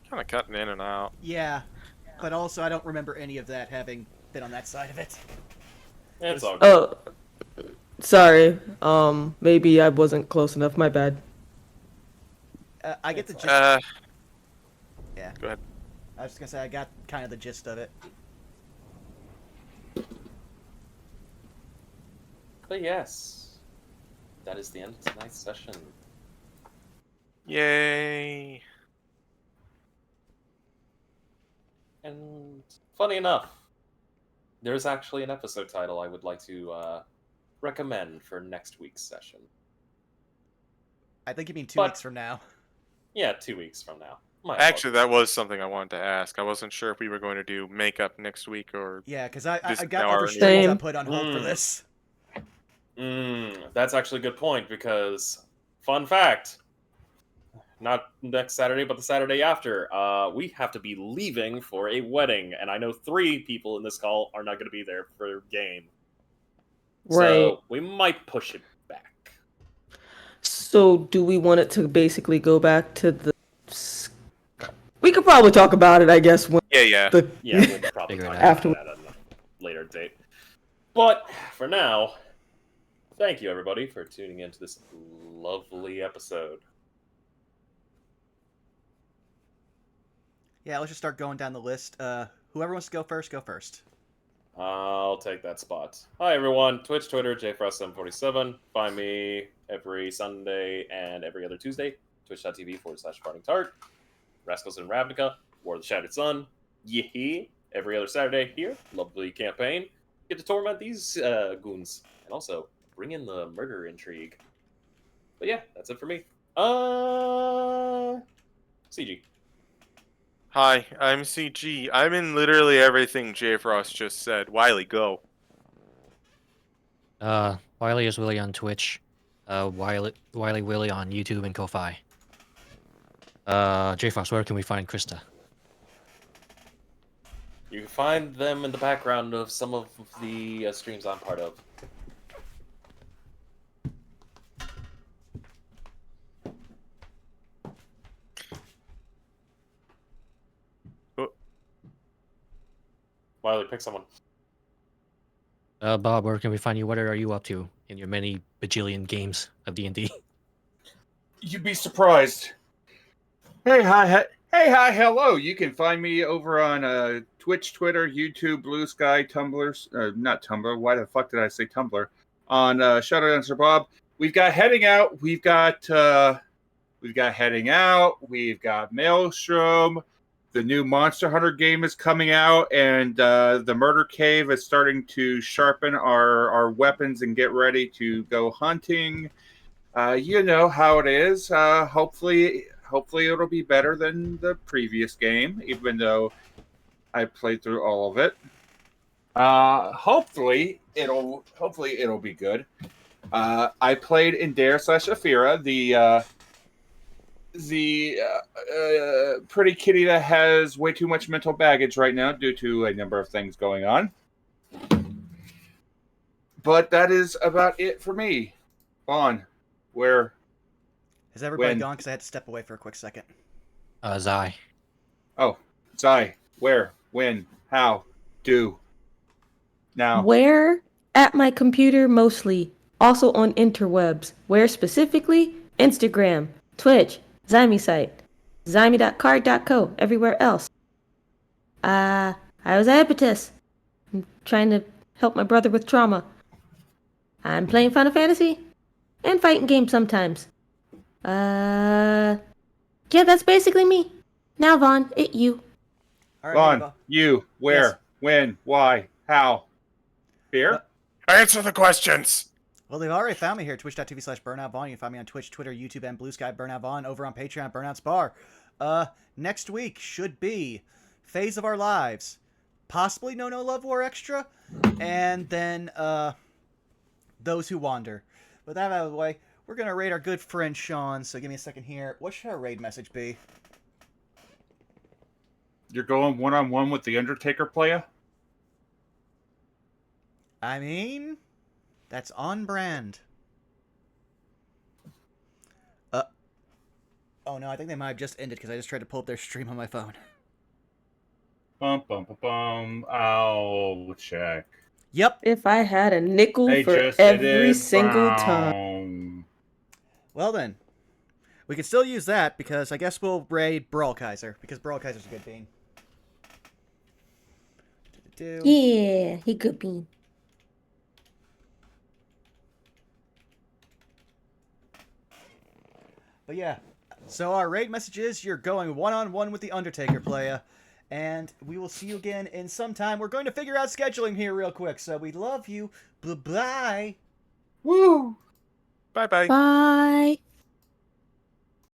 Kind of cutting in and out. Yeah, but also I don't remember any of that having been on that side of it. It's all good. Oh, sorry. Maybe I wasn't close enough. My bad. I get the gist. Yeah. Go ahead. I was just gonna say I got kind of the gist of it. But yes, that is the end of tonight's session. Yay. And funny enough, there's actually an episode title I would like to recommend for next week's session. I think you mean 2 weeks from now. Yeah, 2 weeks from now. My Actually, that was something I wanted to ask. I wasn't sure if we were going to do makeup next week or... Yeah, because I Just got now other already. streams I Same. put on hold for this. That's actually a good point because, fun fact, not next Saturday, but the Saturday after, we have to be leaving for a wedding, and I know 3 people in this call are not going to be there for game. Right. So we might push it back. So, do we want it to basically go back to the... We could probably talk about it, I guess, when Yeah. the... Yeah, we'll probably Figure it talk out. about that at a later date. But for now, thank you everybody for tuning into this lovely episode. Yeah, let's just start going down the list. Whoever wants to go first, go first. I'll take that spot. Hi everyone, Twitch, Twitter, JFrost747. Find me every Sunday and every other Tuesday. Twitch.tv/FartingTart. Rascals and Ravnica, War of the Shattered Sun. Yee every other Saturday here. Lovely campaign. Get to torment these goons. And also, bring in the murder intrigue. But yeah, that's it for me. CG. Hi, I'm CG. I'm in literally everything J Frost just said. Wiley, go. Wiley is Willie on Twitch. Wiley Willie on YouTube and Ko-Fi. JFrost, where can we find Krista? You can find them in the background of some of the streams I'm part of. Oh. Wiley, pick someone. Bob, where can we find you? What are you up to in your many bajillion games of D&D? You'd be surprised. Hey, hi, hello. You can find me over on Twitch, Twitter, YouTube, Blue Sky, Tumblr. Not Tumblr. Why the fuck did I say Tumblr? On Shutterdancer Bob. We've got Heading Out. We've got Heading Out. We've got Maelstrom. The new Monster Hunter game is coming out, and the Murder Cave is starting to sharpen our weapons and get ready to go hunting. You know how it is. Hopefully it'll be better than the previous game, even though I played through all of it. Hopefully it'll be good. I played in Dare/Afira, the pretty kitty that has way too much mental baggage right now due to a number of things going on. But that is about it for me. Vaughn, where? Has everybody When? gone? Because I had to step away for a quick second. Zai. Oh, Zai, where? When? How? Do? Now. Where? At my computer mostly. Also on interwebs. Where specifically? Instagram, Twitch, Zyme site, zyme.card.co, everywhere else. I was a hepatitis. I'm trying to help my brother with trauma. I'm playing Final Fantasy and fighting games sometimes. Yeah, that's basically me. Now, Vaughn, you. All right, Vaughn, Ava. you, where? Yes. When? Why? How? Fear? Answer the questions. Well, they've already found me here, twitch.tv/BurnoutVaughn. You can find me on Twitch, Twitter, YouTube, and Blue Sky, Burnout Vaughn, over on Patreon, Burnout's Bar. Next week should be Phase of Our Lives, possibly No Love War Extra, and then, Those Who Wander. With that out of the way, we're going to raid our good friend Sean, so give me a second here. What should our raid message be? You're going one-on-one with the Undertaker player? I mean, that's on brand. Oh no, I think they might have just ended because I just tried to pull up their stream on my phone. Bum, bum, bum, bum. I'll check. Yep. If I had a nickel They for just every ended. single time. Boom. Well then, we can still use that because I guess we'll raid Brawl Kaiser because Brawl Kaiser's a good bean. Yeah, he could be. But yeah, so our raid message is you're going one-on-one with the Undertaker playa, and we will see you again in some time. We're going to figure out scheduling here real quick, so we love you. Bye-bye. Woo! Bye bye. Bye.